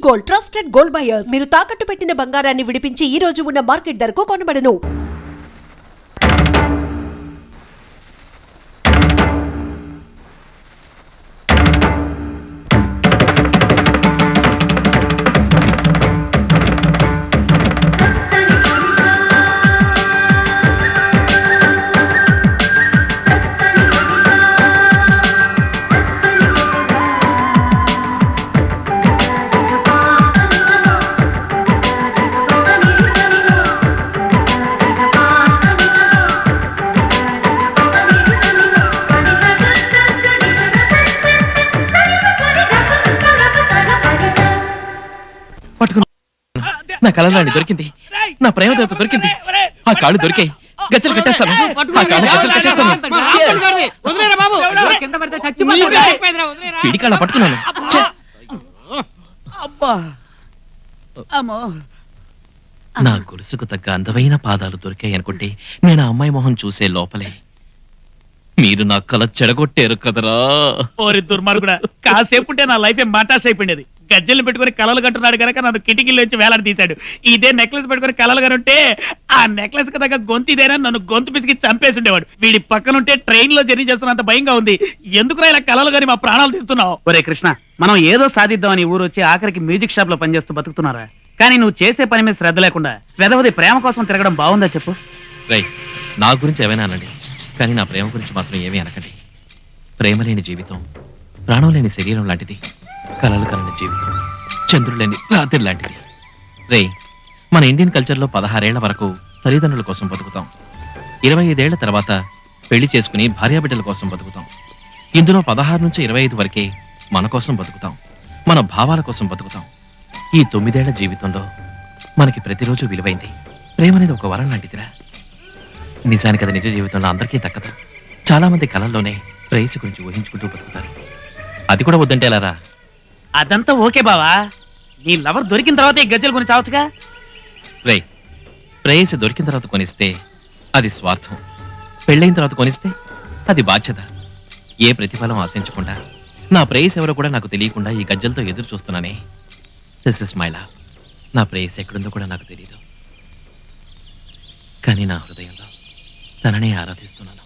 Gold, trusted gold buyers. మీరు తాకట్టు పెట్టిన బంగారాన్ని విడిపించి ఈ రోజు ఉన్న మార్కెట్ ధరకు కొనబడను. నా కళలాంటి దొరికింది, నా ప్రేమదేవత దొరికింది. ఆ కాళ్ళు దొరికాయి, గచ్చలు కట్టేస్తాను. పిడికాళ్ళ పట్టుకున్నాను. నా గొలుసుకు తగ్గ అందమైన పాదాలు దొరికాయి అనుకుంటే నేను ఆ అమ్మాయి మొహం చూసే లోపలే మీరు నా కళ చెడగొట్టారు కదరా. ఓరి దుర్మార్గుడా, కాసేపుంటే నా లైఫ్ మటాష్ అయిపోయింది. గజ్జలు పెట్టుకుని కలలు కంటున్నాడు కనుక నన్ను కిటికీలో వచ్చి వేలాడి తీశాడు. ఇదే నెక్లెస్ పెట్టుకుని కలలు కనుంటే ఆ నెక్లెస్ కి తగ్గ గొంతు ఇదేనా నన్ను గొంతు పిసికి చంపేసి ఉండేవాడు. వీడి పక్కనుంటే ట్రైన్ లో జర్నీ చేస్తున్నంత భయంగా ఉంది. ఎందుకురా ఇలా కలలు కానీ మా ప్రాణాలు తీస్తున్నావు? ఒరే కృష్ణ, మనం ఏదో సాధిద్దామని ఊరు వచ్చి ఆఖరికి మ్యూజిక్ షాప్ లో పనిచేస్తూ బతుకుతున్నారా? కానీ నువ్వు చేసే పని మీద శ్రద్ధ లేకుండా వెదవది ప్రేమ కోసం తిరగడం బాగుందా చెప్పు? రైట్, నా గురించి ఏమైనా అనండి, కానీ నా ప్రేమ గురించి మాత్రం ఏమీ అనకండి. ప్రేమ లేని జీవితం ప్రాణం లేని శరీరం లాంటిది. కలలు కలని జీవితం చంద్రుడు లేని రాత్రి లాంటిది. రే, మన ఇండియన్ కల్చర్లో 16 ఏళ్ల వరకు తల్లిదండ్రుల కోసం బతుకుతాం. 25 ఏళ్ల తర్వాత పెళ్లి చేసుకుని భార్యాబిడ్డల కోసం బతుకుతాం. ఇందులో 16 నుంచి 25 వరకే మన కోసం బతుకుతాం, మన భావాల కోసం బతుకుతాం. ఈ 9 ఏళ్ల జీవితంలో మనకి ప్రతిరోజు విలువైంది. ప్రేమ అనేది ఒక వరం లాంటిదిరా. నిజానికి అది నిజ జీవితంలో అందరికీ దక్కదు. చాలా మంది కళల్లోనే ప్రేయసి గురించి ఊహించుకుంటూ బతుకుతారు. అది కూడా వద్దంటే ఎలారా? అదంతా ఓకే బావా, నీ లవర్ దొరికిన తర్వాత ఈ గజ్జల గురించి చావచ్చుగా. రే, ప్రేయసి దొరికిన తర్వాత కొనిస్తే అది స్వార్థం, పెళ్ళైన తర్వాత కొనిస్తే అది బాధ్యత. ఏ ప్రతిఫలం ఆశించకుండా నా ప్రేయసి ఎవరో కూడా నాకు తెలియకుండా ఈ గజ్జలతో ఎదురు చూస్తున్నానే. This is my love. నా ప్రేయసి ఎక్కడుందో కూడా నాకు తెలియదు, కానీ నా హృదయంలో తననే ఆరాధిస్తున్నాను.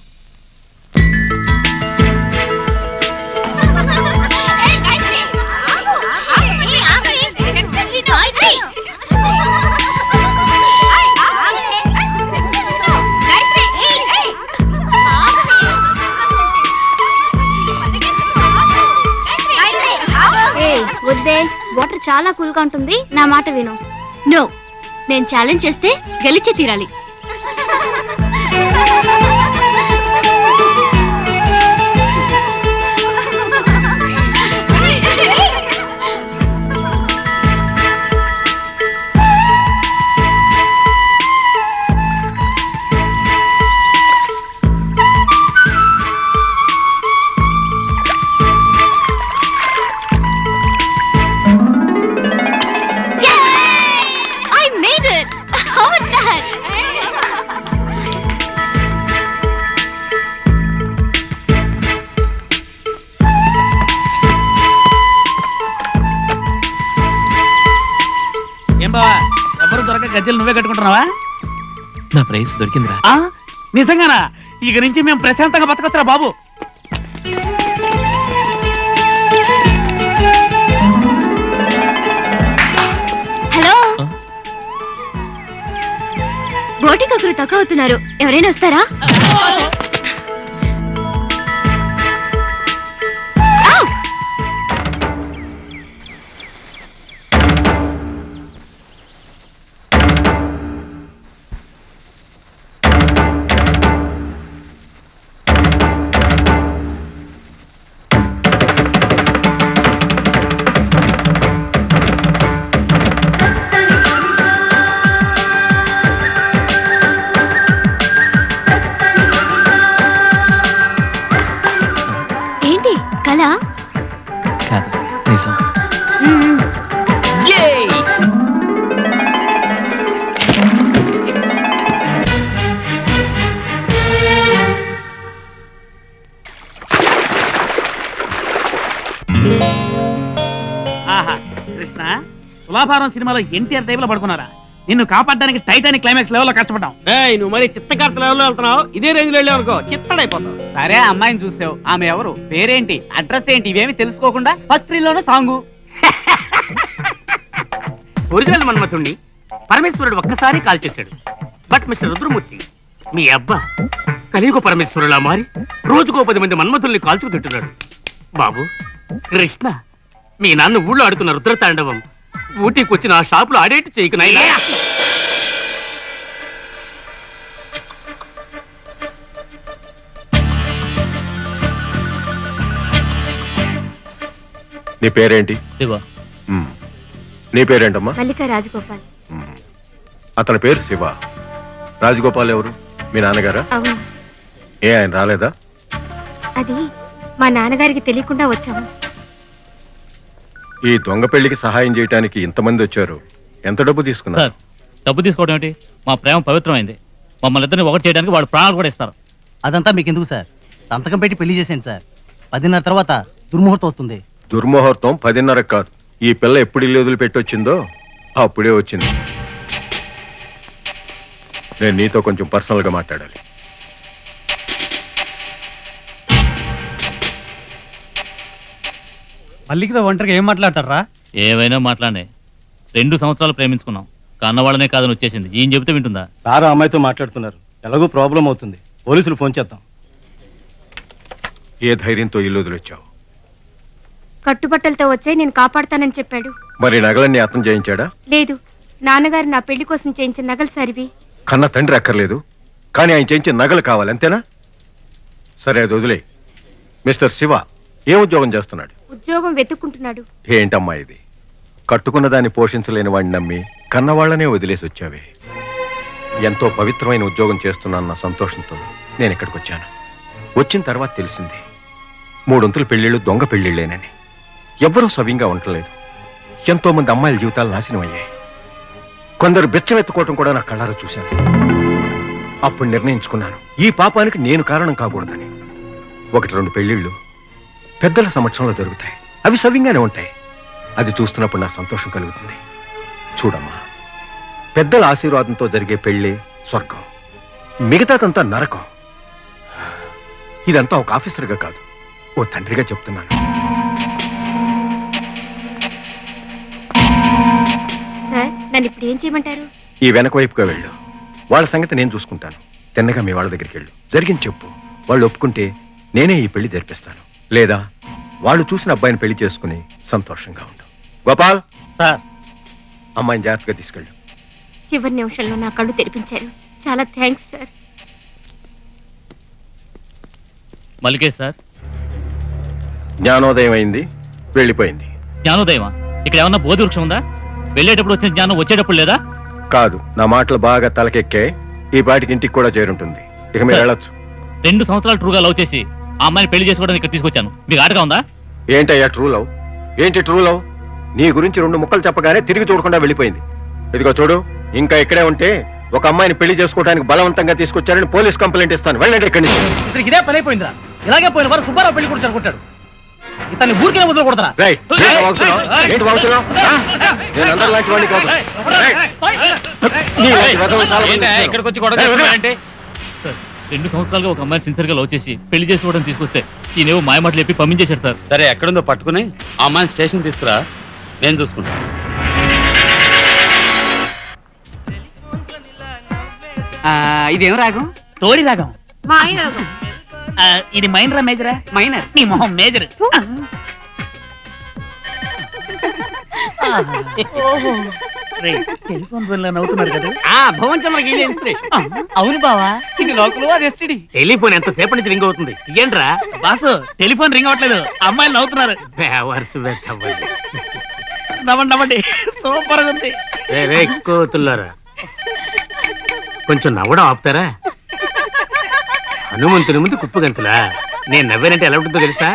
వద్దే, వాటర్ చాలా కూల్ గా ఉంటుంది, నా మాట విను. నో, నేను ఛాలెంజ్ చేస్తే గెలిచే తీరాలి. ఎవరు దొరక గజ్జలు నువ్వే కట్టుకుంటున్నావా? నా ప్రైస్ దొరికిందిరా. నిజంగానా? ఇక నుంచి మేము ప్రశాంతంగా బతకొస్తారా బాబు? హలో, బోటికి ఒకరు తక్కువ అవుతున్నారు, ఎవరైనా వస్తారా? తులాభారం సినిమాలో ఎన్టీఆర్ టైప్ లో పడుకున్నారా? నిన్ను కాపాడడానికి టైటానిక్ క్లైమాక్స్ లెవెల్లో కష్టపడ్డాం. నువ్వు మరి చిత్తకార్త లెవెల్లో వెళ్తున్నావు, ఇదే రేంజ్ లో వెళ్ళావు అనుకో చిత్తడైపోతావు. సరే అమ్మాయిని చూసావు, ఆమె ఎవరు, పేరేంటి, అడ్రస్ ఏంటి, ఇవేమి తెలుసుకోకుండా ఫస్ట్ రీల్లోనే సాంగు. ఒరిజినల్ మన్మథుణ్ణి పరమేశ్వరుడు ఒక్కసారి కాల్ చేశాడు. బట్ మిస్టర్ రుద్రమూర్తి, మీ అబ్బా కలియుగ పరమేశ్వరులా మారి రోజుకో 10 మంది మన్మథుల్ని కాల్చుకు తింటున్నాడు. బాబు కృష్ణ, మీ నాన్న ఊళ్ళో ఆడుతున్న రుద్రతాండవం ఊటీకి వచ్చి నా షాపులో ఆడేట్టు చేయకు నాయనా. నీ పేరేంటి? శివ. మ్మ్. నీ పేరేంటమ్మా? మల్లిక రాజగోపాల్. మ్మ్. అతని పేరు శివ. రాజగోపాల్ ఎవరు? మీ నాన్నగారా? అవును, ఏ ఆయన రాలేదా? అది మా నాన్నగారికి తెలియకుండా వచ్చాము. ఈ దొంగ పెళ్లికి సహాయం చేయడానికి ఇంతమంది వచ్చారు. ఎంత డబ్బు తీసుకున్నారు? సార్, డబ్బు తీసుకోవడం ఏంటి? మా ప్రేమ పవిత్రమైంది. మమ్మల్ని ఇద్దరిని ఒకటి చేయడానికి వాడు ప్రాణాలు కూడా ఇస్తారు. అదంతా మీకు ఎందుకు సార్? సంతకం పెట్టి పెళ్లి చేసేయండి సార్. 10:30 తర్వాత దుర్ముహూర్తం వస్తుంది. దుర్ముహూర్తం 10:30 కాదు. ఈ పిల్ల ఎప్పుడు ఇల్లు వదిలిపెట్టి వచ్చిందో అప్పుడే వచ్చింది. నేను నీతో కొంచెం పర్సనల్ గా మాట్లాడాలి. మల్లికితో ఒంటరిగా ఏం మాట్లాడతారా? ఏవైనా మాట్లాడే 2 సంవత్సరాలు ప్రేమించుకున్నాం. కన్నవాళ్ళనే కాదని వచ్చేసింది. ఈయన చెబితే వింటుందా? సారా అమ్మాయితో మాట్లాడుతున్నారు. ఎలాగో ప్రాబ్లం అవుతుంది. పోలీసులు ఫోన్ చేద్దాం. ఏ ధైర్యంతో ఇల్లు వదిలొచ్చావు? కట్టుబట్టలతో వచ్చే నేను కాపాడతానని చెప్పాడు. మరి నగలన్నీ అతను చేయించాడా? లేదు, నాన్నగారు నా పెళ్లి కోసం చేయించిన నగలు సరివి. కన్న తండ్రి అక్కర్లేదు, కానీ ఆయన చేయించిన నగలు కావాలి, అంతేనా? సరే, అది వదిలే. మిస్టర్ శివ ఏ ఉద్యోగం చేస్తున్నాడు? ఉద్యోగం వెతుక్కుంటున్నాడు. ఏంటమ్మా ఇది? కట్టుకున్న దాన్ని పోషించలేని వాడిని నమ్మి కన్నవాళ్లనే వదిలేసి వచ్చావే. ఎంతో పవిత్రమైన ఉద్యోగం చేస్తున్నాన్న సంతోషంతో నేను ఇక్కడికి వచ్చాను. వచ్చిన తర్వాత తెలిసింది 3 పెళ్లిళ్ళు దొంగ పెళ్లిళ్ళేనని. ఎవ్వరూ సవ్యంగా ఉండలేదు. ఎంతో మంది అమ్మాయిల జీవితాలు నాశనం అయ్యాయి. కొందరు బెచ్చమెత్తుకోవటం కూడా నా కళ్ళారా చూశాను. అప్పుడు నిర్ణయించుకున్నాను, ఈ పాపానికి నేను కారణం కాకూడదని. 1-2 పెళ్లిళ్ళు పెద్దల సమక్షంలో జరుగుతాయి. అవి సవ్యంగానే ఉంటాయి. అది చూస్తున్నప్పుడు నాకు సంతోషం కలుగుతుంది. చూడమ్మా, పెద్దల ఆశీర్వాదంతో జరిగే పెళ్లి స్వర్గం, మిగతాదంతా నరకం. ఇదంతా ఒక ఆఫీసర్గా కాదు, ఓ తండ్రిగా చెప్తున్నాను. సార్, నన్ను ఇప్పుడు ఏం చేయమంటారు? ఈ వెనక వైపుగా వెళ్ళు. వాళ్ళ సంగతి నేను చూసుకుంటాను. తిన్నగా మీ వాళ్ళ దగ్గరికి వెళ్ళు. జరిగింది చెప్పు. వాళ్ళు ఒప్పుకుంటే నేనే ఈ పెళ్లి జరిపిస్తాను. లేదా వాళ్ళు చూసిన అబ్బాయిని పెళ్లి చేసుకుని సంతోషంగా ఉండు. గోపాల్ సార్, అమ్మాయిని జాగ్రత్తగా తీసుకెళ్ళు. చివరి నిమిషంలో నా కళ్ళు తెరిపించారు. చాలా థ్యాంక్స్ సార్. మల్లికే సార్. జ్ఞానోదయం అయింది, వెళ్ళిపోయింది. జ్ఞానోదయమా? ఇక్కడ ఏమన్నా బోధి వృక్షం ఉందా? వెళ్ళేటప్పుడు వచ్చిన జ్ఞానం వచ్చేటప్పుడు లేదా? కాదు, నా మాటలు బాగా తలకెక్కే. ఈ పాటికి ఇంటికి కూడా చేరుంటుంది. ఇక మీరు వెళ్ళొచ్చు. 2 సంవత్సరాలు ట్రూగా లవ్ చేసి ఆ అమ్మాయిని పెళ్లి చేసుకోవడానికి ఇక్కడ తీసుకొచ్చాను. మీకు ఆటగా ఉందా? ఏంటయ్యా ట్రూ లవ్? ఏంటి ట్రూ లవ్? నీ గురించి 2 ముక్కలు చెప్పగానే తిరిగి చూడకుండా వెళ్ళిపోయింది. ఇదిగో చూడు, ఇంకా ఇక్కడే ఉంటే ఒక అమ్మాయిని పెళ్లి చేసుకోవడానికి బలవంతంగా తీసుకొచ్చారని పోలీస్ కంప్లైంట్ ఇస్తాను. వెళ్ళండి ఇక్కడి నుంచి. ఇతనికి ఇదే పని అయిపోయిందా? ఇలాగే పోయిన వారు సుబ్బారావు పెళ్లి కూడా అనుకుంటాడు. ఇతన్ని ఊరికే వదిలి కొడతారా? రేయ్, ఏంటి వాగుతున్నావ్? ఏంటి వాగుతున్నావ్? ఆ? నేను అందరిలాంటి వాడిని కాదు. రేయ్, నీలాంటి వెధవలు చాలా మంది ఉన్నారు. ఇక్కడికి వచ్చి గొడవ చేస్తున్నారంటే? సార్, 2 సంవత్సరాలుగా ఒక అమ్మాయిని సిన్సియర్ గా లవ్ చేసి పెళ్లి చేసుకోవడం తీసుకొస్తే ఈయనేవో మాయమాటలు చెప్పి పంపించేశాడు సార్. సరే, ఎక్కడుందో పట్టుకుని ఆ అమ్మాయిని స్టేషన్ తీసుకురా, నేను చూసుకుంటాను. ఇదేం రాగం? తోడి రాగం. మాయరాగం. ఇది మైనరా మేజరా? మైనర్. నీ మొహం మేజర్. టెలిఫోన్ ఫోన్ లో నవ్వుతున్నారు కదా. భువనచంద్రకి ఇది ఇన్స్పిరేషన్. అవును బావా, ఇది లోకల్ అది ఎస్టిడి. టెలిఫోన్ ఎంతసేపటి నుంచి రింగ్ అవుతుంది, తీయండిరా. బాసు, టెలిఫోన్ రింగ్ అవ్వట్లేదు, అమ్మాయిలు నవ్వుతున్నారు. నవ్వండి నవ్వండి, సూపర్ గా ఉంది. కోతుల్లారా, కొంచెం నవ్వడం ఆపుతారా? హనుమంతుని ముందు కుప్పు గంతులా. నేను నవ్వానంటే ఎలా ఉంటుందో తెలుసా?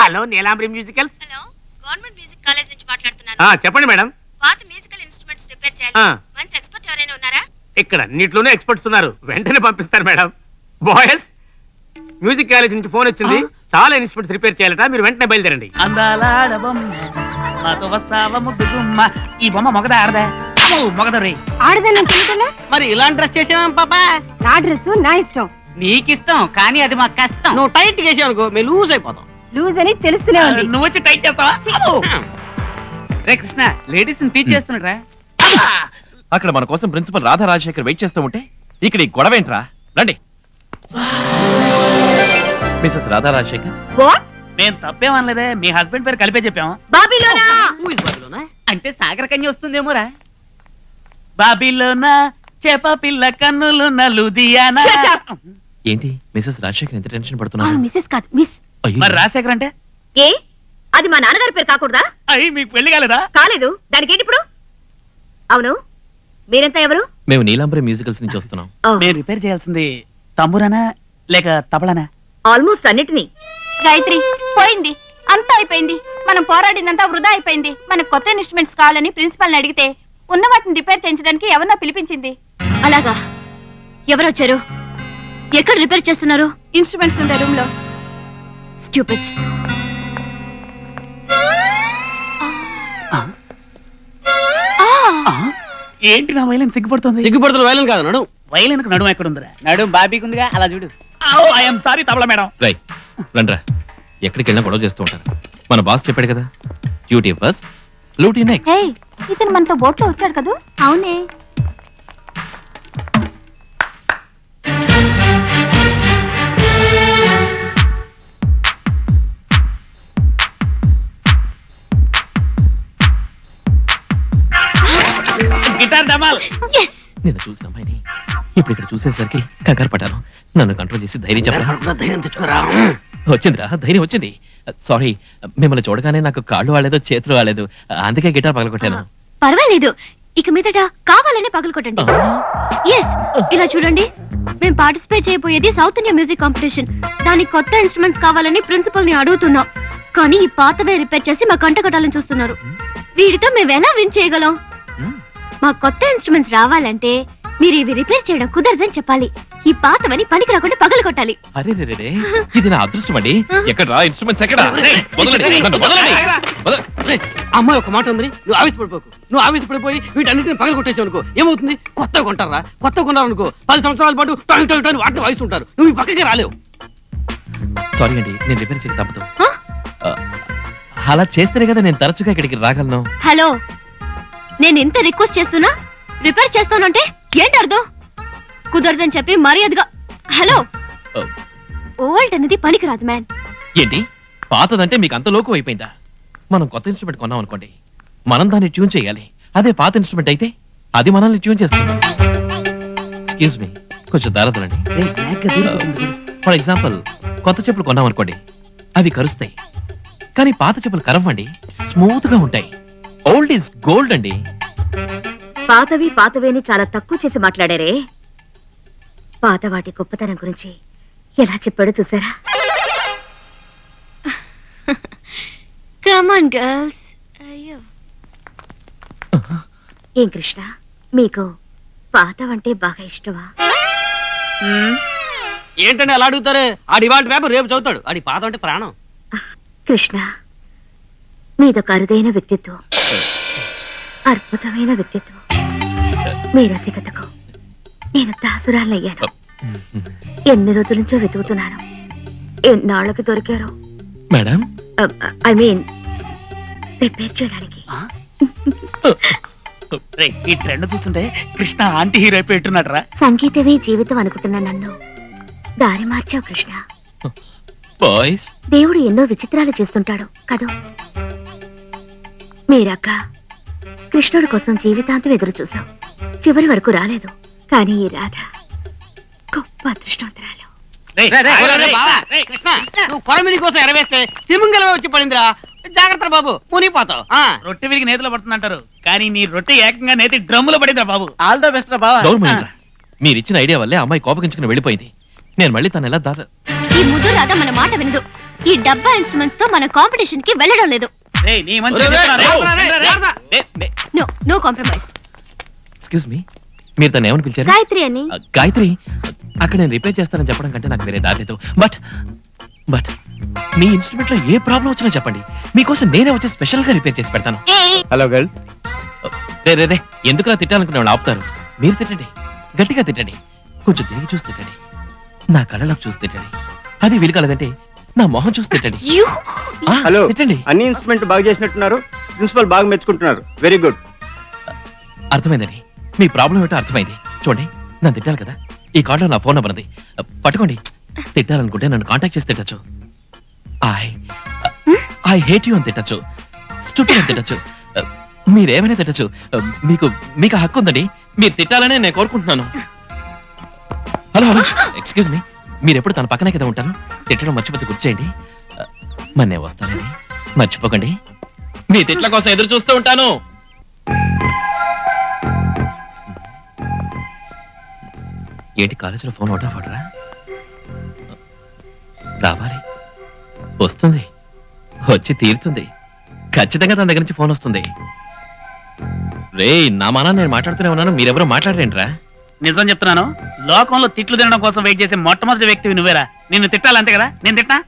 Hello, Neelambari musicals. Hello, government music college నుంచి మాట్లాడుతున్నాను. చెప్పండి మేడం. పాత మ్యూజికల్ ఇన్స్ట్రుమెంట్స్ రిపేర్ చేయాలి. మంచి ఎక్స్పర్ట్ ఎవరైనా ఉన్నారా? ఇక్కడ అన్నిట్లోనే ఎక్స్పర్ట్స్ ఉన్నారు. వెంటనే పంపిస్తారు మేడం. బాయ్స్, మ్యూజిక్ కాలేజ్ నుంచి ఫోన్ వచ్చింది. చాలా ఇన్స్ట్రుమెంట్స్ రిపేర్ చేయాలట, మీరు వెంటనే బయలుదేరండి. అందాలాడ బొమ్మ మాతో వస్తావా ముద్దు గుమ్మ. ఈ బొమ్మ మొగదా ఆడదా? మొగద రే. ఆడదని అనుకుంటున్నా మరి ఇలాంటి డ్రెస్ చేసాం పాపా. నా డ్రెస్ నా ఇష్టం. నీకిష్టం కానీ అది మాకు కష్టం. నువ్వు టైట్ చేసావు అనుకో మేము లూజ్ అయిపోతాం. లూజ్ అని తెలుస్తూనే ఉంది. నువ్వు వచ్చి టైట్ చేస్తావా? రే కృష్ణ, లేడీస్ టీచ్ చేస్తున్నాడు రా. అక్కడ మన కోసం ప్రిన్సిపల్ రాధా రాజశేఖర్ వెయిట్ చేస్తూ ఉంటే ఇక్కడ ఈ గొడవ ఏంట్రా? రండి. మిసెస్ రాధా రాజశేఖర్. వాట్? నేను తప్పేమనలేదే, మీ హస్బెండ్ పేరు కలిపే చెప్పాము. బాబీలోనా? అంటే సాగర కన్య వస్తుందేమోరా. బాబిలోనా చేప పిల్ల కన్నులు నలుదియానా. Shut up. ఏంటి మిసెస్ రాజశేఖర్ ఎంత టెన్షన్ ఆ, పడుతున్నారు? మిస్సెస్ కాదు మిస్. అయ్యో. మరి రాజశేఖర్ అంటే? ఏ అది మా నాన్నగారి పేరు కాకూడదా? అయ్యి మీకు పెళ్లి కాలేదా? కాలేదు. దానికి ఏంటి ఇప్పుడు? అవును, మీరంతా ఎవరు? మేము నీలాంబరి మ్యూజికల్స్ నుంచి వస్తున్నాం. మేము రిపేర్ చేయాల్సింది తంబురానా లేక తబలానా? ఆల్మోస్ట్ అన్నిటినీ. గాయత్రి పోయింది, అంతా అయిపోయింది. మనం పోరాడిందంతా వృధా అయిపోయింది. మనకు కొత్త ఇన్స్ట్రుమెంట్స్ కావాలని ప్రిన్సిపల్ని అడిగితే ఉన్న వాటిని రిపేర్ చేయించడానికి ఎవరినో పిలిపించింది. అలాగా? ఎవరు వచ్చారు? ఎక్కడ రిపేర్ చేస్తున్నారు? ఇన్స్ట్రుమెంట్స్ ఉండే రూమ్ లో. స్టూపిడ్. ఏంటి నా వైలెన్ సిగ్గుపడుతుంది? సిగ్గుపడుతున్న వైలెన్ కాదు నడు. వైలెన్ నడుము ఎక్కడ ఉందిరా? నడు బాబీకి ఉందిగా, అలా చూడు. I'm sorry tabla madam. రై రండ్రా. ఎక్కడికి వెళ్ళినా గొడవ చేస్తూ ఉంటారు. మన బాస్ చెప్పాడు కదా, డ్యూటీ ఫస్ట్ లూటీ నెక్స్ట్. హే, ఇతను మనతో బోట్లో వచ్చాడు కదూ? అవునే. గిటార్ డమాల్. నిన్ను చూసిన అమ్మాయిని ఇప్పుడు ఇక్కడ చూసేసరికి కంగారు పడ్డాను. నన్ను కంట్రోల్ చేసి ధైర్యం చెప్పరా. ధైర్యం తెచ్చుకోరా. వచ్చిందిరా, ధైర్యం వచ్చింది. సారీ, మిమ్మల్ని చూడగానే నాకు కాళ్ళు వాలేదు, చేతులు వాలేదు, అందుకే గిటార్ పగలగొట్టాను. పర్వాలేదు, ఇక మీదట కావాలని పగలకొట్టండి. ఎస్, ఇలా చూడండి, మేము పార్టిసిపేట్ చేయబోయేది సౌత్ ఇండియా మ్యూజిక్ కాంపిటీషన్. దానికి కొత్త ఇన్స్ట్రుమెంట్స్ కావాలని ప్రిన్సిపల్ ని అడుగుతున్నాం. కానీ ఈ పాతవే రిపేర్ చేసి మా కంట కట్టాలని చూస్తున్నారు. వీటితో మేము ఎలా విన్ చేయగలం? మా కొత్త ఇన్స్ట్రుమెంట్స్ రావాలంటే మీరు ఇవి రిపేర్ చేయడం కుదరదని చెప్పాలి. ఈ పాతవని పనికి రాకుండా పగలు కొట్టాలి. అరే రే రే, ఇది నా అదృష్టం అండి. ఎక్కడ రా ఇన్స్ట్రుమెంట్స్ ఎక్కడ? వదలండి, నన్ను వదలండి. అమ్మాయి ఒక మాట ఉంది, నువ్వు ఆవేశపడిపోకు. నువ్వు ఆవేశపడిపోయి వీటన్నిటిని పగలు కొట్టేసావు అనుకో, ఏమవుతుంది? కొత్తగా కొంటారా? కొత్తగా కొన్నారు అనుకో, 10 సంవత్సరాల పాటు టన్ టన్ టన్ వాటిని వాయిస్తుంటారు. నువ్వు ఈ పక్కకి రాలేవు. సారీ అండి, నేను రిపేర్ చేయక తప్పదు. అలా చేస్తేనే కదా నేను తరచుగా ఇక్కడికి రాగలను. హలో, నేను ఎంత రిక్వెస్ట్ చేస్తున్నా రిపేర్ చేస్తానంటే ఏంటి అర్థం? కుదరదని చెప్పి మర్యాదగా. హలో, ఓల్డ్ అనేది పనికిరాదు మ్యాన్. ఏంటి పాతదంటే మీకు అంత లోకు అయిపోయిందా? మనం కొత్త ఇన్స్ట్రుమెంట్ కొన్నాం అనుకోండి, మనం దాన్ని ట్యూన్ చేయాలి. అదే పాత ఇన్స్ట్రుమెంట్ అయితే అది మనల్ని ట్యూన్ చేస్తుంది. ఎక్స్క్యూజ్ మీ, కొంచెం దారదలండి. ఫర్ ఎగ్జాంపుల్, కొత్త చెప్పులు కొన్నాం అనుకోండి, అవి కరుస్తాయి. కానీ పాత చెప్పులు కరవ్వండి, స్మూత్ గా ఉంటాయి. ఓల్డ్ ఈజ్ గోల్డ్ అండి. పాతవి పాతవేని చాలా తక్కువ చేసి మాట్లాడారే. పాత వాటి గొప్పతనం గురించి ఎలా చెప్పాడో చూసారా? Come on girls. అయ్యో, ఏం కృష్ణ, మీకు పాతవంటే బాగా ఇష్టమా? ఏంటంటే అలా అడుగుతారు? ఆడి ఇవాళ పేపర్ రేపు చదువుతాడు. ఆడి పాత అంటే ప్రాణం. కృష్ణ, మీదొక అరుదైన వ్యక్తిత్వం, అద్భుతమైన వ్యక్తిత్వం. మీ రసికతకు నేను దాసురాలయ్యాను. ఎన్ని రోజుల నుంచో వెతుకుతున్నాను. ఎన్నాళ్ళకి దొరికారో. మేడం, ఐ మీన్ రిపేర్ చేయడానికి. ఈ ట్రెండ్ చూస్తుంటే కృష్ణ ఆంటీ హీరో అయిపోయిట్టున్నాడు రా. సంగీతమే జీవితం అనుకుంటున్నా నన్ను దారి మార్చావు కృష్ణ. బాయ్స్, దేవుడు ఎన్నో విచిత్రాలు చేస్తుంటాడు కదూ. మీరక్క కృష్ణుడి కోసం జీవితాంతం ఎదురు చూసావు. చివరి వరకు రాలేదు. కానీ ఈ రాధ గొప్ప అదృష్టవంతురాలు. నువ్వు కొరమిని కోసం ఎరవేస్తే తిమింగలమే వచ్చి పడిందిరా. జాగ్రత్త బాబు, మునిగిపోతావు. రొట్టె విరిగి నేతలో పడుతుందంటారు, కానీ నీ రొట్టె ఏకంగా నేతి డ్రమ్ములో పడిందిరా బాబు. ఆల్ ద బెస్ట్ రా బాబా. గౌరవం మీరు ఇచ్చిన ఐడియా వల్లే అమ్మాయి కోపగించుకుని వెళ్ళిపోయింది. నేను మళ్ళీ తను ఎలా దారి. ఈ ముద్దు రాధ మన మాట వినదు. ఈ డబ్బా ఇన్స్ట్రుమెంట్స్ తో మన కాంపిటీషన్ కి వెళ్ళడం లేదు. No no compromise. Excuse me, మీరు తను ఏమని పిలిచారు? గాయత్రి అని. గాయత్రి, అక్కడ నేను రిపేర్ చేస్తానని చెప్పడం కంటే నాకు వేరే దారి లేదు. బట్ బట్ మీ ఇన్స్ట్రుమెంట్ లో ఏ ప్రాబ్లం వచ్చినా చెప్పండి, మీకోసం నేనే వచ్చి స్పెషల్ గా రిపేర్ చేసి పెడతాను. Hello girl. రే రే రే, ఎందుకులా తిట్టాలనుకునే వాళ్ళు ఆపుతారు? మీరు తిట్టండి, గట్టిగా తిట్టండి, కొంచెం తిరిగి చూసి తిట్టండి, నా కళ్ళలోకి చూసి తిట్టండి, అది వీలు కలదంటే నా మొహం చూసి తిట్టండి. ఆ, హలో. తిట్టండి. అన్ని ఇన్స్ట్రుమెంట్ బాగా చేసినట్టున్నారు, ప్రిన్సిపల్ బాగా మెచ్చుకుంటున్నారు. Very good. అర్థమైందండి, మీ ప్రాబ్లం ఏంటో అర్థమైంది. చూడండి, నన్ను తిట్టాలి కదా, ఈ కార్డులో నా ఫోన్ నెంబర్ ఉంది, పట్టుకోండి. తిట్టాలనుకుంటే నన్ను కాంటాక్ట్ చేసి తిట్టచ్చు. ఐ హేట్ యూ అని తిట్టచ్చు, స్టూపిడ్ అని తిట్టచ్చు, మీరేమైనా తిట్టచ్చు. మీకు మీకు హక్కు ఉందండి, మీరు తిట్టాలనే నేను కోరుకుంటున్నాను. హలో హలో, ఎక్స్క్యూజ్ మీ, మీరు ఎప్పుడు తన పక్కనే కదా ఉంటాను, తిట్టడం మర్చిపోతే గుర్తు చేయండి. మరి నేను వస్తానండి, మర్చిపోకండి. మీ తిట్ల కోసం ఎదురు చూస్తూ ఉంటాను. ఏంటి కాలేజీలో ఫోన్ అవుట్ ఆఫ్ ఆర్డరా? రావాలి, వస్తుంది, వచ్చి తీరుతుంది. ఖచ్చితంగా తన దగ్గర నుంచి ఫోన్ వస్తుంది. రే, నా మానా నేను మాట్లాడుతూనే ఉన్నాను, మీరెవరో మాట్లాడరేంట్రా? నిజం చెప్తున్నాను, లోకంలో తిట్లు తినడం కోసం వెయిట్ చేసే మొట్టమొదటి వ్యక్తివి నువ్వేరా. నిన్ను తిట్టాలంతే కదా, నేను తిట్టా?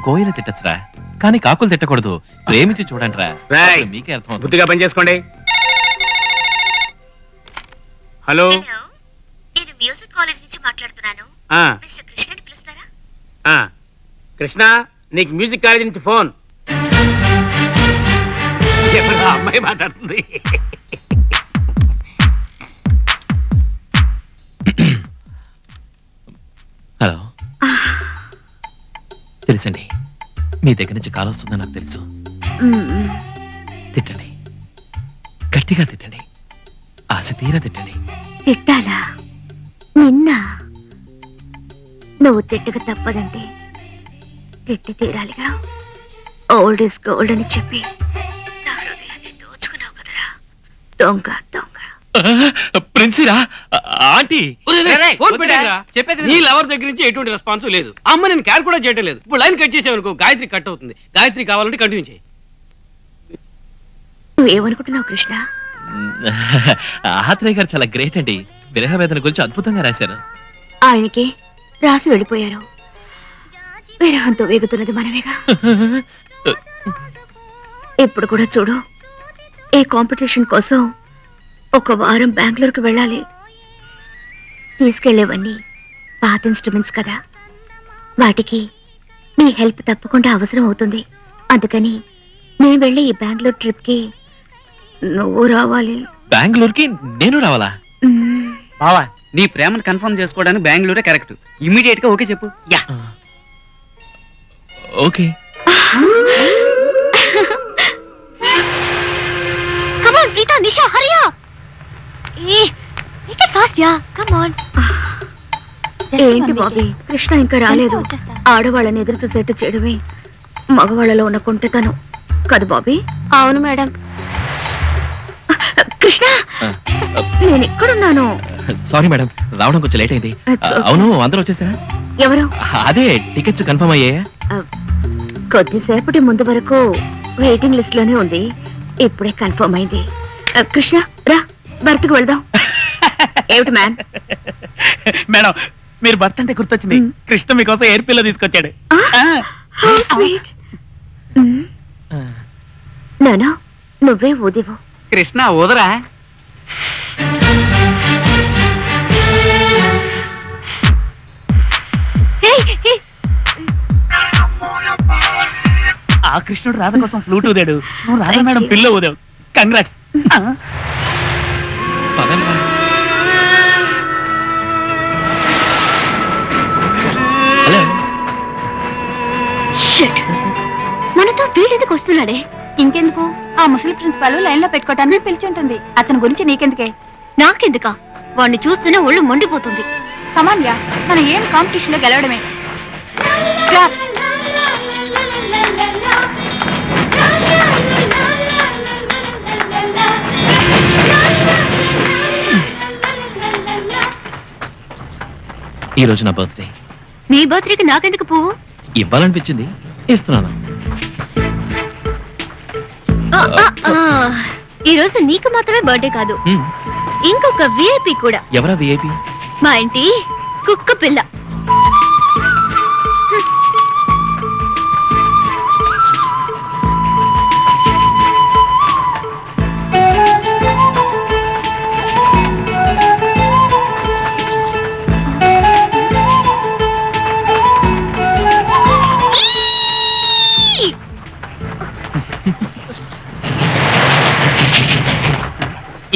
కోయిలు తిట్టచ్చురా, కానీ కాకులు తిట్టకూడదు. ప్రేమించి చూడండిరా, రేయ్, మీకే అర్థం అవుతుంది. బుద్ధిగా పని చేసుకోండి. హలో. నేను మ్యూజిక్ కాలేజ్ నుంచి మాట్లాడుతున్నాను. ఆ, మిస్టర్ కృష్ణని పిలుస్తారా? ఆ, కృష్ణ, నీకు మ్యూజిక్ కాలేజ్ నుంచి ఫోన్. ఎవరో అమ్మాయి మాట్లాడుతుంది. హలో, తెలుసండి, మీ దగ్గర నుంచి కాల్ వస్తుందని నాకు తెలుసు. తిట్టండి, గట్టిగా తిట్టండి, ఆశ తీరా తిట్టండి. తిట్టాలా? నిన్న నువ్వు తిట్టక తప్పదంటే తిట్టి తీరాలిగా. ఓల్డ్ ఇస్ గోల్డ్ అని చెప్పి నా హృదయాన్ని దోచుకున్నావు కదరా, దొంగ దొంగ. ప్రిన్సిరా, ఆంటీ, చెప్పేది నీ లవర్ దగ్గర నుంచి ఎటువంటి రెస్పాన్స్ లేదు. అమ్మ నేను క్యార్ కూడా చేయడం లేదు. ఇప్పుడు లైన్ కట్ చేసావనుకో, గాయత్రి కట్ అవుతుంది. గాయత్రి కావాలంటే కంటిన్యూ చేయి. నువ్వేమనుకుంటున్నావు కృష్ణ? ఆత్రేయ గారు చాలా గ్రేట్ అండి, విరహ వేదన గురించి అద్భుతంగా రాశారు. ఆయనకి రాసి వెళ్ళిపోయారు, విరహంతో వేగుతున్నది మనమేగా. ఇప్పుడు కూడా చూడు, ఈ కాంపిటీషన్ కోసం ఒక వారం బెంగళూరుకు వెళ్ళాలి. తీసుకెళ్లేవన్నీ పాత ఇన్స్ట్రుమెంట్స్ కదా, వాటికి నీ హెల్ప్ తప్పకుండా అవసరం అవుతుంది. అందుకని నేను వెళ్ళి ఈ బెంగళూరు ట్రిప్ కి నువ్వు రావాలి. బెంగళూరుకి నేను రావాలా? బావా, నీ ప్రేమను కన్ఫర్మ్ చేసుకోవడానికి బెంగళూరే కరెక్ట్. ఇమీడియట్ గా ఓకే చెప్పు. Yeah, okay. Come on, Rita, Nisha, hurry up. Hey, make it fast, yeah. Come on. ఏంటి బాబీ, కృష్ణ ఇంకా రాలేదు. ఆడవాళ్ళని ఎదురు చూసేట్టు చేయడమే మగవాళ్ళలో ఉన్న కుంటతనం కదా బాబీ? అవును మేడం. కృష్ణ, నేను ఎక్కడున్నాను? సారీ మేడం, రావడం కొంచెం లేట్ అయింది. That's okay. అవును, అందరూ వచ్చేసారా? ఎవరు? అదే, టికెట్స్ కన్ఫర్మ్ అయ్యాయా? కొద్దిసేపటి ముందు వరకు వెయిటింగ్ లిస్ట్ లోనే ఉంది, ఇప్పుడే కన్ఫర్మ్ అయింది. కృష్ణ, రా, బర్త్కి వెళ్దాం. ఏమిటి మ్యాన్? మేడం, మీరు భర్త అంటే గుర్తొచ్చింది. కృష్ణ మీకోసం ఎయిర్ పిల్ల తీసుకొచ్చాడు. నానా, నువ్వే ఊదివు. కృష్ణ ఊదరా. ఆ కృష్ణుడు రాధ కోసం ఫ్లూట్ ఊదాడు, నువ్వు రాధ మేడం పిల్ల ఊదావు. కంగ్రాట్స్. పదండి. హలో, మనతో వీడెందుకు వస్తున్నాడే? ఇంకెందుకు, ఆ ముసలి ప్రిన్సిపాల్ లైన్ లో పెట్టుకోవటానికి పిలిచి ఉంటుంది. అతని గురించి నీకెందుకే? నాకెందుకా? వాడిని చూస్తేనే ఒళ్ళు మండిపోతుంది. కమాన్యా, మనం ఏం కాంపిటీషన్ లో గెలవడమే. Claps. ఈ రోజు నా బర్త్డే. నీ బర్త్డేకి నాకెందుకు పువ్వు? ఇవ్వాలనిపించింది, ఇస్తున్నాను. ఈ రోజు నీకు మాత్రమే బర్త్డే కాదు, హ్మ్, ఇంకొక విఐపి కూడా. ఎవరా విఐపి? మా ఇంటి కుక్క పిల్ల.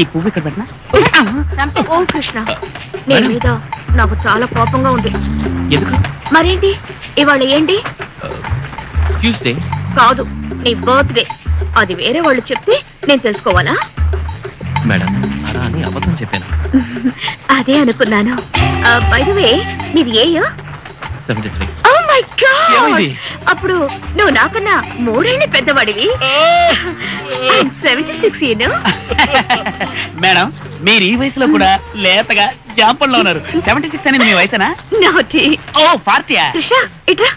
ఈ పువ్వు ఇక్కడ పెట్టినా ఓ కృష్ణ నీ మీద నాకు చాలా కోపంగా ఉంది. ఎందుకు? మరేంటి ఇవాళ ఏంటి? ట్యూస్డే. కాదు, నీ బర్త్డే. అది వేరే వాళ్ళు చెప్తే నేను తెలుసుకోవాలా? మేడం అలా అని అబద్ధం చెప్పాను. అదే అనుకున్నాను. బై ది వే నీది ఏ ఇయర్? 73. Oh my God! ఏమైంది? అప్పుడు నువ్వు నాకన్నా 3 ఏళ్ల పెద్దవాడివి. I'm 76, you know? మేడం మీరు ఈ వయసులో కూడా లేతగా జాంపల్లో ఉన్నారు. 76 అనేది మీ వయసేనా? Naughty. ఓ 40. కృష్ణ ఇట్రా.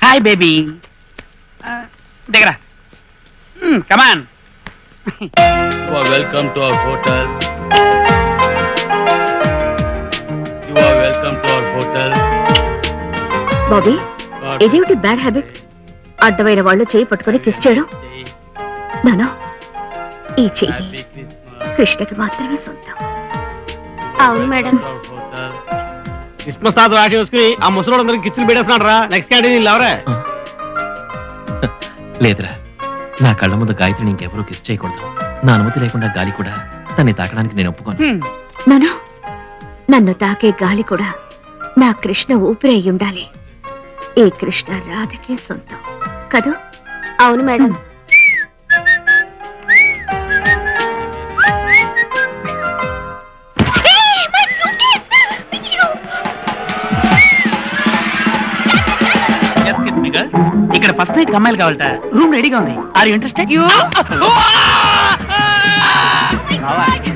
Hi baby. దగ్గర కమాన్. You are welcome to our hotel. You are welcome to our hotel. Bobby ఇదేమిటి బ్యాడ్ హ్యాబిట్? అడ్డమైన వాళ్ళు చేయి పట్టుకొని కిస్ చేయడం. నానా ఈ చెయ్యి Happy Christmas. కృష్ణకి మాత్రమే సొంతం. అవును మేడం. క్రిస్మస్ తాత రాసి వేసుకుని ఆ ముసలోడు అందరికి కిచ్చులు పెట్టేస్తున్నాడు రా. నెక్స్ట్ క్యాంటీన్ ఎవరే? లేదురా, నా కళ్ళ ముందు గాయత్రిని ఇంకెవరూ కిస్ చేయకూడదు. నా అనుమతి లేకుండా గాలి కూడా తన్ని తాకడానికి నేను ఒప్పుకోను. నానా నన్ను తాకే గాలి కూడా నా కృష్ణ ఊపిరి అయి ఉండాలి. ఈ కృష్ణ రాధకే సొంతం కదూ? అవును మేడం. ఇక్కడ ఫస్ట్ నైట్ అమ్మాయిలు కావాలట. రూమ్ రెడీగా ఉంది. Are you interested?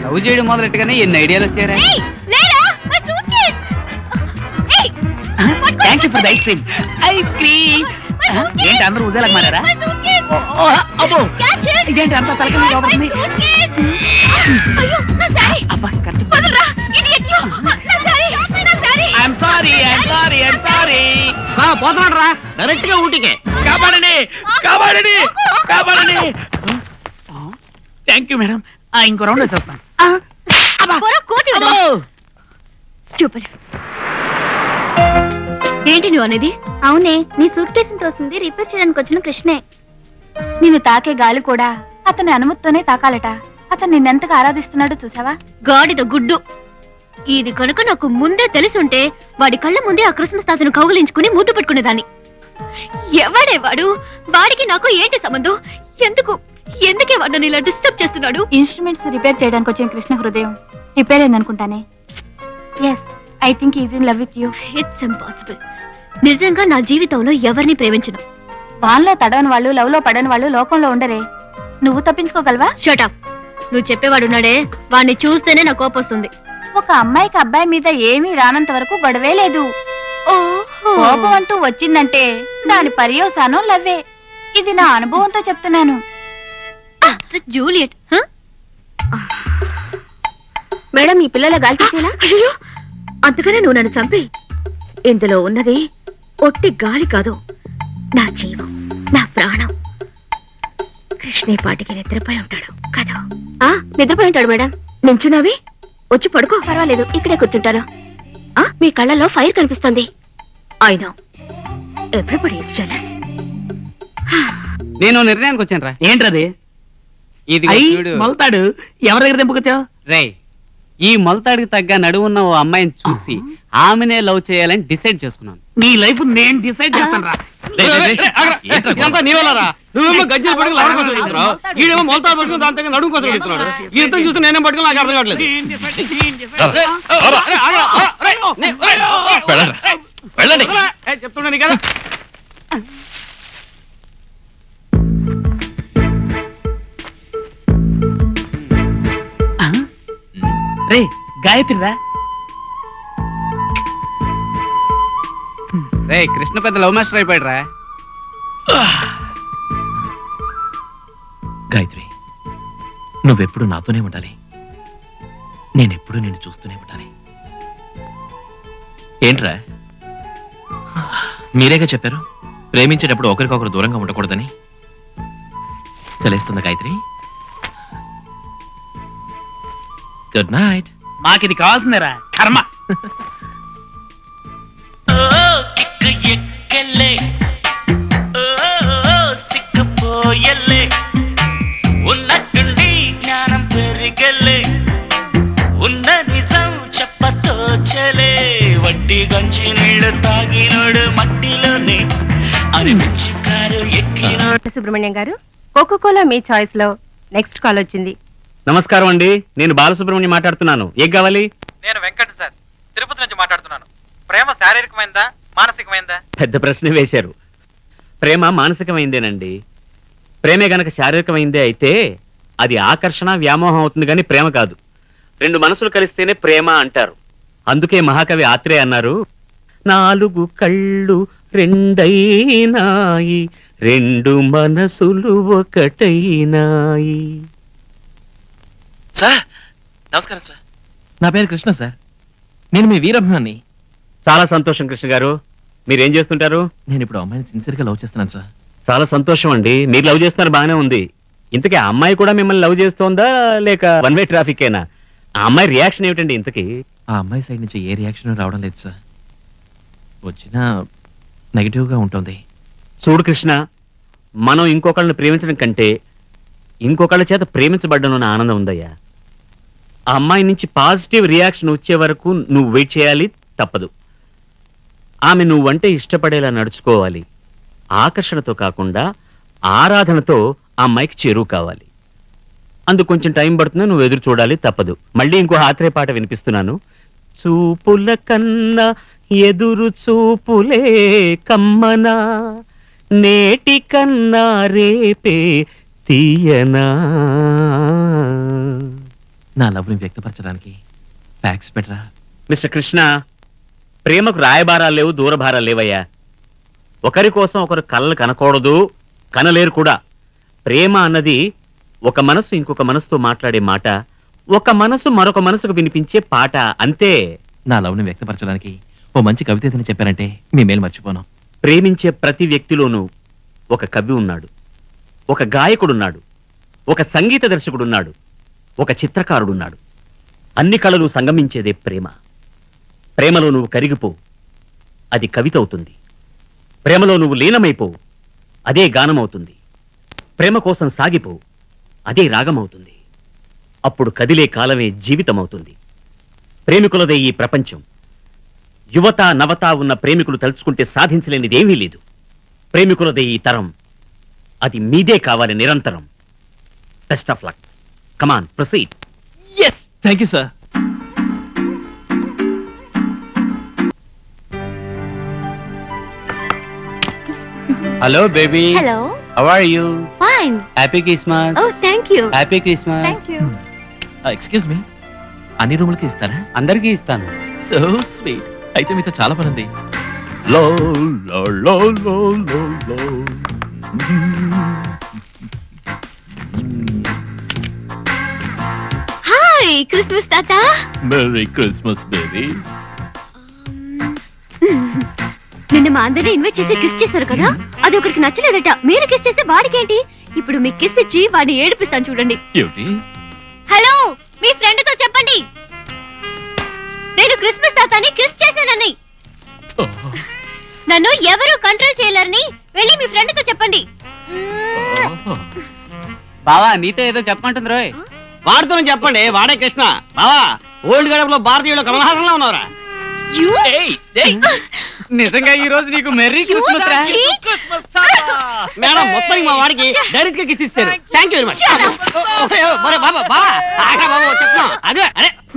లవ్ చేయడం మొదలెట్టుగానే ఎన్ని ఐడియాలు వచ్చారా? Thank you for the ice cream. Ice cream ఏంటి అందరూ ఉజాలకు మారారా? అబ్బో ఇదేంటి అంత తలకి లోపడుతుంది? అబ్బా ఐఎమ్ సారీ. పోతున్నాడు రా డైరెక్ట్ గా ఊటికే. కాపాడండి కాపాడండి కాపాడండి. Thank you madam. ఇంకో రౌండ్ వేసేస్తాను. ఏంటి నువ్వు అనేది? అవునే, నీ సూట్ కేసుని తోసింది రిపేర్ చేయడానికి వచ్చిన కృష్ణే. నిన్ను తాకే గాలి కూడా అతని అనుమతితోనే తాకాలట. అతను నిన్నెంతగా ఆరాధిస్తున్నాడో చూసావా? గాడిద గుడ్డు. ఇది కనుక నాకు ముందే తెలిసుంటే వాడి కళ్ళ ముందే ఆ క్రిస్మస్ తాతను కౌగిలించుకుని ముద్దు పెట్టుకునేదాన్ని. ఎవడే వాడు? వాడికి నాకు ఏంటి సంబంధం? ఎందుకే వాడు నన్ను ఇలా డిస్టర్బ్ చేస్తున్నాడు? ఇన్స్ట్రుమెంట్స్ రిపేర్ చేయడానికి వచ్చిన కృష్ణ హృదయం రిపేర్ అయిందనుకుంటానే. Yes, I think is in love with you. It's impossible. నిజంగా నా జీవితంలో ఎవరిని ప్రేమించను. వాన్లో తడవని వాళ్ళు, లవ్ లో పడని వాళ్ళు లోకంలో ఉండరే. నువ్వు తప్పించుకోగలవా? Shut up. నువ్వు చెప్పేవాడున్నాడే, వాడిని చూస్తేనే నా కోపం వస్తుంది. ఒక అమ్మాయికి అబ్బాయి మీద ఏమీ రానంత వరకు గొడవే లేదు. కోపం అంటూ వచ్చిందంటే దాని పర్యవసానం లవ్వే. ఇది నా అనుభవంతో చెప్తున్నాను. జూలియట్. మేడం ఈ పిల్లల గాలి తీసేలా? అయ్యో, అంతగానే నువ్వు నన్ను చంపి. ఇందులో ఉన్నది ఒట్టి గాలి కాదు, నా జీవం, నా ప్రాణం. కృష్ణే పాటికి నిద్రపోయి ఉంటాడు కదా? నిద్రపోయి ఉంటాడు మేడం. నించున్నావి, వచ్చి పడుకో. పర్వాలేదు, ఇక్కడే కూర్చుంటాను. మీ కళ్ళల్లో ఫైర్ కనిపిస్తుంది. I know everybody is jealous. నేను నిర్ణయానికి వచ్చాను రా. ఏంటది? ఇది మొలతాడు. ఎవరి దగ్గర తెంపుకొచ్చావు? రే, ఈ మొలతాడికి తగ్గ నడువున్న ఓ అమ్మాయిని చూసి ఆమెనే లవ్ చేయాలని డిసైడ్ చేసుకున్నాను. నీ లైఫ్ నేను డిసైడ్ చేస్తాను రా. ఇదంతా నీ వల్ల రా. నువ్వేమో గజ్జలు పట్టుకుని లవడ కోసం చెప్తున్నావు, ఈడేమో మొలతాడు పట్టుకుని దాని దగ్గర నడుము కోసం చెప్తున్నాడు. ఇదంతా చూస్తే నేనేం పట్టుకుని నాకు అర్థం కావట్లేదు. వెళ్ళండి. చెప్తున్నాను కదా. రే గాయత్రి రా. రే, కృష్ణ పెద్ద లవ్ మాస్టర్ అయిపోయాడు రా. గాయత్రి, నువ్వెప్పుడు నాతోనే ఉండాలి. నేనెప్పుడు నిన్ను చూస్తూనే ఉండాలి. ఏంట్రా, మీరేగా చెప్పారు ప్రేమించేటప్పుడు ఒకరికొకరు దూరంగా ఉండకూడదని. చలేస్తుందా గాయత్రి? Good night. మాకిది కావాల్సిందేరా కర్మ. ఉన్నట్టుండి జ్ఞానం పెరిగలే, ఉన్న నిజం చెప్పతోచలే, వడ్డీ గంచి నీళ్లు తాగినోడు మట్టిలోనే అనిపించి కారు ఎక్కినోడు. సుబ్రహ్మణ్యం గారు, కోకోకోలా మీ చాయిస్ లో నెక్స్ట్ కాల్ వచ్చింది. నమస్కారం అండి, నేను బాలసుబ్రహ్మణ్యం మాట్లాడుతున్నాను. ఏం కావాలి? నేను వెంకట్ సార్, తిరుపతి నుంచి మాట్లాడుతున్నాను. ప్రేమ శారీరకమైందా మానసికమైందా? పెద్ద ప్రశ్న వేశారు. ప్రేమ మానసికమైందేనండి. ప్రేమే గనక శారీరకమైందే అయితే అది ఆకర్షణ వ్యామోహం అవుతుంది కానీ ప్రేమ కాదు. రెండు మనసులు కలిస్తేనే ప్రేమ అంటారు. అందుకే మహాకవి ఆత్రేయ అన్నారు, నాలుగు కళ్ళు రెండైనాయి, రెండు మనసులు ఒకటైనాయి. సార్ నమస్కారం సార్. నా పేరు కృష్ణ సార్. నేను మీ వీరాభిమాని. చాలా సంతోషం కృష్ణ గారు. మీరేం చేస్తుంటారు? నేను ఇప్పుడు అమ్మాయిని సిన్సియర్గా లవ్ చేస్తున్నాను సార్. చాలా సంతోషం అండి. మీరు లవ్ చేస్తున్నారు, బాగానే ఉంది. ఇంతకీ ఆ అమ్మాయి కూడా మిమ్మల్ని లవ్ చేస్తోందా లేక వన్ వే ట్రాఫికేనా? ఆ అమ్మాయి రియాక్షన్ ఏమిటండి ఇంతకీ? ఆ అమ్మాయి సైడ్ నుంచి ఏ రియాక్షన్ రావడం లేదు సార్. వచ్చినా నెగిటివ్గా ఉంటుంది. చూడు కృష్ణ, మనం ఇంకొకళ్ళని ప్రేమించడం కంటే ఇంకొకళ్ళ చేత ప్రేమించబడ్డంలోని ఆనందం ఉందయ్యా. ఆ అమ్మాయి నుంచి పాజిటివ్ రియాక్షన్ వచ్చే వరకు నువ్వు వెయిట్ చేయాలి, తప్పదు. ఆమె నువ్వంటే ఇష్టపడేలా నడుచుకోవాలి. ఆకర్షణతో కాకుండా ఆరాధనతో ఆ అమ్మాయికి చేరువు కావాలి. అందుకు కొంచెం టైం పడుతుంది, నువ్వు ఎదురు చూడాలి, తప్పదు. మళ్ళీ ఇంకో ఆత్రేయ పాట వినిపిస్తున్నాను. చూపుల కన్నా ఎదురు చూపులే కమ్మనా, నేటి కన్నా రేపే తీయనా. నా లవ్ని వ్యక్తపరచడానికి ఫ్యాక్స్ బెటరా? మిస్టర్ కృష్ణ, ప్రేమకు రాయబారాలు లేవు, దూరభారాలు లేవయ్యా. ఒకరి కోసం ఒకరు కలలు కనకూడదు, కనలేరు కూడా. ప్రేమ అన్నది ఒక మనసు ఇంకొక మనసుతో మాట్లాడే మాట, ఒక మనసు మరొక మనసుకు వినిపించే పాట, అంతే. నా లవ్ని వ్యక్తపరచడానికి ఓ మంచి కవిత ఏదైనా చెప్పారంటే మీ మేలు మర్చిపోను. ప్రేమించే ప్రతి వ్యక్తిలోనూ ఒక కవి ఉన్నాడు, ఒక గాయకుడున్నాడు, ఒక సంగీత దర్శకుడున్నాడు, ఒక చిత్రకారుడున్నాడు. అన్ని కళలు సంగమించేదే ప్రేమ. ప్రేమలో నువ్వు కరిగిపో, అది కవిత అవుతుంది. ప్రేమలో నువ్వు లీనమైపో, అదే గానమవుతుంది. ప్రేమ కోసం సాగిపో, అదే రాగమవుతుంది. అప్పుడు కదిలే కాలమే జీవితమవుతుంది. ప్రేమికులదే ఈ ప్రపంచం. యువత నవత ఉన్న ప్రేమికులు తలుచుకుంటే సాధించలేనిదేమీ లేదు. ప్రేమికులదే ఈ తరం, అది మీదే కావాలి నిరంతరం. Best of luck. Come on proceed. Yes, thank you sir. Hello baby, hello, how are you? Fine. Happy Christmas. Oh thank you. Happy Christmas. Thank you. Excuse me, అన్ని రూములకి ఇస్తారా? అందరికీ ఇస్తాను. So sweet. అయితే మీతో చాలా పని ఉంది. హాయ్ క్రిస్మస్ తాత. Merry Christmas baby. నిన్న మా అందరిని ఇన్వైట్ చేసి కిస్ చేశారు కదా, అది ఒకరికి నచ్చలేదట. మీరు కిస్ చేస్తే వాడికేంటి? ఇప్పుడు మీకు కిస్ ఇచ్చి వాడిని ఏడిపిస్తాను చూడండి. ఏమిటి? హలో, మీ ఫ్రెండ్ తో చెప్పండి నేను క్రిస్మస్ తాతని కిస్ చేశానని. నన్ను ఎవరు కంట్రోల్ చేయలేరని వెళ్ళి మీ ఫ్రెండ్ తో చెప్పండి. బావా, నీతో ఏదో చెప్పమంటుంది రోయ్. వాడితో చెప్పండి, వాడే కృష్ణ. బావా, ఓల్డ్ గడపలో భారతీయులు కమలహాసంలో ఉన్నారా? You? నిజంగా ఈ రోజు నీకు మెర్రీ క్రిస్మస్ రా. మేడం, మొత్తం మా వాడికి డైరెక్ట్ గా కిస్ ఇచ్చారు. Thank you very much.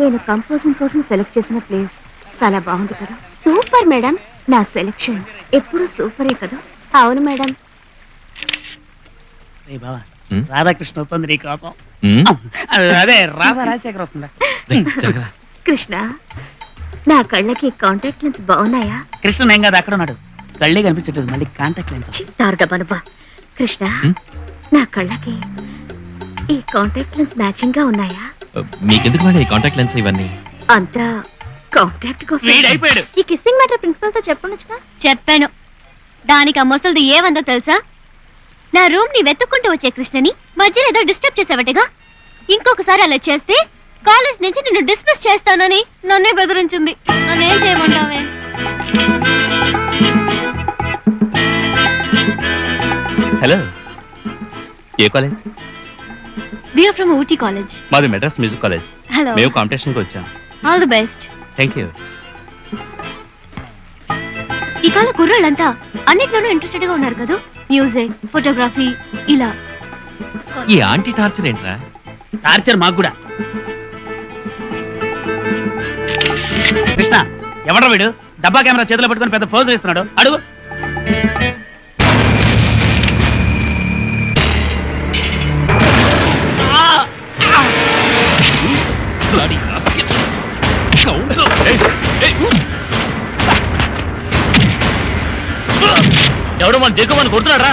నేను కంపోజింగ్ కోసం సెలెక్ట్ చేసిన ప్లేస్ చాలా బాగుంది కదా. సూపర్ మేడం, నా సెలెక్షన్ ఎప్పుడు సూపరే కదా. అవును మేడం. బాబా, హ్మ్? రాధాకృష్ణ వస్తుంది నీ కోసం. హ్మ్? అదే రాధా రాజశేఖర్ వస్తుందా? రేయ్, జరగరా. కృష్ణ, నా కళ్ళకి కాంటాక్ట్ లెన్స్ బాగున్నాయా? కృష్ణ ఏం కాదు, అక్కడ ఉన్నాడు. కళ్ళే కనిపించట్లేదు, మళ్ళీ కాంటాక్ట్ లెన్స్. దారుడబ్బా. కృష్ణ, హ్మ్? నా కళ్ళకి ఈ కాంటాక్ట్ లెన్స్ మ్యాచింగ్ గా ఉన్నాయా? మీకెందుకు మేడం ఈ కాంటాక్ట్ లెన్స్ ఇవన్నీ? అంతా కాంటాక్ట్ కోసం. వీడైపోయాడు. ఈ కిస్సింగ్ మ్యాటర్ ప్రిన్సిపల్ సార్ చెప్పండుగా. చెప్పాను. దానికి ఆ ముసలిది ఏమందో తెలుసా? నా రూమ్ ని వెతుక్కుంటూ వచ్చే కృష్ణని మధ్యలో ఏదో డిస్టర్బ్ చేసావటగా. ఇంకొకసారి అలా చేస్తే కాలేజ్ నుంచి నిన్ను డిస్మిస్ చేస్తానని నన్నే బెదిరించింది. నన్నేం చేయమంటావే? హలో, ఏ college? We are from Ooty College. మాది మెడ్రాస్ మ్యూజిక్ కాలేజ్. Hello. మేము కాంపిటీషన్కి వచ్చాం. All the best. Thank you. ఈ కాల కుర్రాళ్ళంతా అన్నిట్లోనూ ఇంట్రెస్టెడ్ గా ఉన్నారు కదా, మ్యూజిక్, ఫోటోగ్రఫీ, ఇలా. ఈ ఆంటీ టార్చర్ ఏంట్రా? టార్చర్ మాకు కూడా. కృష్ణ, ఎవడ్రా వీడు? డబ్బా కెమెరా చేతిలో పట్టుకొని పెద్ద ఫోజు ఇస్తున్నాడు. అడుగు. ఎవడో మన జగ్గుమని కొడుతున్నాడు రా.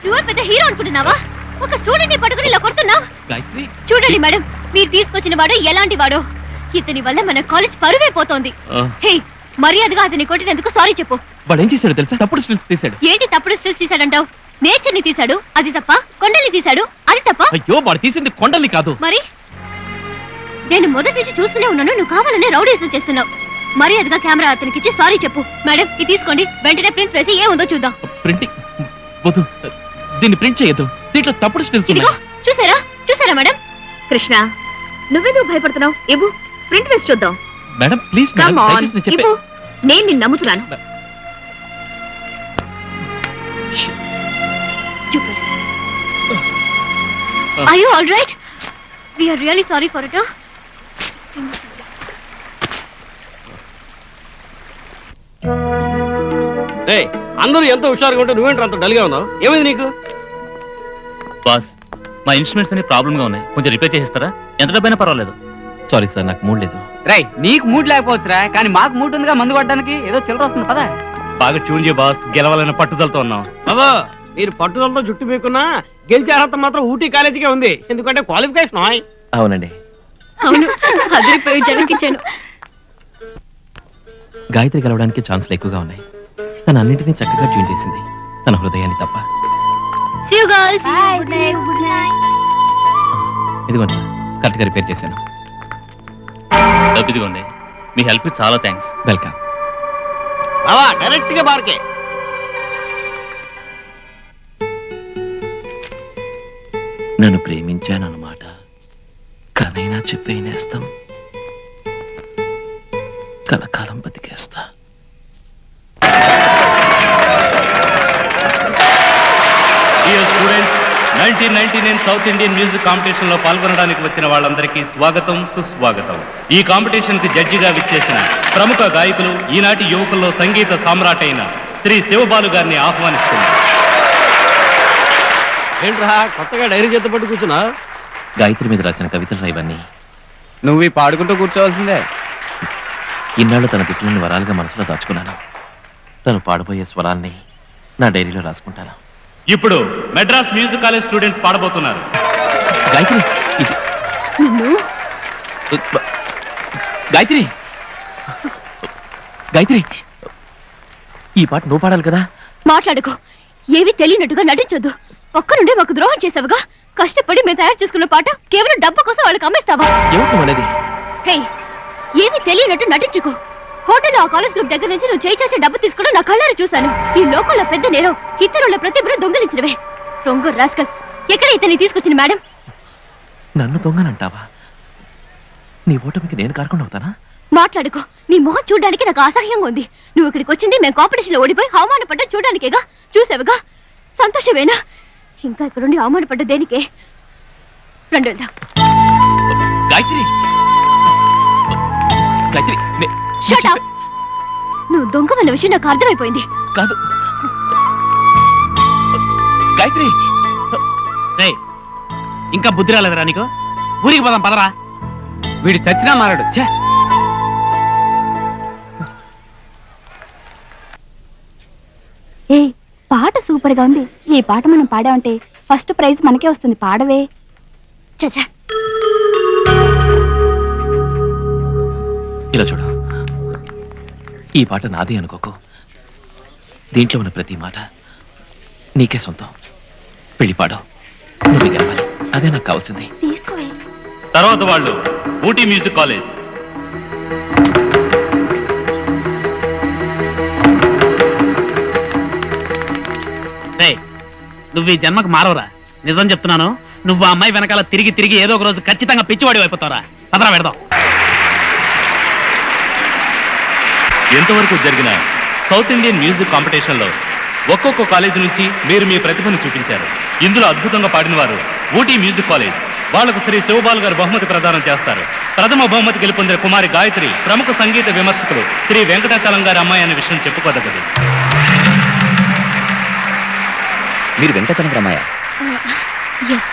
నువ్వే పెద్ద హీరో అనుకుంటున్నావా? ఒక స్టూడెంట్ ని పట్టుకుని ఇలా కొడుతున్నావు. గాయత్రి, చూడండి మేడం, మీరు తీసుకొచ్చిన వాడు ఎలాంటి వాడో. ఇతని వల్ల మన కాలేజ్ పరువే పోతోంది. హే, మర్యాదగా అతని కొట్టినందుకు సారీ చెప్పు. వాడు ఏం చేశాడు తెలుసా? తప్పుడు స్టిల్స్ తీశాడు. ఏంటి తప్పుడు స్టిల్స్ తీసాడంటావు? నేచర్ ని తీసాడు, అది తప్ప. కొండల్ని తీసాడు, అది తప్ప. అయ్యో, వాడు తీసింది కొండల్ని కాదు. మరి నేను మొదటి నుంచి చూస్తూనే ఉన్నాను, నువ్వు కావాలనే రౌడీసం చేస్తున్నావు. మర్యాదగా కెమెరా అతనికి ఇచ్చి సారీ చెప్పు. మేడం, ఇది తీసుకోండి, వెంటనే ప్రింట్స్ వేసి ఏముందో చూద్దాం. ప్రింటింగ్ వద్దు, దీన్ని ప్రింట్ చేయొద్దు. దీంట్లో తప్పుడు స్టిల్స్ ఇదిగో ఉన్నాయి. చూసారా మేడం? కృష్ణ, నువ్వెందుకు భయపడుతున్నావు? ఇవ్వు, ప్రింట్ వేసి చూద్దాం. మేడం ప్లీజ్ మేడం, దయచేసి నేను చెప్పే- ఇవ్వు, నేను నిన్ను నమ్ముతున్నాను. Are you all right? We are really sorry for it. అందరూ ఎంతో హుషారుగా ఉంటే నువ్వేంటి అంత డల్గా ఉన్నావు? ఏమైంది నీకు? బాస్, మా ఇన్స్ట్రుమెంట్స్ అన్ని ప్రాబ్లమ్ గా ఉన్నాయి, కొంచెం రిపేర్ చేసిస్తారా? ఎంత డబ్బైనా పర్వాలేదు. సారీ సార్, నాకు మూడ్ లేదు. రై, నీకు మూడ్ లేకపోవచ్చురా, కానీ మాకు మూడ్ ఉందిగా మందు కొట్టడానికి. ఏదో చిల్లర వస్తుంది పదా. బాగా ట్యూన్ చేయ బాస్, గెలవాలన్న పట్టుదలతో ఉన్నాం. బాబా, మీరు పట్టుదలతో జుట్టు మీకున్నా గెలిచే అర్హత మాత్రం ఊటీ కాలేజీకే ఉంది. ఎందుకంటే క్వాలిఫికేషన్. అవునండి. అవును, అదిరిపోయి జలకిచ్చాను. గాయత్రి గెలవడానికి ఛాన్స్లు ఎక్కువగా ఉన్నాయి. తన అన్నింటినీ చక్కగా ట్యూన్ చేసింది, తన హృదయాన్ని తప్ప. See you girls. ఇదిగోండి సార్, కరెక్ట్గా రిపేర్ చేశాను. డబ్బు ఇదిగోండి, మీ హెల్ప్ చాలా థ్యాంక్స్. వెల్కమ్. బావా, డైరెక్ట్ గా బార్కే. నన్ను ప్రేమించానన్నమాట కనైనా చెప్పేనేస్తాం, కలకాలం బతికేస్తా. 1999 సౌత్ ఇండియన్ మ్యూజిక్ కాంపిటీషన్ లో పాల్గొనడానికి వచ్చిన వాళ్ళందరికీ స్వాగతం సుస్వాగతం. ఈ కాంపిటీషన్ కి జడ్జిగా విచ్చేసిన ప్రముఖ గాయకులు, ఈనాటి యువకుల్లో సంగీత సామ్రాట్ అయిన శ్రీ శివబాలు గారిని ఆహ్వానిస్తున్నారు. ఏంట్రా కొత్తగా డైరీ చేత పట్టు కూర్చున్నా? గాయత్రి మీద రాసిన కవితలు ఇవన్నీ. నువ్వు పాడుకుంటూ కూర్చోవాల్సిందే. ఇన్నాళ్ళు తన తిట్లని వరాలుగా మనసులో దాచుకున్నాను. తను పాడబోయే స్వరాల్ని నా డైరీలో రాసుకుంటాను. ఇప్పుడు మెడ్రాస్ మ్యూజిక్ కాలేజ్ స్టూడెంట్స్ పాడబోతున్నారు. గాయత్రి ఇది గాయత్రి గాయత్రి ఈ పాట నువ్వు పాడాలి కదా. మాట్లాడుకో, ఏవి తెలియనట్టుగా నటించొద్దు. ఒక్కరుండే మాకు ద్రోహం చేసావుగా. కష్టపడి మేము తయారు చేసుకున్న పాట కేవలం డబ్బు కోసం వాళ్ళకి అమ్మేస్తావా? ఏమిటి అనేది? హే, ఏమి తెలియనట్టు నటించుకో. హోటల్ ఆ కాలేజ్ గ్రూప్ దగ్గర నుంచి నువ్వు చేసే డబ్బు తీసుకోవడం నా కళ్ళారా చూశాను. ఈ లోకంలో పెద్ద నేరం ఇతరుల ప్రతిభను దొంగలించినవే. దొంగ రాస్కల్. ఎక్కడ ఇతన్ని తీసుకొచ్చిన మేడం? నన్ను దొంగనంటావా? నీ ఓటమికి నేను కారకుండా అవుతానా? మాట్లాడుకో. నీ మొహం చూడడానికి నాకు అసహ్యంగా ఉంది. నువ్వు ఇక్కడికి వచ్చింది మేము కాంపిటీషన్ లో ఓడిపోయి అవమానపడ్డా చూడడానికేగా. చూసావుగా, సంతోషమేనా? ఇంకా ఇక్కడుండి అవమానపడ్డ దేనికే? రెండు వెళ్దాం. Gayatri Gayatri Shut up! నువ్వు దొంగవన్న విషయం నాకు అర్థమైపోయింది. కాదు గాయత్రి. రేయ్, ఇంకా బుద్ధి రాలేదురా నీకు? ఊరికి పోదాం పదరా. వీడు చచ్చినా మారాడు. ఏ పాట సూపర్ గా ఉంది. ఈ పాట మనం పాడామంటే ఫస్ట్ ప్రైజ్ మనకే వస్తుంది. పాడవే. చచ్చా, ఇలా చూడు, ఈ పాట నాది అనుకోకు. దీంట్లో ఉన్న ప్రతి మాట నీకే సొంతం. పెళ్లి పాడు, నువ్వు గెలవాలి. అదే నాకు కావాల్సింది. తీసుకోవే. తర్వాత వాళ్ళు ఊటీ మ్యూజిక్ కాలేజ్. రేయ్, నువ్వు ఈ జన్మకు మారవరా. నిజం చెప్తున్నాను. నువ్వు ఆ అమ్మాయి వెనకాల తిరిగి తిరిగి ఏదో ఒక రోజు ఖచ్చితంగా పిచ్చివాడి అయిపోతావురా. పదరా పెడదాం. ఎంతవరకు జరిగిన సౌత్ ఇండియన్ మ్యూజిక్ కాంపిటీషన్ లో ఒక్కొక్క కాలేజ్ నుంచి మీరు మీ ప్రతిభను చూపించారు. ఇందులో అద్భుతంగా పాడిన వారు ఊటీ మ్యూజిక్ కాలేజ్. వాళ్లకు శ్రీ శివబాలు గారు బహుమతి ప్రదానం చేస్తారు. ప్రథమ బహుమతి గెలుపొందిన కుమారి గాయత్రి ప్రముఖ సంగీత విమర్శకులు శ్రీ వెంకటాచలం గారి అమ్మాయి అనే విషయం చెప్పుకోదగ్గది. మీరు Venkatachalam Ramaiah? Yes.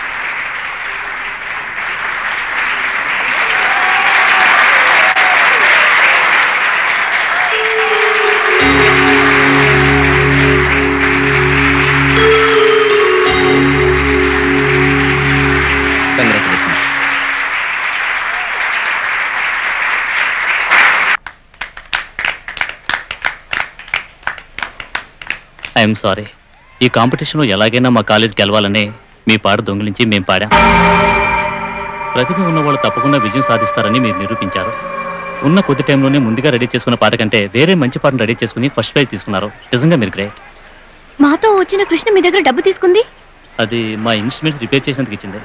I'm sorry. ఈ కాంపిటీషన్లో ఎలాగైనా మా కాలేజ్ గెలవాలనే మీ పాట దొంగిలించి మేము పాడాం. ప్రతిభ ఉన్న వాళ్ళు తప్పకుండా విజయం సాధిస్తారని మీరు నిరూపించారు. ఉన్న కొద్ది టైంలోనే ముందుగా రెడీ చేసుకున్న పాట కంటే వేరే మంచి పాటను రెడీ చేసుకుని ఫస్ట్ ప్రైజ్ తీసుకున్నారు. నిజంగా మీరు గ్రేట్. మాతో వచ్చిన కృష్ణ మీ దగ్గర డబ్బు తీసుకుంది? అది మా ఇన్స్ట్రుమెంట్స్ రిపేర్ చేసేందుకు ఇచ్చింది.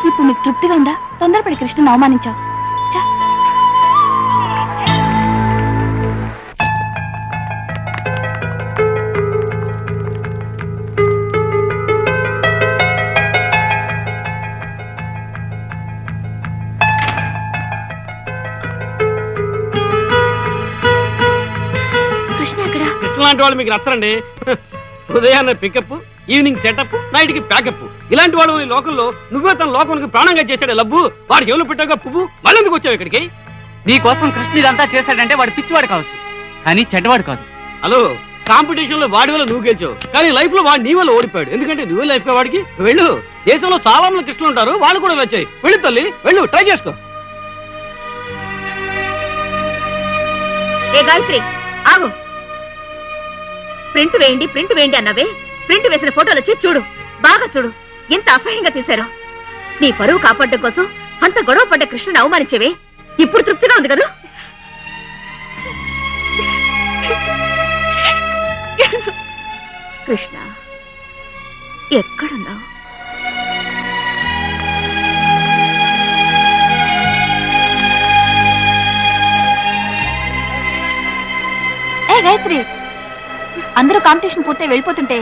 ఇప్పుడు నీకు తృప్తిగా ఉందా? తొందరపడి కృష్ణను అవమానించావు. కృష్ణ లాంటి వాళ్ళు మీకు నచ్చరండి. ఉదయాన్నే పికప్, ఈవినింగ్ సెటప్, నైట్ కి ప్యాకప్. ఇలాంటి వాడు ఈ లోకంలో నువ్వే తన లోకానికి ప్రాణంగా చేశాడు లబ్బు. వాడికి ఎవరు పెట్టాక పువ్వు మళ్ళీ ఎందుకు వచ్చావు ఇక్కడికి? నీకోసం కృష్ణ ఇదంతా చేశాడంటే వాడు పిచ్చివాడు కావచ్చు, కానీ చెడ్డవాడు కాదు. హలో, కాంపిటీషన్ లో వాడి వల్ల నువ్వు గెలిచావు, కానీ లైఫ్ లో వాడు నీ వల్ల ఓడిపోయాడు. ఎందుకంటే నువ్వే లైఫ్ వాడికి. వెళ్ళు, దేశంలో చాలా మంది కృష్ణులు ఉంటారు, వాళ్ళు కూడా వచ్చాయి. వెళ్ళు తల్లి, వెళ్ళు, ట్రై చేసుకో. ఏ గాయత్రి, ఆగు. ప్రింట్ వేయండి అన్నవే. ప్రింట్ వేసిన ఫోటోలు వచ్చి చూడు, బాగా చూడు. ఎంత అసహ్యంగా తీశారో. నీ పరువు కాపాడడం కోసం అంత గొడవ పడ్డ కృష్ణను అవమానించేవే. ఇప్పుడు తృప్తిగా ఉంది కదా? కృష్ణ, ఎక్కడున్నావు? ఏ గాయత్రి, అందరూ కాంపిటీషన్ పూర్తి వెళ్ళిపోతుంటే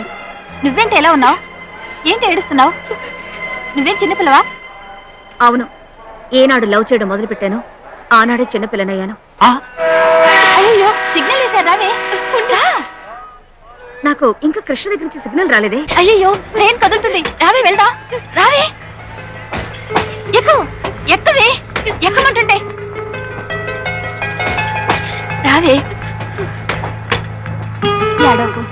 నువ్వేంటి ఎలా ఉన్నావు? ఏంటి ఏడుస్తున్నావు? నువ్వేం చిన్నపిల్లవా? అవును, ఏనాడు లవ్ చేయడం మొదలు పెట్టాను ఆనాడే చిన్నపిల్లనయ్యాను. అయ్యో, సిగ్నల్ వేశారు, రావే. నాకు ఇంకా కృష్ణ దగ్గర నుంచి సిగ్నల్ రాలేదే. అయ్యో, ట్రైన్ కదులుతుంది, రావే వెళ్దా. రావే, ఎక్కు, ఎక్కవే, ఎక్కమంటుంటే. రావే, ఏడవకు.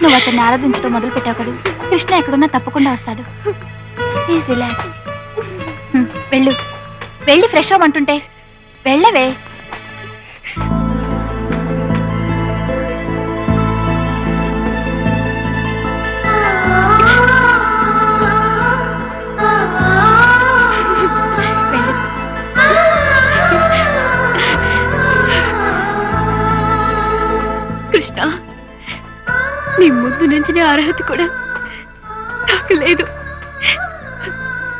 నువ్వు అతన్ని ఆరాధించడం మొదలు పెట్టావు కదా, కృష్ణ ఎక్కడున్నా తప్పకుండా వస్తాడు. Please relax. వెళ్ళు, వెళ్ళి ఫ్రెష్ అవ్వమంటుంటే. వెళ్ళవే. కృష్ణ, నీ ముందు నుంచి అర్హత కూడా నాకు లేదు.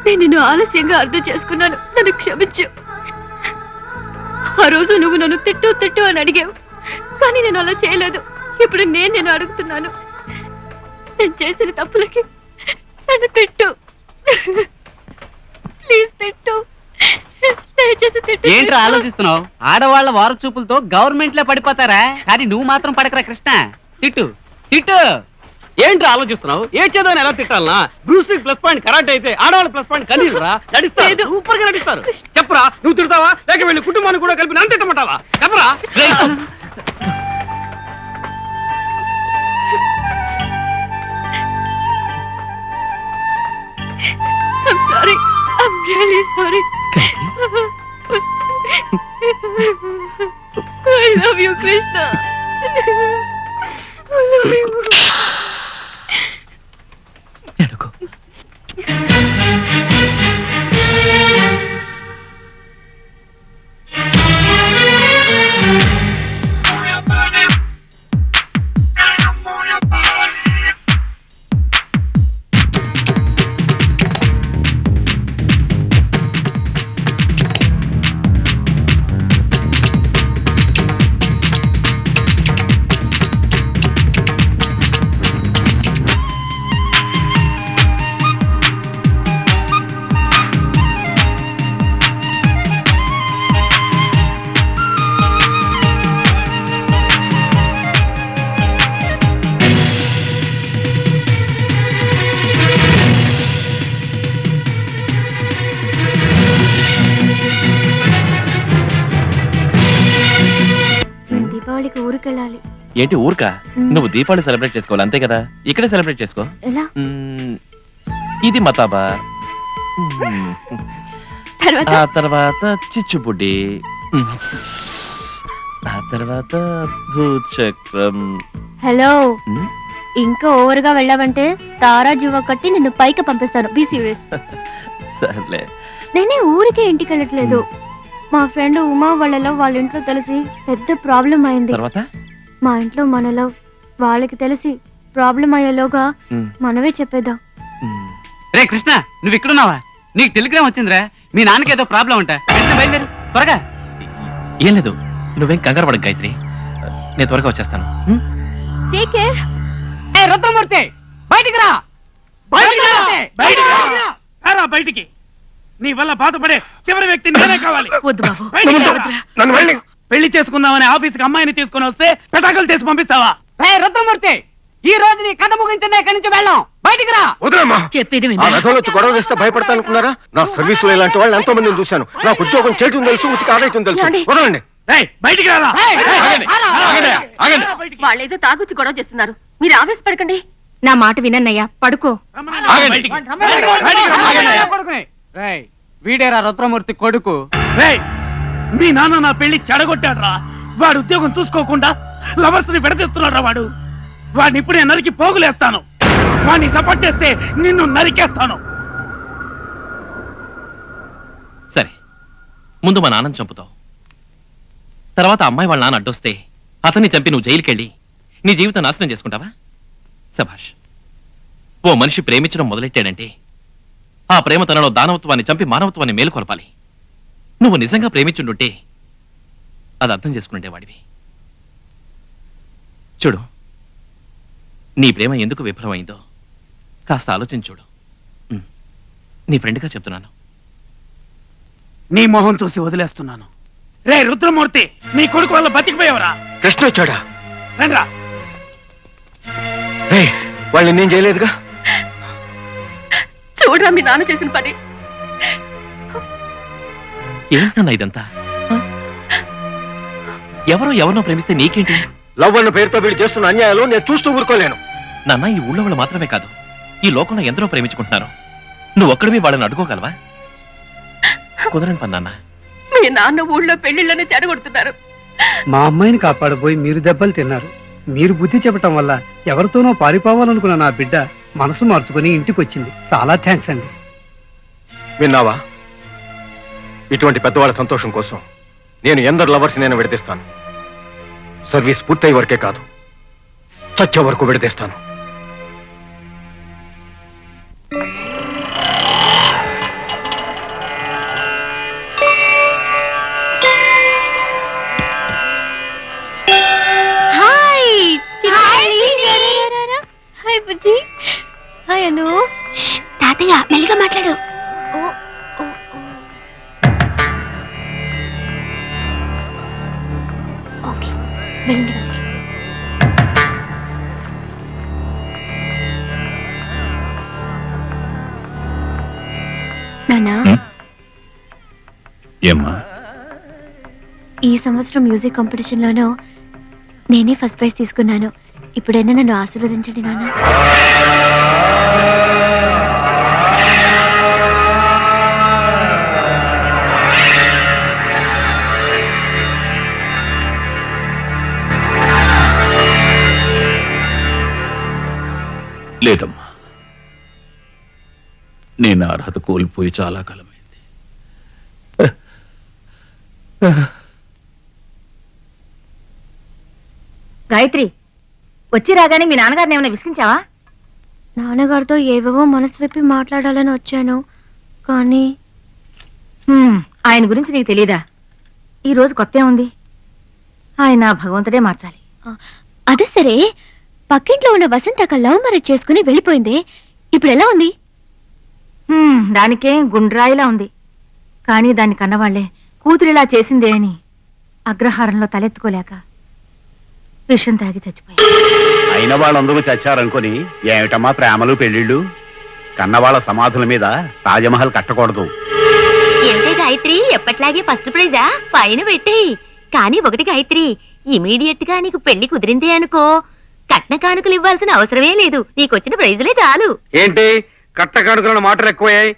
నేను నిన్ను ఆలస్యంగా అర్థం చేసుకున్నాను, నన్ను క్షమించు. ఆ రోజు నువ్వు నన్ను తిట్టు తిట్టు అని అడిగావు, కానీ నేను అలా చేయలేదు. ఇప్పుడు నేను అడుగుతున్నాను, నేను చేసిన తప్పులకి నన్ను తిట్టు. ప్లీజ్ తిట్టు, దయచేసి తిట్టు. ఏంట్రా ఆలోచిస్తున్నావు? ఆడవాళ్ళ వార చూపులతో గవర్నమెంట్ లో పడిపోతారా, కానీ నువ్వు మాత్రం పడకరా కృష్ణ. తిట్టు తిట్టు. ఏంట్రా ఆలోచిస్తున్నావు? ఏ చేద్దామని ఎలా తిట్టాలనా? Bruce Lee plus point karate అయితే ఆడవాళ్ళ ప్లస్ పాయింట్ కనీరా నడిస్తారు, సూపర్ గా నడిస్తారు. చెప్పరా, నువ్వు తిడతావా లేక వెళ్ళి కుటుంబాన్ని కూడా కలిపి నన్ను తిట్టమంటావా? చెప్పరా. I'm sorry. I'm really sorry. I love you, Krishna. I love you. ఎడుకో. దీపావళికి ఊరికెళ్ళాలి. ఏంటి ఊరుకా? నువ్వు దీపావళి సెలబ్రేట్ చేసుకోవాలి అంతే కదా, ఇక్కడే సెలబ్రేట్ చేసుకో. ఎలా? ఇది మతాబా, తర్వాత ఆ తర్వాత చిచ్చుబుడ్డి, ఆ తర్వాత భూచక్రం. హలో, ఇంకా ఓవర్ గా వెళ్ళావంటే తారా జువ కట్టి నిన్ను పైకి పంపిస్తాను. Be serious. సర్లే. నేనే ఊరికే ఇంటికి వెళ్ళట్లేదు. మా ఫ్రెండ్ ఉమా వాళ్ళలో వాళ్ళ ఇంట్లో తెలిసి పెద్ద ప్రాబ్లం అయింది. తర్వాత మా ఇంట్లో మనలో వాళ్ళకి తెలిసి ప్రాబ్లం అయ్యేలోగా మనమే చెప్పేద్దాం. రే కృష్ణ, నువ్వు ఇక్కడున్నావా? నీకు టెలిగ్రామ్ వచ్చిందిరా, మీ నాన్నకి ఏదో ప్రాబ్లం ఉంటా. బయలుదేరు త్వరగా. ఏం లేదు, నువ్వేం కంగారు పడకు గాయత్రి, నేను త్వరగా వచ్చేస్తాను. Take care. ఏ రుద్రమూర్తి, బయటికి రా. బయటికి. నీ వల్ల బాధపడే చివరి వ్యక్తి నేనే కావాలి. వద్దు బాబు, నన్ను వెళ్ళి పెళ్లి చేసుకుందామని ఆఫీస్కి అమ్మాయిని తీసుకుని వస్తే పెటాకులు చేసి పంపిస్తావా? ఏ రుద్రమూర్తి, ఈ రోజు నీ కథ ముగించిందే, ఇక్కడి నుంచి వెళ్ళాం. బయటికి రా. వదిలేమ్మా. చెప్పేది ఆ రథంలో వచ్చి గొడవ చేస్తే భయపడతానుకున్నారా? నా సర్వీస్ లో ఇలాంటి వాళ్ళు ఎంతో మందిని చూశాను. నాకు ఉద్యోగం చేయటం తెలుసు, ఉతికి ఆడటం తెలుసు. వదలండి. బయటికి రారా. వాళ్ళేదో తాగుచ్చి గొడవ చేస్తున్నారు, మీరు ఆవేశపడకండి. నా మాట వినన్నయ్యా, పడుకో. రేయ్, వీడేరా రుద్రమూర్తి కొడుకు. మీ నాన్న నా పెళ్లి చెడగొట్టాడ్రా. వాడు ఉద్యోగం చూసుకోకుండా లవర్స్ ని విడదీస్తున్నాడ్రా. వాడిని ఇప్పుడే నరికి పోగులేస్తాను. వాడిని సపోర్ట్ చేస్తే నిన్ను నరికేస్తాను. సరే, ముందు మా నాన్నని చంపుతావు, తర్వాత అమ్మాయి వాళ్ళ నాన్న అడ్డొస్తే అతన్ని చంపి నువ్వు జైలుకెళ్ళి నీ జీవితం నాశనం చేసుకుంటావా? సభాష్. ఓ మనిషి ప్రేమించడం మొదలెట్టాడంటే ఆ ప్రేమ తనలో దానవత్వాన్ని చంపి మానవత్వాన్ని మేలుకొలపాలి. నువ్వు నిజంగా ప్రేమించుండుంటే అది అర్థం చేసుకుంటేవాడివి. చూడు, నీ ప్రేమ ఎందుకు విఫలమైందో కాస్త ఆలోచించి చూడు. నీ ఫ్రెండ్గా చెప్తున్నాను. నీ మొహం చూసి వదిలేస్తున్నాను. రే రుద్రమూర్తి, నీ కొడుకు వల్ల బతికిపోయావరా? కృష్ణ వచ్చాడా? రండ్రా. వాళ్ళు నేను చేయలేదుగా. చూడరా మీ నాన్న చేసిన పని. ఏంటన్నా ఇదంతా? ఎవరో ఎవరినో ప్రేమిస్తే నీకేంటి? లవ్ అన్న పేరుతో వీళ్ళు చేస్తున్న అన్యాయాలు నేను చూస్తూ ఊరుకోలేను. నాన్న, ఈ ఊళ్ళో వాళ్ళు మాత్రమే కాదు, ఈ లోకంలో ఎందరో ప్రేమించుకుంటున్నారు. నువ్వు ఒక్కడివి వాళ్ళని అడుకోగలవా? కుదరని పని నాన్న. మీ నాన్న ఊళ్ళో పెళ్లిళ్ళని చెడగొడుతున్నారు. మా అమ్మాయిని కాపాడబోయి మీరు దెబ్బలు తిన్నారు. మీరు బుద్ధి చెప్పటం వల్ల ఎవరితోనో పారిపోవాలనుకున్న నా బిడ్డ మనసు మార్చుకుని ఇంటికి వచ్చింది. చాలా థ్యాంక్స్ అండి. విన్నావా? ఇటువంటి పెద్దవాళ్ళ సంతోషం కోసం నేను ఎందరు లవర్స్ నేను విడదీస్తాను. సర్వీస్ పూర్తయ్యే వరకే కాదు, చచ్చే వరకు విడదీస్తాను. హాయ్ బుజ్జి. హాయ్ అను. తాతయ్య మెల్లిగా మాట్లాడు. ఓకే, వెళ్ళండి వెళ్ళండి. నానా, ఏమ్మా? ఈ సంవత్సరం మ్యూజిక్ కాంపిటీషన్ లోనూ నేనే ఫస్ట్ ప్రైజ్ తీసుకున్నాను. ఇప్పుడైనా నన్ను ఆశీర్వదించండి నాన్న. లేదమ్మా, నేను అర్హత కోల్పోయి చాలా కాలమైంది. గాయత్రి, వచ్చి రాగానే మీ నాన్నగారిని ఏమైనా విసిగించావా? నాన్నగారితో ఏవేవో మనసు విప్పి మాట్లాడాలని వచ్చాను, కానీ ఆయన గురించి నీకు తెలీదా? ఈ రోజు కొత్త ఉంది. ఆయన భగవంతుడే మార్చాలి. అదే సరే, పక్కింట్లో ఉన్న వసంతక లవ్ మ్యారేజ్ చేసుకుని వెళ్ళిపోయింది. ఇప్పుడు ఎలా ఉంది? దానికే గుండ్రాయిలా ఉంది. కానీ దాన్ని కన్నవాళ్లే కూతురిలా చేసిందే అని అగ్రహారంలో తలెత్తుకోలేక విషం తాగి చచ్చిపోయి. అయిన వాళ్ళందరూ చచ్చారనుకొని ఏమిటమ్మా ప్రేమలు పెళ్లిళ్ళు? కన్నవాళ్ళ సమాధుల మీద తాజ్మహల్ కట్టకూడదు. ఏంటే గాయత్రి, ఎప్పట్లాగే ఫస్ట్ ప్రైజా? పైన పెట్టేయి. కానీ ఒకటి గాయత్రి, ఇమీడియట్ గా నీకు పెళ్లి కుదిరిందే అనుకో, కట్న కానుకలు ఇవ్వాల్సిన అవసరమే లేదు. నీకొచ్చిన ప్రైజులే చాలు. ఏంటి కట్ట కానుకలను మాటలు ఎక్కువయ్యాయి?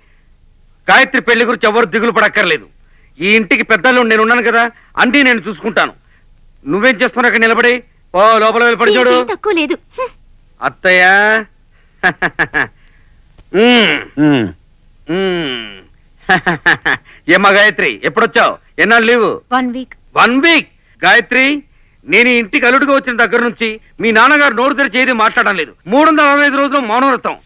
గాయత్రి పెళ్లి గురించి ఎవరు దిగులు పడక్కర్లేదు. ఈ ఇంటికి పెద్దలు నేనున్నాను కదా, అన్నీ నేను చూసుకుంటాను. నువ్వేం చేస్తున్నావు అక్కడ నిలబడి? ఓ లోపల వెళ్ళి చూడు. తక్కువ లేదు. అత్తయ్య ఏమ్మా గాయత్రి, ఎప్పుడొచ్చావు? ఎన్నాళ్ళు లీవు? 1 వీక్. 1 వీక్? గాయత్రి, నేను ఈ ఇంటికి అల్లుడిగా వచ్చిన దగ్గర నుంచి మీ నాన్నగారు నోరు తెరిచి ఏది మాట్లాడడం లేదు. 365 రోజులు మౌనవ్రతం.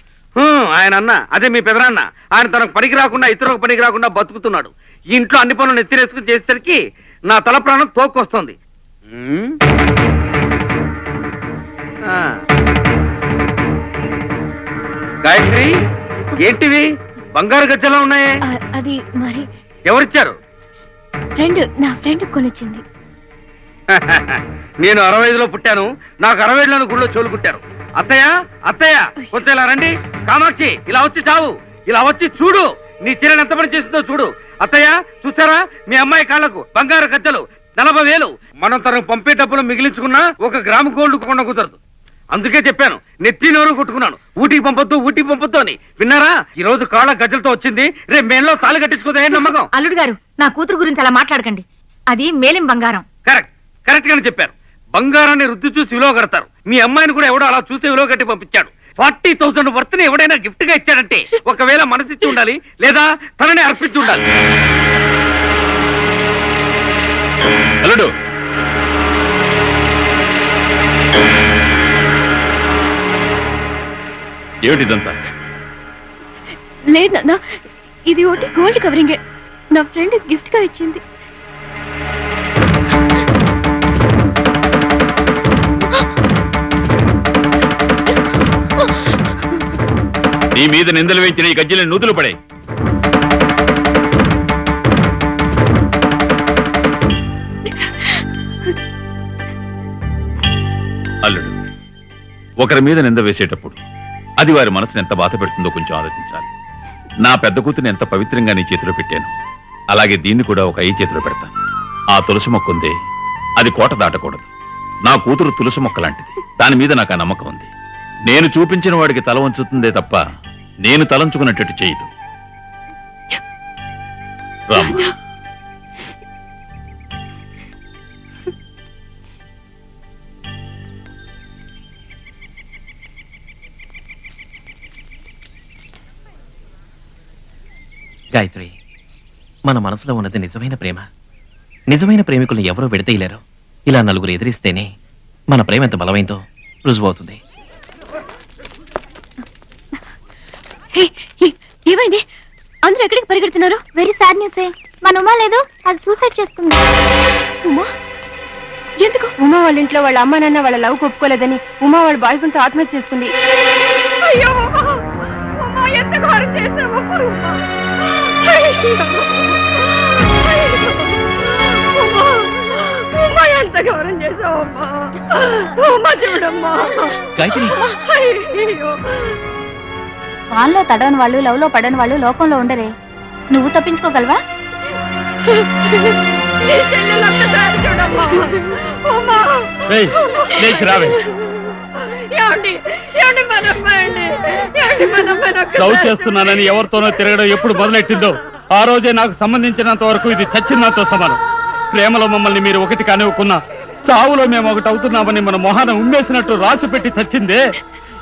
ఆయన అన్న, అదే మీ పెదనాన్న, ఆయన తనకు పనికి రాకుండా ఇతరులకు పనికి రాకుండా బతుకుతున్నాడు. ఈ ఇంట్లో అన్ని పనులు నెత్తిరేసుకుని చేసేసరికి నా తల ప్రాణం తోక్కొస్తుంది. గాయత్రి, ఏంటివి బంగారు గజ్జలా ఉన్నాయే? అది మరి ఎవరిచ్చారు? నా ఫ్రెండ్ కొనిచ్చింది. నేను 65లో పుట్టాను, నాకు 67లోని గుళ్ళో చెవులు కుట్టారు. అత్తయ్య అత్తయ్య, కొంచెం ఇలా రండి. కామాక్షి, ఇలా వచ్చి చావు, ఇలా వచ్చి చూడు, నీ చీరను ఎంత పని చేస్తుందో చూడు. అత్తయ్య చూసారా, మీ అమ్మాయి కాళ్లకు బంగారు గజ్జలు 40,000. మనం తనకు పంపే డబ్బులు మిగిలించుకున్నా 1 గ్రాము గోల్డ్ కొన కుదరదు. అందుకే చెప్పాను, నెత్తి నోరు కొట్టుకున్నాను, ఊటీకి పంపొద్దు అని. విన్నారా? ఈ రోజు కాళ్ళ గజ్జలతో వచ్చింది, రేపు మేలో తాళి కట్టించుకోదే నమ్మకం. అల్లుడు గారు, నా కూతురు గురించి అలా మాట్లాడకండి. అది మేలిం బంగారం. కరెక్ట్ గానే చెప్పారు. బంగారాన్ని రుద్ది చూసి విలువ కడతారు. మీ అమ్మాయిని కూడా ఎవడో అలా చూసి విలువ కట్టి పంపించాడు. 40,000 వర్త్ ని ఎవడైనా గిఫ్ట్ గా ఇచ్చాడంటే ఒకవేళ మనసిచ్చి ఉండాలి, లేదా తనని అర్పించి ఉండాలి. అల్లుడు, ఏమిటిదంతా? లేదు నాన్న, ఇది ఒకటి గోల్డ్ కవరింగే. నా ఫ్రెండ్ గిఫ్ట్ గా ఇచ్చింది. నీ మీద నిందలు వేయించిన ఈ గజ్జెలను నూతులు పడే. అల్లుడు, ఒకరి మీద నింద వేసేటప్పుడు అది వారి మనసుని ఎంత బాధ పెడుతుందో కొంచెం ఆలోచించాలి. నా పెద్ద కూతురిని ఎంత పవిత్రంగా నీ చేతిలో పెట్టాను, అలాగే దీన్ని కూడా ఒక అయ్యి చేతిలో పెడతాను. ఆ తులసి మొక్క ఉందే, అది కోట దాటకూడదు. నా కూతురు తులసి మొక్క లాంటిది, దాని మీద నాకు ఆ నమ్మకం ఉంది. నేను చూపించిన వాడికి తల వంచుతుందే తప్ప నేను తలంచుకున్నట్టు చేయదు. రామ్మా. గాయత్రి, మన మనసులో ఉన్నది నిజమైన ప్రేమ. నిజమైన ప్రేమికులను ఎవరూ విడతీయలేరు. ఇలా నలుగురు ఎదిరిస్తేనే మన ప్రేమ ఎంత బలమైందో రుజువవుతుంది. ఏమైంది? అందరూ ఎక్కడికి పరిగెడుతున్నారు? Very sad news. మన ఉమా లేదు, అది సూసైడ్ చేసుకుంది. ఉమా? ఎందుకు? ఉమా వాళ్ళ ఇంట్లో వాళ్ళ అమ్మ నాన్న వాళ్ళ లవ్ ఒప్పుకోలేదని ఉమా వాళ్ళ బాయ్ ఫ్రెండ్ తో ఆత్మహత్య చేసుకుంది. అయ్యో ఉమా, ఎంత ఘోరం చేశావు ఉమా. ఉమా, ఎంత ఘోరం చేశావు ఉమా. ఉమా చూడమ్మా. గాయత్రి, వాన్లో తడవని వాళ్ళు, లవ్ లో పడని వాళ్ళు లోకంలో ఉండరే. నువ్వు తప్పించుకోగలవా? లవ్ చేస్తున్నానని ఎవరితోనో తిరగడం ఎప్పుడు మొదలెట్టిందో ఆ రోజే నాకు సంబంధించినంత వరకు ఇది చచ్చినంతో సమానం. ప్రేమలో మమ్మల్ని మీరు ఒకటి కానివ్వకున్నా, చావులో మేము ఒకటి అవుతున్నామని మన మొహాన ఉమ్మేసినట్టు రాసి పెట్టి చచ్చిందే.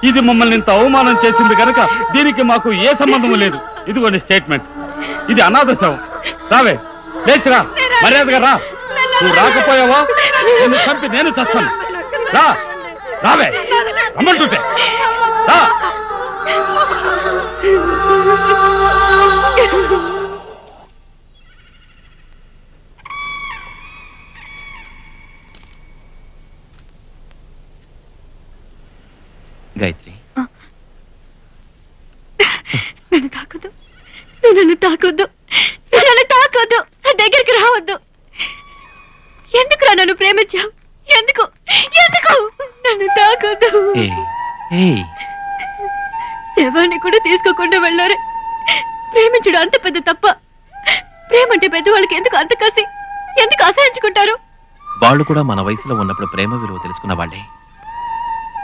ఇది మమ్మల్ని ఇంత అవమానం చేసింది కనుక దీనికి మాకు ఏ సంబంధం లేదు. ఇదిగోని స్టేట్మెంట్. ఇది అనాథ శవం. రావే, లేచిరా, మర్యాదగా రా. నువ్వు రాకపోయావో నిన్ను చంపి నేను చస్తాను. రా, రావే, రమ్మంటుంటే రా. గాయత్రి, నన్ను తాకొద్దు, నన్ను తాకొద్దు, నన్ను తాకొద్దు, నా దగ్గరికి రావద్దు. ఎందుకురా నన్ను ప్రేమించావు? ఎందుకు ఎందుకు నన్ను తాకొద్దు? శవాన్ని కూడా తీసుకోకుండా వెళ్ళారే. ప్రేమించడం అంత పెద్ద తప్ప. ప్రేమంటే పెద్దవాళ్ళకి ఎందుకు అంత కసి? ఎందుకు అసహించుకుంటారు? వాళ్ళు కూడా మన వయసులో ఉన్నప్పుడు ప్రేమ విలువ తెలుసుకున్న వాళ్ళే.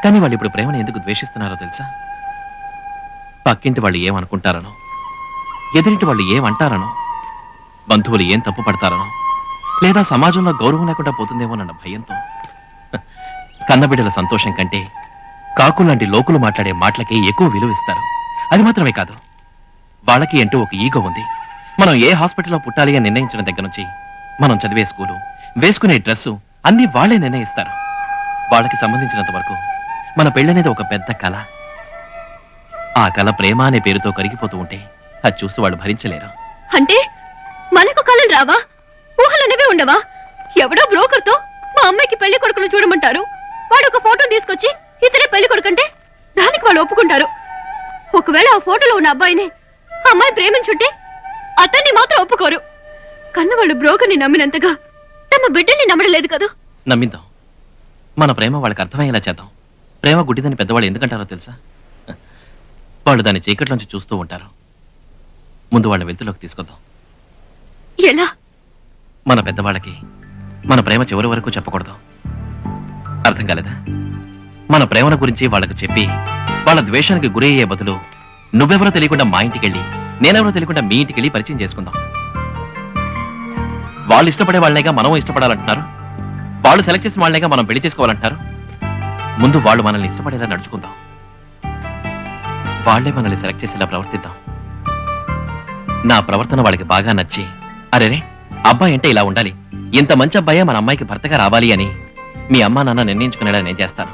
కానీ వాళ్ళు ఇప్పుడు ప్రేమను ఎందుకు ద్వేషిస్తున్నారో తెలుసా? పక్కింటి వాళ్ళు ఏమనుకుంటారనో, ఎదురింటి వాళ్ళు ఏమంటారనో, బంధువులు ఏం తప్పు పడతారనో, లేదా సమాజంలో గౌరవం లేకుండా పోతుందేమోనన్న భయంతో. కన్నబిడ్డల సంతోషం కంటే కాకులాంటి లోకులు మాట్లాడే మాటలకి ఎక్కువ విలువ ఇస్తారు. అది మాత్రమే కాదు, వాళ్ళకి అంటూ ఒక ఈగో ఉంది. మనం ఏ హాస్పిటల్లో పుట్టాలి అని నిర్ణయించిన దగ్గర నుంచి మనం చదివే స్కూలు, వేసుకునే డ్రెస్సు అన్నీ వాళ్లే నిర్ణయిస్తారు. వాళ్ళకి సంబంధించినంత వరకు మన పెళ్ళనేది ఒక పెద్ద కళ. ఆ కళ ప్రేమ అనే పేరుతో కరిగిపోతూ ఉంటే అది చూసి వాళ్ళు భరించలేరు. అంటే మనకు కళలు రావా? ఊహలనేవే ఉండవా? ఎవడో బ్రోకర్ తో మా అమ్మాయికి పెళ్లి కొడుకును చూడమంటారు. వాడు ఒక ఫోటో తీసుకొచ్చి ఇతరే పెళ్లి కొడుకంటే దానికి వాళ్ళు ఒప్పుకుంటారు. ఒకవేళ ఆ ఫోటోలో ఉన్న అబ్బాయిని అమ్మాయి ప్రేమించుంటే అతన్ని మాత్రం ఒప్పుకోరు. కన్నవాళ్ళు బ్రోకర్ని నమ్మినంతగా తమ బిడ్డల్ని నమ్మడలేదు కదా. నమ్మిద్దాం. మన ప్రేమ వాళ్ళకి అర్థమయ్యేలా చేద్దాం. ప్రేమ గుడ్డిదని పెద్దవాళ్ళు ఎందుకంటారో తెలుసా? వాళ్ళు దాన్ని చీకట్లోంచి చూస్తూ ఉంటారు. ముందు వాళ్ళ వెలుతులోకి తీసుకొద్దాం. ఎలా? మన పెద్దవాళ్ళకి మన ప్రేమ చివరి వరకు చెప్పకూడదు. అర్థం కాలేదా? మన ప్రేమల గురించి వాళ్ళకు చెప్పి వాళ్ళ ద్వేషానికి గురి అయ్యే బదులు నువ్వెవరో తెలియకుండా మా ఇంటికి వెళ్ళి, నేనెవరో తెలియకుండా మీ ఇంటికి వెళ్ళి పరిచయం చేసుకుందాం. వాళ్ళు ఇష్టపడే వాళ్ళనేగా మనం ఇష్టపడాలంటున్నారు. వాళ్ళు సెలెక్ట్ చేసిన వాళ్ళనేగా మనం పెళ్లి చేసుకోవాలంటున్నారు. ముందు వాళ్ళు మనల్ని ఇష్టపడేలా నడుచుకుందాం. వాళ్లే మనల్ని సెలెక్ట్ చేసేలా ప్రవర్తిద్దాం. నా ప్రవర్తన వాళ్ళకి బాగా నచ్చి, అరేరే అబ్బాయి అంటే ఇలా ఉండాలి, ఇంత మంచి అబ్బాయే మన అమ్మాయికి భర్తగా రావాలి అని మీ అమ్మా నాన్న నిర్ణయించుకునేలా నేను చేస్తాను.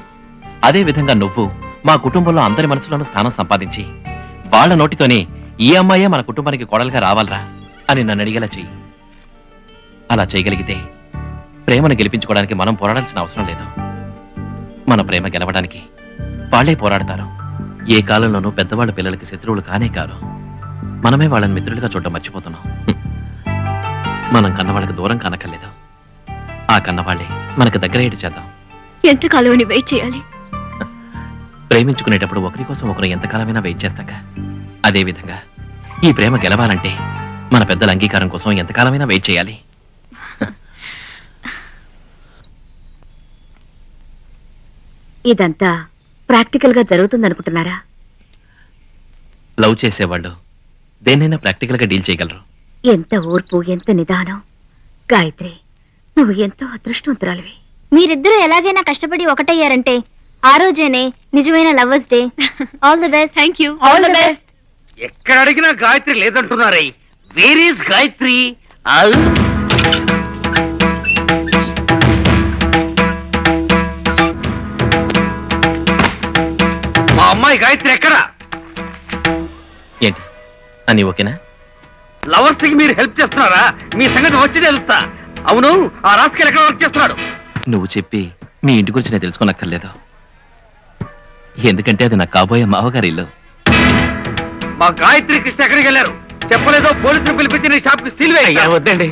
అదే విధంగా నువ్వు మా కుటుంబంలో అందరి మనసులోనూ స్థానం సంపాదించి వాళ్ళ నోటితోనే ఈ అమ్మాయే మన కుటుంబానికి కోడలుగా రావాలరా అని నన్ను అడిగేలా చెయ్యి. అలా చేయగలిగితే ప్రేమను గెలిపించుకోవడానికి మనం పోరాడాల్సిన అవసరం లేదు. మన ప్రేమ గెలవడానికి వాళ్ళే పోరాడతారు. ఏ కాలంలోనూ పెద్దవాళ్ళ పిల్లలకి శత్రువులు కానే కారు. మనమే వాళ్ళని మిత్రులుగా చూడటం మర్చిపోతున్నాం. మనం కన్నవాళ్ళకి దూరం కానక్కర్లేదు. ఆ కన్నవాళ్ళే మనకు దగ్గరయ్యేటి చేద్దాం. ఎంతకాలం వెయిట్ చేయాలి? ప్రేమించుకునేటప్పుడు ఒకరి కోసం ఒకరు ఎంతకాలమైనా వెయిట్ చేస్తాక, అదేవిధంగా ఈ ప్రేమ గెలవాలంటే మన పెద్దల అంగీకారం కోసం ఎంతకాలమైనా వెయిట్ చేయాలి. ఇదంతా ప్రాక్టికల్ గా జరుగుతుందనుకుంటున్నారా? లవ్ చేసేవాళ్ళు దేన్నైనా ప్రాక్టికల్ గా డీల్ చేయగలరు. ఎంత ఓర్పు, ఎంత నిదానం. గాయత్రి, నువ్వు ఎంతో అదృష్టవంతురాలివి. మీరిద్దరూ ఎలాగైనా కష్టపడి ఒకటయ్యారంటే ఆ రోజేనే నిజమైన lovers day. All the best. Thank you. All the best. ఎక్కడ అడిగినా గాయత్రి లేదంటున్నారే. Where is Gayathri? మా అమ్మాయి గాయత్రి ఎక్కడ? ఏంటి అని ఓకేనా? లవర్స్ కి మీరు హెల్ప్ చేస్తున్నారా? మీ సంగతి వచ్చి తెలుస్తా. అవును, ఆ రాస్కెల్ ఎక్కడ వర్క్ చేస్తున్నాడు? నువ్వు చెప్పి మీ ఇంటి గురించి నేను తెలుసుకోనక్కర్లేదు. ఎందుకంటే అది నా కాబోయే మావగారి ఇల్లు. మా గాయత్రి కృష్ణ ఎక్కడికి వెళ్ళారు? చెప్పలేదో పోలీసులు పిలిపించి నీ షాప్ కి సీల్ వేయ. వద్దండి,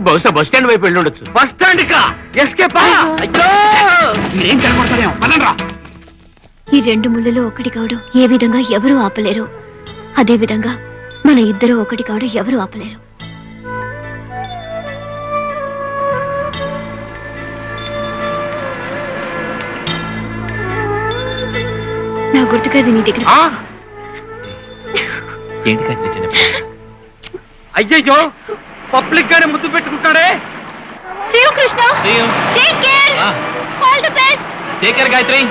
బహుశా బస్ స్టాండ్ వైపు వెళ్ళి ఉండొచ్చు. బస్ స్టాండ్ కా ఎస్కేప్? అయ్యో, ఏం కనపడతారేమో. పదండ్రా. ఈ రెండు ముళ్ళలో ఒకటి కావడం ఏ విధంగా ఎవరూ ఆపలేరు. అదే విధంగా మన ఇద్దరు ఒకటి కావడం ఎవరూ ఆపలేరు. నా గుర్తుగా అది నీ దగ్గర. ఏంటి గాయత్రి చిన్న పిల్ల? అయ్యయ్యో, పబ్లిక్ గానే ముద్దు పెట్టుకుంటాడే. See you, Krishna. See you. Take care. All the best. Take care, Gayatri.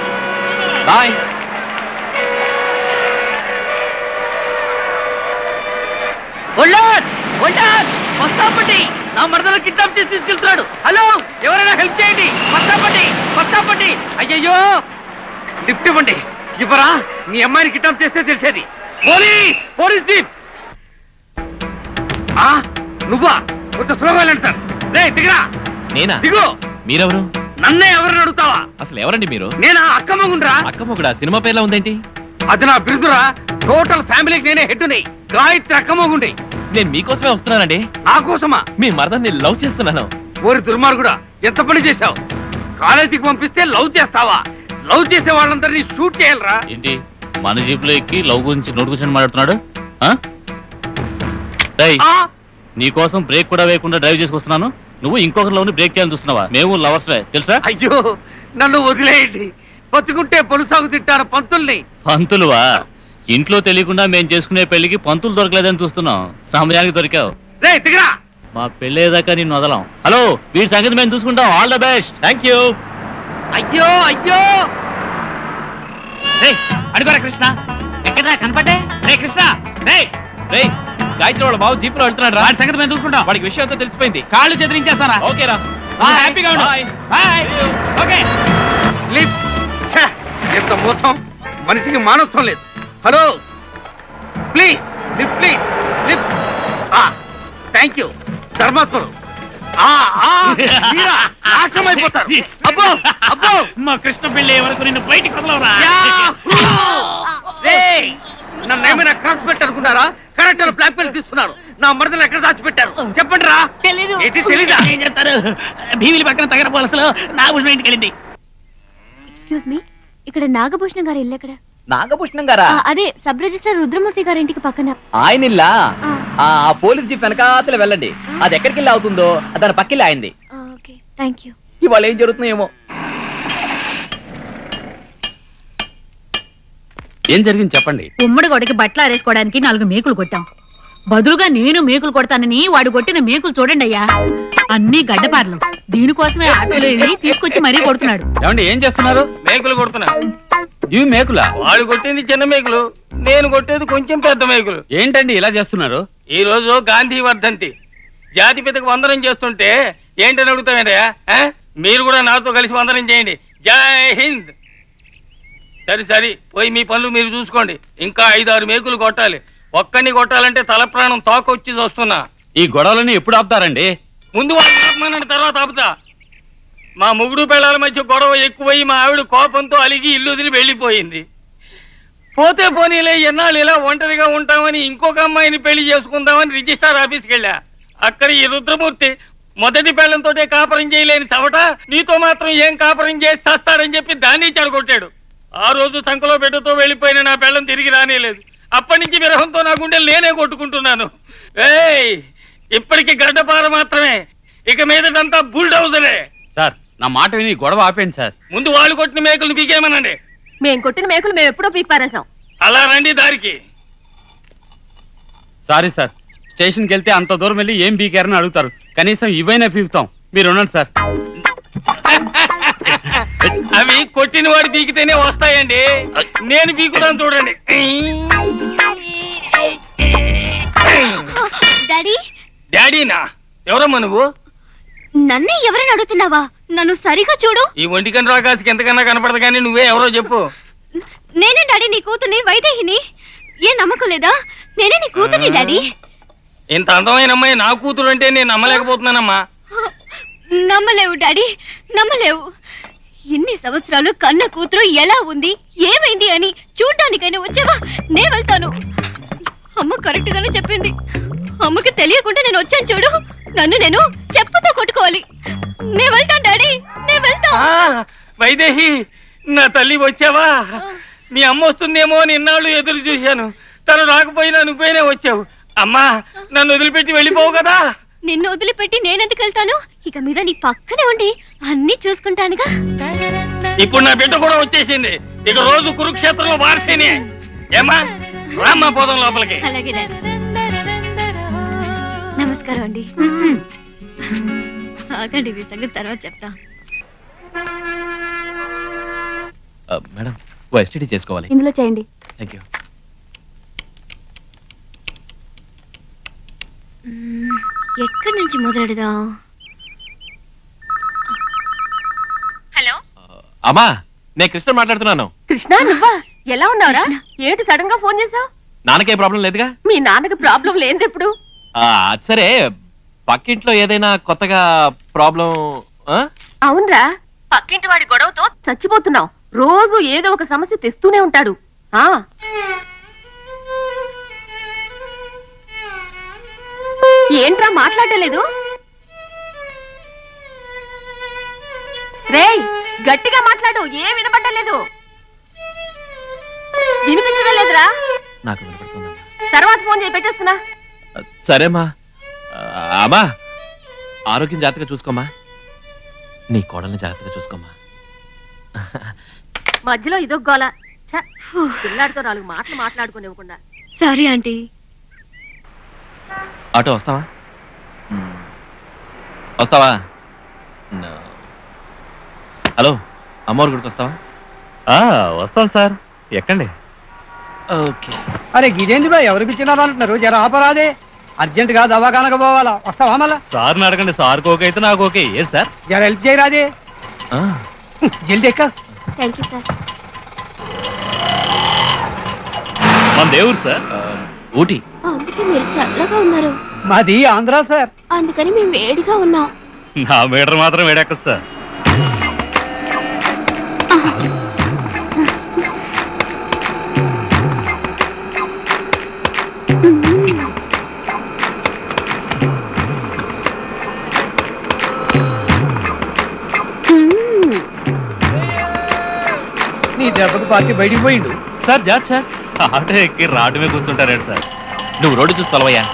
Bye. వస్తాపండి, నా మరదలు కిడ్నాప్ చేసి తీసుకెళ్తున్నాడు. హలో, ఎవరైనా హెల్ప్ చేయండి. వస్తాపండి. అయ్యయ్యో, లిఫ్ట్ ఇవ్వండి. ఇవ్వరా? మీ అమ్మాయిని కిడ్నాప్ చేస్తే తెలిసేది. Police jeep. నువ్వా? కొంచెం స్లోగా వెళ్ళండి సార్. రే దిగరా. నేనా? దిగు. మీరెవరు? నన్నే ఎవరిని అడుగుతావా? అసలు ఎవరండి మీరు? నేనా? అక్కమ్మగుండ్రా. అక్కమ్మగుడా? సినిమా పేర్లా ఉందేంటి? అది నా బిరుదురా. టోటల్ ఫ్యామిలీకి నేనే హెడ్డుని. గాయత్రి అక్కమ్మగుండి. నేను మీకోసమే వస్తున్నానండి. నా కోసమా? మీ మరదల్ని లవ్ చేస్తున్నాను. ఓరి దుర్మార్గుడా, ఎంత పని చేశావు? కాలేజీకి పంపిస్తే లవ్ చేస్తావా? లవ్ చేసే వాళ్ళందరినీ షూట్ చేయాలరా? ఏంటి మన జీప్ లో ఎక్కి లవ్ గురించి నోటిఫికేషన్ మాట్లాడుతున్నాడు? నీకోసం బ్రేక్ కూడా వేయకుండా డ్రైవ్ చేసుకొస్తున్నాను. నువ్వు ఇంకొకరి లవ్ ని బ్రేక్ చేయాలని చూస్తున్నావా? మేము లవర్స్ తెలుసా? అయ్యో, నన్ను వదిలేయండి. బతుకుంటే పొలుసాగు తింటారు పంతుల్ని. పంతులువా? ఇంట్లో తెలియకుండా మేము చేసుకునే పెళ్లికి పంతులు దొరకలేదని చూస్తున్నాం. సమయానికి దొరికావు. రే దిగరా. మా పెళ్ళేదాకా నిన్ను వదలం. హలో, వీడి సంగతి మేము చూసుకుంటాం. All the best. Thank you. అయ్యో అడుగురా కృష్ణ. ఎక్కడా కనపడ్డే? రే కృష్ణ, రే గాయత్రి వాళ్ళ బాబు జీపులో వెళ్తున్నాడు. వాడి సంగతి మేము చూసుకుంటాం. వాడికి విషయం అంతా తెలిసిపోయింది. కాళ్ళు చెదిరించేస్తారా? ఓకేరా, హ్యాపీగా ఉండు. బాయ్. ఓకే. ఎంత మోసం. మనిషికి మానవత్వం లేదు. Hello, please lift. Thank you. ధర్మాత్మలు నాశనం అయిపోతారు. అబ్బో మా కృష్ణ పెళ్ళి వరకు నిన్ను బయటికి వదలవరా? నన్ను ఏమైనా క్రాస్ పెట్టనుకున్నారా? కరెక్ట్ బ్లాక్ బెల్ట్ తీస్తున్నారు. నా మరదలు ఎక్కడ దాచిపెట్టారు చెప్పండి రా. తెలీదా? ఏం చేస్తారు? భీమిలి పక్కన తగర పోలసలో నాగభూషణం ఇంటికి వెళ్ళింది. ఎక్స్క్యూజ్ మీ, ఇక్కడ నాగభూషణం గారి ఇల్లు ఎక్కడ? నాగభూషణం గారా? అదే సబ్ రిజిస్టర్ రుద్రమూర్తి గారి ఇంటికి పక్కన. ఆయన ఇల్లా? ఆ పోలీస్ జీప్ వెనకాతల వెళ్ళండి. అది ఎక్కడికి వెళ్ళి అవుతుందో దాని పక్కిల్లి అయింది. Okay, thank you. ఇవాళ ఏం జరుగుతుందో ఏమో. ఏం జరిగింది చెప్పండి. ఉమ్మడి గొడకి బట్టలు ఆరేసుకోవడానికి 4 మేకులు కొట్టాం. బదులుగా నేను మేకులు కొడతానని వాడు కొట్టిన మేకులు చూడండి అయ్యా. అన్ని గడ్డపార్లు. దీనికోసమే ఆటోలో వెళ్ళి తీసుకొచ్చి మరీ కొడుతున్నాడు. ఏమండి ఏం చేస్తున్నారు? మేకులు కొడుతున్నా. ఇవి మేకులా? వాడు కొట్టింది చిన్న మేకులు, నేను కొట్టేది కొంచెం పెద్ద మేకులు. ఏంటండి ఇలా చేస్తున్నారు? ఈ రోజు గాంధీ వర్ధంతి. జాతిపితకు వందనం చేస్తుంటే ఏంటని అడుగుతామేంటయ్యా? మీరు కూడా నాతో కలిసి వందనం చేయండి. జై హింద్. సరే పోయి మీ పనులు మీరు చూసుకోండి. ఇంకా 5-6 మేకులు కొట్టాలి. ఒక్కడిని కొట్టాలంటే తల ప్రాణం తోకొచ్చి వస్తున్నా. ఈ గొడవలని ఎప్పుడు ఆపుతారండి? ముందు వాళ్ళు ఆపమనండి, తర్వాత ఆపుతా. మా ముగ్గురు పిల్లల మధ్య గొడవ ఎక్కువై మా ఆవిడ కోపంతో అలిగి ఇల్లు వదిలి వెళ్ళిపోయింది. పోతే పోనీలే ఎన్నాళ్ళు ఇలా ఒంటరిగా ఉంటామని ఇంకొక అమ్మాయిని పెళ్లి చేసుకుందామని రిజిస్ట్రార్ ఆఫీస్కి వెళ్ళా. అక్కడ ఈ రుద్రమూర్తి మొదటి పెళ్లంతోటే కాపురం చేయలేని చవట నీతో మాత్రం ఏం కాపురం చేసి చేస్తాడని చెప్పి దాన్ని చెడగొట్టాడు. ఆ రోజు సంకలో బిడ్డతో వెళ్ళిపోయిన నా పెళ్ళం తిరిగి రానేలేదు. అప్పటి నుంచి విరహంతో నా గుండెలు నేనే కొట్టుకుంటున్నాను. ఏయ్, ఇప్పటికి గడ్డపార మాత్రమే, ఇక మీదటంతా బుల్డౌజరే. సార్ నా మాట విని గొడవ ఆపేయండి సార్. ముందు వాళ్ళు కొట్టిన మేకులు పీకేమనండి. మేం కొట్టిన మేకులు మేము ఎప్పుడో పీకి పారేసాం. అలా రండి దారికి. సారీ సార్, స్టేషన్కి వెళ్తే అంత దూరం వెళ్ళి ఏం పీకారని అడుగుతారు. కనీసం ఇవైనా పీకుతాం. మీరు ఉండండి సార్. అవి కొట్టిన వాడు పీకితేనే వస్తాయండి. నేను పీకుతాను చూడండి. డాడీ, డాడీనా? ఎవరమ్మా నువ్వు? నన్నే ఎవరైనా అడుగుతున్నావా? నన్ను సరిగా చూడు. ఈ ఒంటికన్ రాకాశకి ఎంతకన్నా కనపడదు కానీ నువ్వే ఎవరో చెప్పు. నేనే డాడీ, నీ కూతుర్ని, వైదేహిని. ఏ నమ్మకం లేదా? నేనే నీ కూతుర్ని డాడీ. ఇంత అందమైన అమ్మాయి నా కూతురు అంటే నేను నమ్మలేకపోతున్నానమ్మా. నమ్మలేవు డాడీ, నమ్మలేవు. ఇన్ని సంవత్సరాలు కన్న కూతురు ఎలా ఉంది, ఏమైంది అని చూడ్డానికైనా వచ్చావా? నే వెళ్తాను. అమ్మ కరెక్ట్ గానే చెప్పింది. అమ్మకి తెలియకుండా నేను వచ్చాను చూడు. నన్ను నేను చెప్పుతో కొట్టుకోవాలి. నే వెళ్తాను డాడీ, నే వెళ్తా. వైదేహి, నా తల్లి వచ్చావా? నీ అమ్మ వస్తుందేమో అని ఇన్నాళ్ళు ఎదురు చూశాను. తను రాకపోయినా నువ్వేనే వచ్చావు. అమ్మా, నన్ను వదిలిపెట్టి వెళ్ళిపోవు కదా. నిన్ను వదిలిపెట్టి నేనెందుకు వెళ్తాను? ఇక మీద నీ పక్కనే ఉండి అన్ని చూసుకుంటానుగా. ఇప్పుడు నా బిడ్డ కూడా వచ్చేసింది. ఇక రోజు కురుక్షేత్రంలో వారసేనే. ఏమా, రామ్మా పోదాం లోపలికి. అలాగే డాడీ. నమస్కారం అండి. ఆగండి, మీ సంగతి తర్వాత చెప్తా. మేడం, ఓ ఎస్టీడీ చేసుకోవాలి. ఇందులో చేయండి. Thank you. ఎక్కడి నుంచి మొదలెడదాం? హలో అమ్మా, నేను కృష్ణ మాట్లాడుతున్నాను. కృష్ణ, నువ్వా? ఎలా ఉన్నావురా? ఏంటి సడన్ గా ఫోన్ చేసావు? నాన్నకే ప్రాబ్లం లేదుగా? మీ నాన్నకి ప్రాబ్లం లేదు ఎప్పుడు? అది సరే, పక్కింట్లో ఏదైనా కొత్తగా ప్రాబ్లం? అవునరా, పక్కింటి వాడి గొడవతో చచ్చిపోతున్నావు. రోజు ఏదో ఒక సమస్య తెస్తూనే ఉంటాడు. ఏంట్రా మాట్లాడలేదు? రేయ్, గట్టిగా మాట్లాడు, ఏం వినపడలేదు. వినిపించలేదురా? నాకు వినపడుతుందమ్మా. తర్వాత ఫోన్ చేసి పెట్టేస్తున్నా. సరేమ్మా. అమ్మా, ఆరోగ్యం జాగ్రత్తగా చూసుకోమ్మా. నీ కోడల్ని జాగ్రత్తగా చూసుకోమ్మా. మధ్యలో ఇదో గోల. పిల్లాడితో 4 మాటలు మాట్లాడుకునివ్వకుండా. Sorry aunty. ఆటో వస్తావా? వస్తావా? హలో, అమ్మవారి గుడికి వస్తావా? వస్తాను సార్. ఎక్కండి. ఓకే. అరే గిదేంది బా, ఎవరు పిచ్చినారు అంటున్నారు? జర ఆపరాదే. అర్జెంట్ గా దవాఖానకు పోవాలా. వస్తావా మళ్ళా? సార్ని అడగండి. సార్కి ఓకే అయితే నాకు ఓకే. ఏ సార్? జర హెల్ప్ చేయరాదే. జల్దీ ఎక్క. Thank you sir. మన దేవుడు సార్. ఊటీ. అందుకే మీరు చల్లగా ఉన్నారు. మాది ఆంధ్ర సార్. అందుకని మేము వేడిగా ఉన్నాం. నా మీటర్ మాత్రం వేడెక్కదు సార్. నీ దెబ్బకు పార్టీ బయటికి పోయిండు. సార్ జాత్ సార్, ఆటో ఎక్కి రాటు మీద కూర్చుంటారేంటి సార్? నువ్వు రోడ్డు చూసి తొలవయ్యా.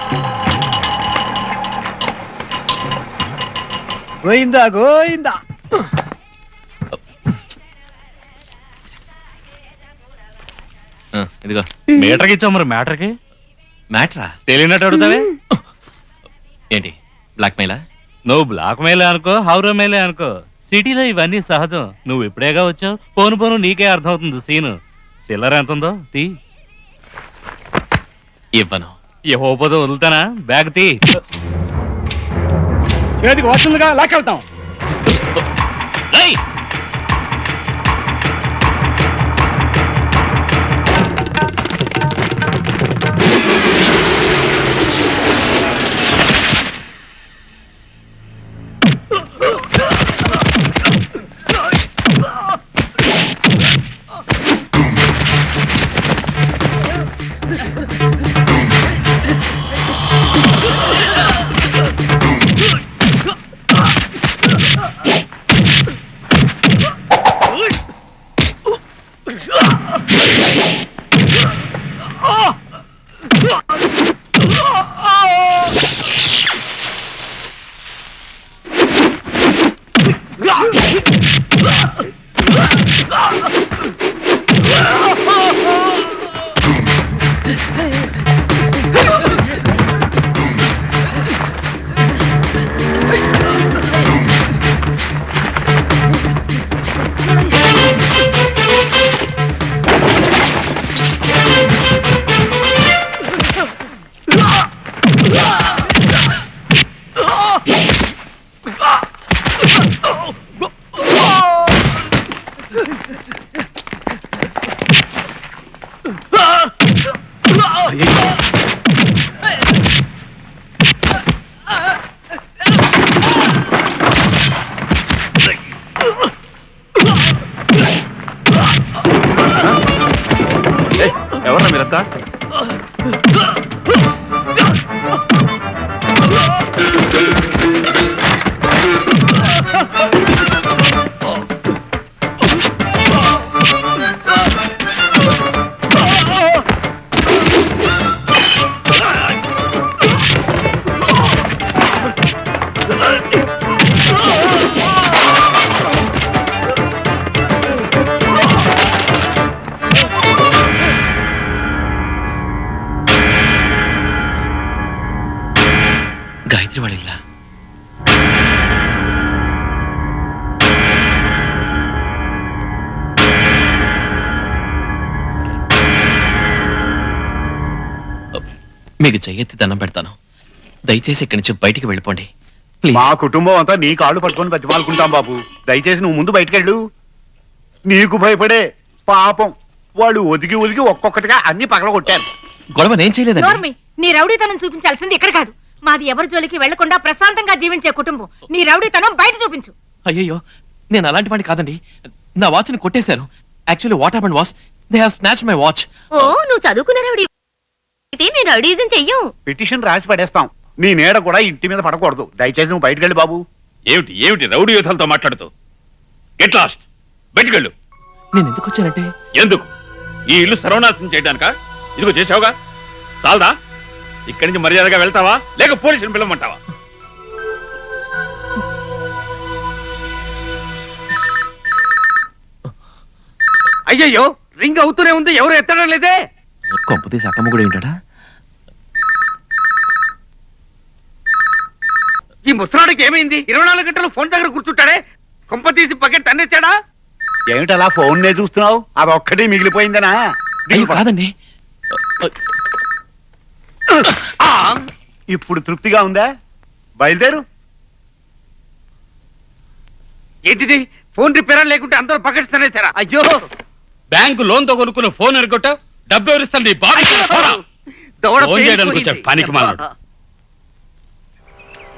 గోయిందా గోయిందా. ఇదిగో మీటర్కి ఇచ్చావు, మరి మ్యాటర్కి మ్యాటరా? తెలియనట్టు అడుగుతావే. ఏంటి బ్లాక్ మెయిలా? నువ్వు బ్లాక్ మెయిలే అనుకో, హౌరా మెయిలే అనుకో, సిటీలో ఇవన్నీ సహజం. నువ్వు ఇప్పుడేగా వచ్చావు. పోను పోను నీకే అర్థమవుతుంది సీను. చిల్లర ఎంత ఉందో తీ. ఇవ్వను. ఇవ్వకపోతే వదులుతానా? బ్యాగ్ తీ. చేతికి వస్తుందిగా, లాక్కెళ్తాం. మీకు చెయ్యెత్తి దండం పెడతాను. దయచేసి ఇక్కడి నుంచి బయటికి వెళ్ళిపోండి ప్లీజ్. మా కుటుంబం అంతా నీ కాళ్ళు పట్టుకొని బతిమాలుకుంటాం బాబు. దయచేసి నువ్వు ముందు బయటకెళ్ళు. నీకు భయపడే పాపం వాళ్ళు ఒదిగి ఒదిగి ఒక్కొక్కటిగా అన్ని పగలగొట్టారు. గొడవ నేను చేయలేదండి. నోర్మి, నీ రౌడీతనం చూపించాల్సింది ఇక్కడ కాదు. మాది ఎవరి జోలికి వెళ్లకుండా ప్రశాంతంగా జీవించే కుటుంబం. నీ రౌడీతనం బయట చూపించు. అయ్యో నేను అలాంటి వాడిని కాదండి. నా వాచ్ని కొట్టేశారు. Actually what happened was they have snatched my watch. ఓ నువ్వు చదువుకున్న రౌడీ అయితే మేము రౌడీజం చెయ్యం. పిటిషన్ రాసి పడేస్తాం. నీ నీడ కూడా ఇంటి మీద పడకూడదు. దయచేసి నువ్వు బయటకెళ్ళు బాబు. ఏమిటి ఏమిటి రౌడీ యూథలతో మాట్లాడుతూ? గెట్ లాస్ట్, బయటకెళ్ళు. నేను ఎందుకు వచ్చానంటే ఎందుకు? ఈ ఇల్లు సర్వనాశనం చేయడానికా? ఇదిగో చేసావుగా, చాలదా? ఇక్కడి నుంచి మర్యాదగా వెళ్తావా లేక పోలీసుని పిలవమంటావా? అయ్యయ్యో, రింగ్ అవుతూనే ఉంది, ఎవరు ఎత్తడం లేదే. కొంపతీసి అక్కమ్మ కూడా ఏంటాడా? ఈ ముసలాడికి ఏమైంది? 24 గంటలు ఫోన్ దగ్గర కూర్చుంటాడే. కొంప తీసి పకెట్ తన్నేచ్చాడా? ఏమిటి అలా ఫోన్ నే చూస్తున్నావు? అదొక్కటి మిగిలిపోయిందనా? అయ్యో, కాదండి. ఇప్పుడు తృప్తిగా ఉందా? బయలుదేరు. ఏంటిది? ఫోన్ రిపేర్ లేకుంటే అందరూ పకెట్స్ తన్నేశారా? అయ్యో, బ్యాంకు లోన్ తో కొనుక్కున్న ఫోన్ ఎరగొట్ట డబ్బు ఎవరిస్తాను నీ బాబు. దవడ ఫోన్ చేయడానికి పేలిపోయింది. వచ్చాడు పనికి మాలినోడు.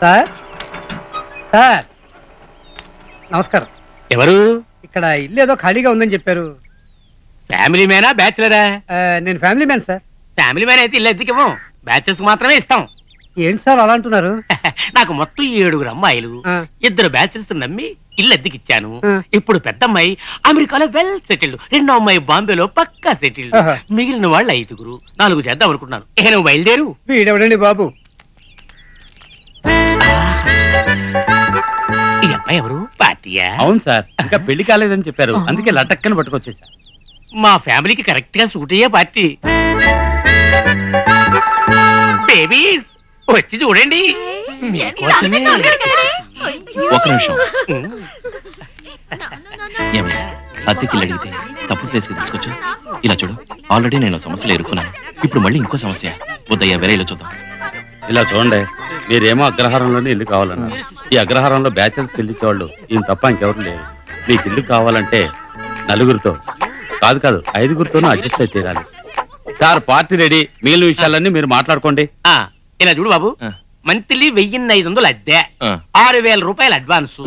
సార్ సార్ నమస్కారం. ఎవరు? ఇక్కడ ఇల్లు ఏదో ఖాళీగా ఉందని చెప్పారు. ఫ్యామిలీ మేనా బ్యాచులరా? నేను family man sir. Family man అయితే ఇల్లు ఎత్తికేమో, బ్యాచెస్ మాత్రమే ఇస్తాం. ఏంటి సార్ అలా అంటున్నారు? నాకు మొత్తం 7 అమ్మాయిలు, 2 బ్యాచులర్స్ నమ్మి ఇల్లు అద్దెకిచ్చాను. ఇప్పుడు పెద్దమ్మాయి అమెరికాలో వెల్ సెటిల్డ్, రెండో అమ్మాయి బాంబేలో పక్కా సెటిల్డ్. మిగిలిన వాళ్ళు 5 4 చేద్దాం అనుకుంటున్నాను. నువ్వు బయలుదేరు. వీడెవడండి బాబు? ఈ అబ్బాయి ఎవరు? పార్టీయా? అవును సార్, ఇంకా పెళ్లి కాలేదని చెప్పారు, అందుకే లటక్కని పట్టుకొచ్చేసా. మా ఫ్యామిలీకి కరెక్ట్ గా సూట్ అయ్యే పార్టీ. బేబీస్ వచ్చి చూడండి. మీకోసమే. ఒక నిమిషం. ఏమయ్యా, అద్దెకి ఇల్లు అడిగితే తప్పుడు ప్లేస్కి తీసుకొచ్చా. ఇలా చూడు, ఆల్రెడీ నేను సమస్యలు ఎదుర్కొన్నాను. ఇప్పుడు మళ్ళీ ఇంకో సమస్య. వద్దయ్యా, వేరే ఇల్లు చూద్దాం. ఇలా చూడండి, మీరేమో అగ్రహారంలోనే ఇల్లు కావాలన్నారు. ఈ అగ్రహారంలో బ్యాచెల్స్ ఇచ్చేవాళ్ళు ఈయన తప్ప ఇంకెవరు లేరు. మీకు ఇల్లు కావాలంటే 4 కాదు 5 అడ్జస్ట్ అయితే తీరాలి. సార్ పార్టీ రెడీ, మిగిలిన విషయాలన్నీ మీరు మాట్లాడుకోండి. ఇలా చూడు బాబు, మంత్లీ 1500 అద్దె, 6000 రూపాయలు అడ్వాన్స్.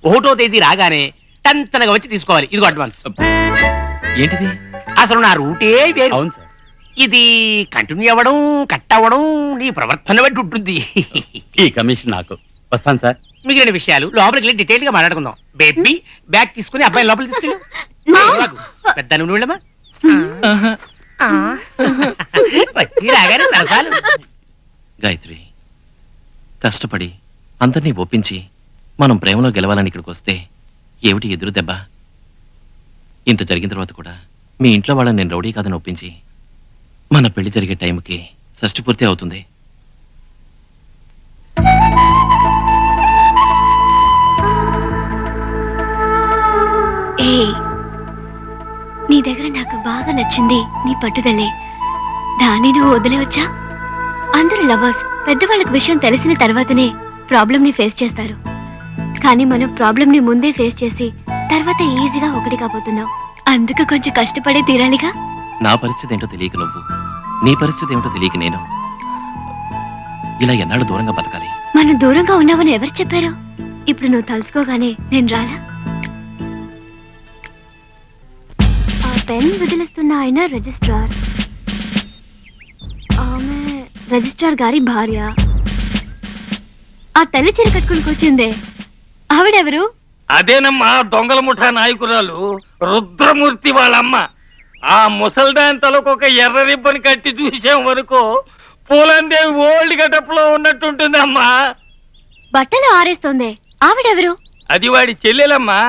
1వ తేదీ రాగానే టంచనగా వచ్చి తీసుకోవాలి. ఇదిగో అడ్వాన్స్. ఏంటిది? అసలు నా రూటే వేరు. అవును సార్, ఇది కంటిన్యూ అవ్వడం కట్ అవ్వడం నీ ప్రవర్తన బట్టి ఉంటుంది. ఈ కమిషన్ నాకు. వస్తాను సార్. మిగిలిన విషయాలు లోపలికి వెళ్ళి డీటెయిల్ గా మాట్లాడుకుందాం. బేబీ బ్యాగ్ తీసుకుని అబ్బాయి లోపలికి తీసుకెళ్ళు. పెద్ద నువ్వు వెళ్ళమా? వచ్చి రాగానే సరసాలు. గాయత్రి, కష్టపడి అందరినీ ఒప్పించి మనం ప్రేమలో గెలవాలని ఇక్కడికి వస్తే ఏమిటి ఎదురు దెబ్బ? ఇంత జరిగిన తర్వాత కూడా మీ ఇంట్లో వాళ్ళని నేను రౌడీ కాదని ఒప్పించి మన పెళ్లి జరిగే టైంకి షష్ఠి పూర్తి అవుతుంది. నీ దగ్గర నాకు బాగా నచ్చింది నీ పట్టుదలే. దాన్ని నువ్వు వదిలేవచ్చా? అందరూ లవర్స్ పెద్దవాళ్ళకి విషయం తెలిసిన తర్వాతనే ప్రాబ్లం ని ఫేస్ చేస్తారు. కానీ మనం ప్రాబ్లం ని ముందే ఫేస్ చేసి తర్వాత ఈజీగా ఒకటి కాబోతున్నావు. అందుకు కొంచెం కష్టపడే తీరాలిగా. నా పరిస్థితి ఏంటో తెలియక నువ్వు, నీ పరిస్థితి ఏమిటో తెలియక నేను ఇలా ఎన్నాళ్ళు దూరంగా బతకాలి? మనం దూరంగా ఉన్నామని ఎవరు చెప్పారు? ఇప్పుడు నువ్వు తలుచుకోగానే నేను రాలా? ఆ పెన్ వదిలిస్తున్న ఆయన రిజిస్ట్రార్, ఆమె రిజిస్ట్రార్ గారి భార్య. ఆ తల్లి చీర కట్టుకుని కూర్చుందే ఆవిడెవరు? అదేనమ్మా, దొంగల ముఠా నాయకురాలు రుద్రమూర్తి వాళ్ళమ్మ. ఆ ముసల్దాన్ తలకు ఒక ఎర్ర రిబ్బన్ కట్టి చూసాం వరకు పూలందేవి ఓల్డ్ గెటప్ లో ఉన్నట్టుంటుందమ్మా. బట్టలు ఆరేస్తోందే ఆవిడెవరు? అది వాడి చెల్లెలమ్మా.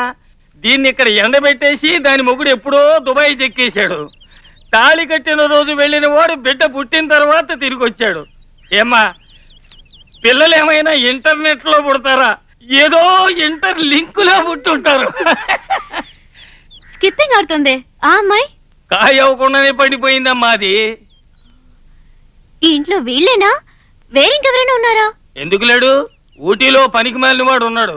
దీన్ని ఇక్కడ ఎండబెట్టేసి దాని మొగుడు ఎప్పుడో దుబాయ్ చెక్కేశాడు. తాళి కట్టిన రోజు వెళ్ళిన వాడు బిడ్డ పుట్టిన తర్వాత తిరిగి వచ్చాడు. ఏమ్మా, పిల్లలు ఏమైనా ఇంటర్నెట్ లో పుడతారా? ఏదో ఇంటర్ లింకులో పుట్టుంటారు. స్కిప్పింగ్ ఆడుతుంది ఆ అమ్మాయి. కాయ అవ్వకుండానే పడిపోయిందమ్మా అది. ఈ ఇంట్లో వీళ్ళేనా వేరింకెవరైనా ఉన్నారా? ఎందుకు లేడు? ఊటీలో పనికి మాలిన వాడు ఉన్నాడు.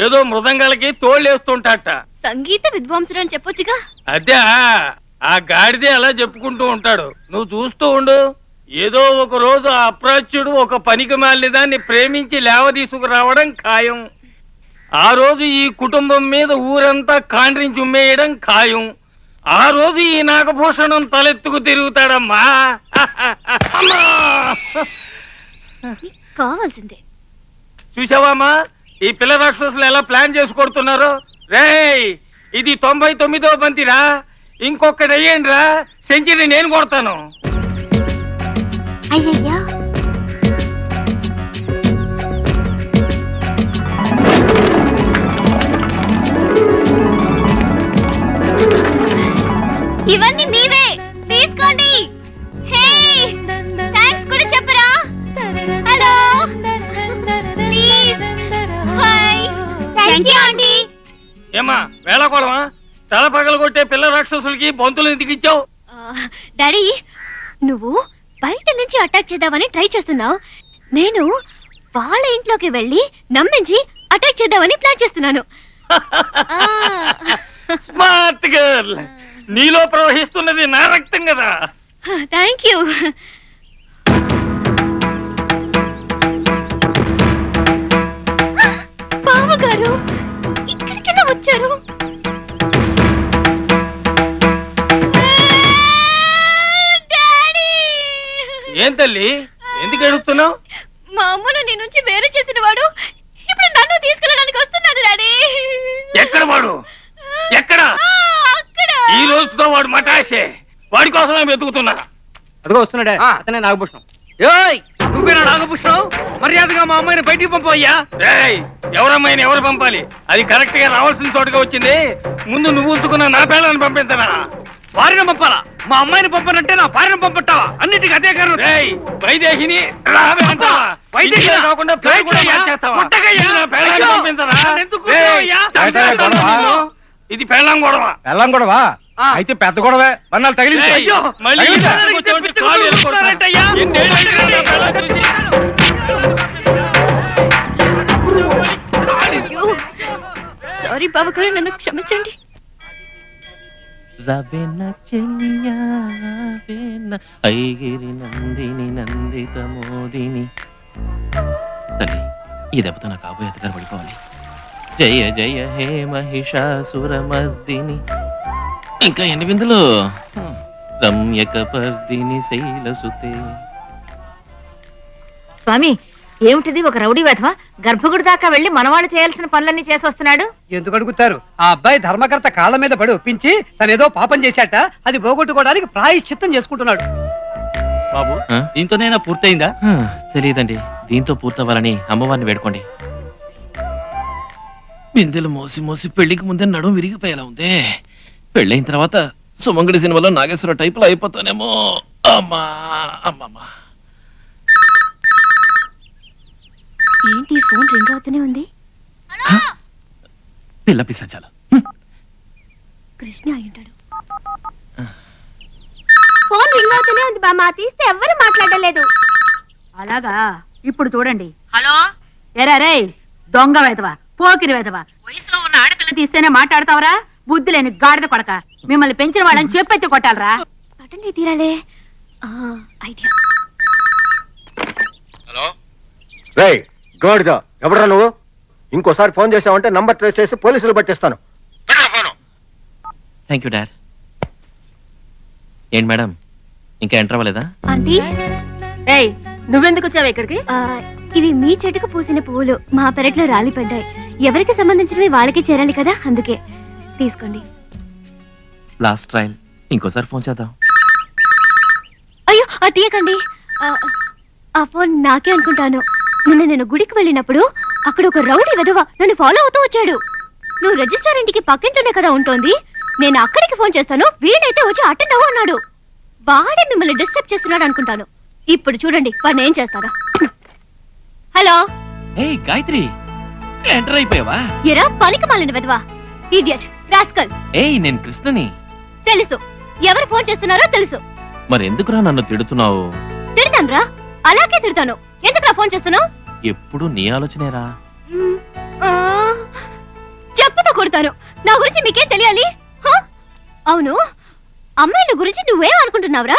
ఏదో మృదంగాలకి తోళ్ళేస్తుంటాట. సంగీత విద్వాంసుడు అని చెప్పొచ్చుగా. అదే ఆ గాడిదే అలా చెప్పుకుంటూ ఉంటాడు. నువ్వు చూస్తూ ఉండు. ఏదో ఒక రోజు ఆ అప్రాచ్యుడు ఒక పనికి మాలిన దాన్ని ప్రేమించి లేవ తీసుకురావడం ఖాయం. ఆ రోజు ఈ కుటుంబం మీద ఊరంతా కాండ్రించి ఉమ్మేయడం ఖాయం. ఆ రోజు ఈ నాగభూషణం తలెత్తుకు తిరుగుతాడమ్మా. కావాల్సిందే. చూసావామా ఈ పిల్ల రాక్షసులు ఎలా ప్లాన్ చేసి కొడుతున్నారో? రేయ్, ఇది 99వ బంతిరా. ఇంకొకటి అయ్యండి రా, సెంచరీ నేను కొడతాను. అయ్యయ్యా, ఇవన్నీ మీవే, తీసుకోండి. హే, థాంక్స్ కూడా చెప్పరా? Hello, please. Hi, thank you aunty. ఏమా వేళకోళమా? తల పగలు కొట్టే పిల్ల రాక్షసులకి బంతులు దిగిచ్చావు. డాడీ, నువ్వు బయట నుంచి అటాక్ చేద్దామని ట్రై చేస్తున్నావు. నేను వాళ్ళ ఇంట్లోకి వెళ్ళి నమ్మించి అటాక్ చేద్దామని ప్లాన్ చేస్తున్నాను. Smart girl. నీలో ప్రవహిస్తున్నది నా రక్తం కదా. Thank you. బావగారు ఇక్కడికెలా వచ్చారు? ఏం తల్లి, ఎందుకు ఎడుస్తున్నావు? మా అమ్మను నీ నుంచి వేరు చేసిన వాడు ఇప్పుడు నన్ను తీసుకెళ్ళడానికి వస్తున్నాడు డాడీ. ఎక్కడ వాడు? ఎక్కడ? అక్కడ. ఈ రోజుతో వాడు మటాసే. వాడి కోసమే వెతుకుతున్నా. అదిగో వస్తున్నాడే, అతనే నాగభూషణం. నువ్వేనా నాగభూషణం? మర్యాదగా మా అమ్మాయిని బయటికి పంపయ్యా. ఎవరమ్మాయిని ఎవరు పంపాలి? అది కరెక్ట్ గా రావాల్సిన చోటుగా వచ్చింది. ముందు నువ్వు ఉంచుకున్న నా పిల్లల్ని పంపించనా? వారిని పంపాలా? మా అమ్మాయిని పంపనంటే నా భార్యను పంపట్టావా? అన్నిటికీ అదే కారణం. వైదేహిని రావే అంటావా? వైదేహిని కాకుండా పేరు కూడా మార్చేస్తావా? నా పిల్లల్ని పంపించరా? ఇది పెళ్ళాం గొడవ. వెళ్ళం గొడవా? అయితే పెద్ద గొడవే. మన్నాళ్ళు తగిలించు. మళ్ళీ కాలు ఎరుక్కొడతారటయ్యా. సారీ బావగారు, నన్ను క్షమించండి. రవెన చెలియా రవెన ఐగిరి నందిని నందిత మోదిని. తల్లి, ఈ దెబ్బతో నా కాబోయే అత్తగారు పడిపోవాలి. జయ జయ హే మహిషాసురమర్దిని. ఇంకా ఎన్ని బిందులు? రమ్యక పర్దిని శైలసుతే. స్వామి, ఏమిటిది? ఒక రౌడీ వెధవ గర్భగుడి దాకా వెళ్లి మనవాళ్ళు చేయాల్సిన పనులన్నీ చేసి వస్తున్నాడు. ఎందుకు అడుగుతారు? ఆ అబ్బాయి ధర్మకర్త కాళ్ళ మీద పడి ఒప్పించి తనేదో పాపం చేశాట, అది పోగొట్టుకోవడానికి ప్రాయశ్చిత్తం చేసుకుంటున్నాడు. బాబు, దీంతోనైనా పూర్తయిందా? తెలియదండి. దీంతో పూర్తవ్వాలని అమ్మవారిని వేడుకోండి. బిందెలు మోసి మోసి పెళ్లికి ముందే నడుము విరిగిపోయేలా ఉందే. పెళ్ళైన తర్వాత సుమంగళి సినిమాలో నాగేశ్వర టైపులో అయిపోతానేమో. అమ్మా అమ్మమ్మా. ఏంటి ఫోన్ రింగ్ అవుతూనే ఉంది? పిల్ల పిశాచాలు. కృష్ణ అయ్యుంటాడు. ఫోన్ రింగ్ అవుతూనే ఉంది బామ్మ, తీస్తే ఎవ్వరు మాట్లాడలేదు. అలాగా? ఇప్పుడు చూడండి. హలో, ఎరా రే దొంగ వెధవా, పోకిరి వెధవా, వయసులో ఉన్న ఆడపిల్ల తీస్తేనే మాట్లాడతావరా? బుద్ధి లేని గాడిద కొడక. మిమ్మల్ని పెంచిన వాళ్ళని చెప్పెత్తి కొట్టాలరా? పట్టండి తీరాలే. ఐడియా. హలో రేయ్ గాడిద, ఎవడరా నువ్వు? ఇంకోసారి ఫోన్ చేసావంటే నంబర్ ట్రేస్ చేసి పోలీసులు పట్టిస్తాను. Thank you dad. ఏంటి మేడం, ఇంకా ఎంటర్ అవ్వలేదా? ఆంటీ, ఏయ్, నువ్వెందుకు వచ్చావు ఇక్కడికి? ఇవి మీ చెట్టుకు పూసిన పువ్వులు మా పెరట్లో రాలిపడ్డాయి. ఎవరికి సంబంధించినవి వాళ్ళకి చేరాలి కదా, అందుకే తీసుకోండి. లాస్ట్ ట్రైల్, ఇంకోసారి ఫోన్ చేద్దాం. అయ్యో, అది తీయకండి. ఆ ఫోన్ నాకే అనుకుంటాను. నిన్న నేను గుడికి వెళ్ళినప్పుడు అక్కడ ఒక రౌడీ వెధవ నన్ను ఫాలో అవుతూ వచ్చాడు. నువ్వు రిజిస్టర్ ఇంటికి పక్కింటూనే కదా ఉంటోంది, నేను అక్కడికి ఫోన్ చేస్తాను, వీడైతే వచ్చి అటెండ్ అవ్వు అన్నాడు. వాడే మిమ్మల్ని డిస్టర్బ్ చేస్తున్నాడు అనుకుంటాను. ఇప్పుడు చూడండి వాడిని ఏం చేస్తారా. హలో. ఏయ్ గాయత్రి, ఎంటర్ అయిపోయావా? ఎరా పనికి మాలిన వెధవా, ఇడియట్, రాస్కల్. ఏయ్, నేను కృష్ణని. తెలుసు, ఎవరు ఫోన్ చేస్తున్నారో తెలుసు. మరి ఎందుకురా నన్ను తిడుతున్నావు? తిడతానురా, అలాగే తిడతాను. ఎందుకురా ఫోన్ చేస్తున్నావు? ఎప్పుడు నీ ఆలోచనేరా. చెప్పుతో కొడతాను. నా గురించి మీకేం తెలియాలి? హ? అవును, అమ్మాయిల గురించి నువ్వేం అనుకుంటున్నావురా?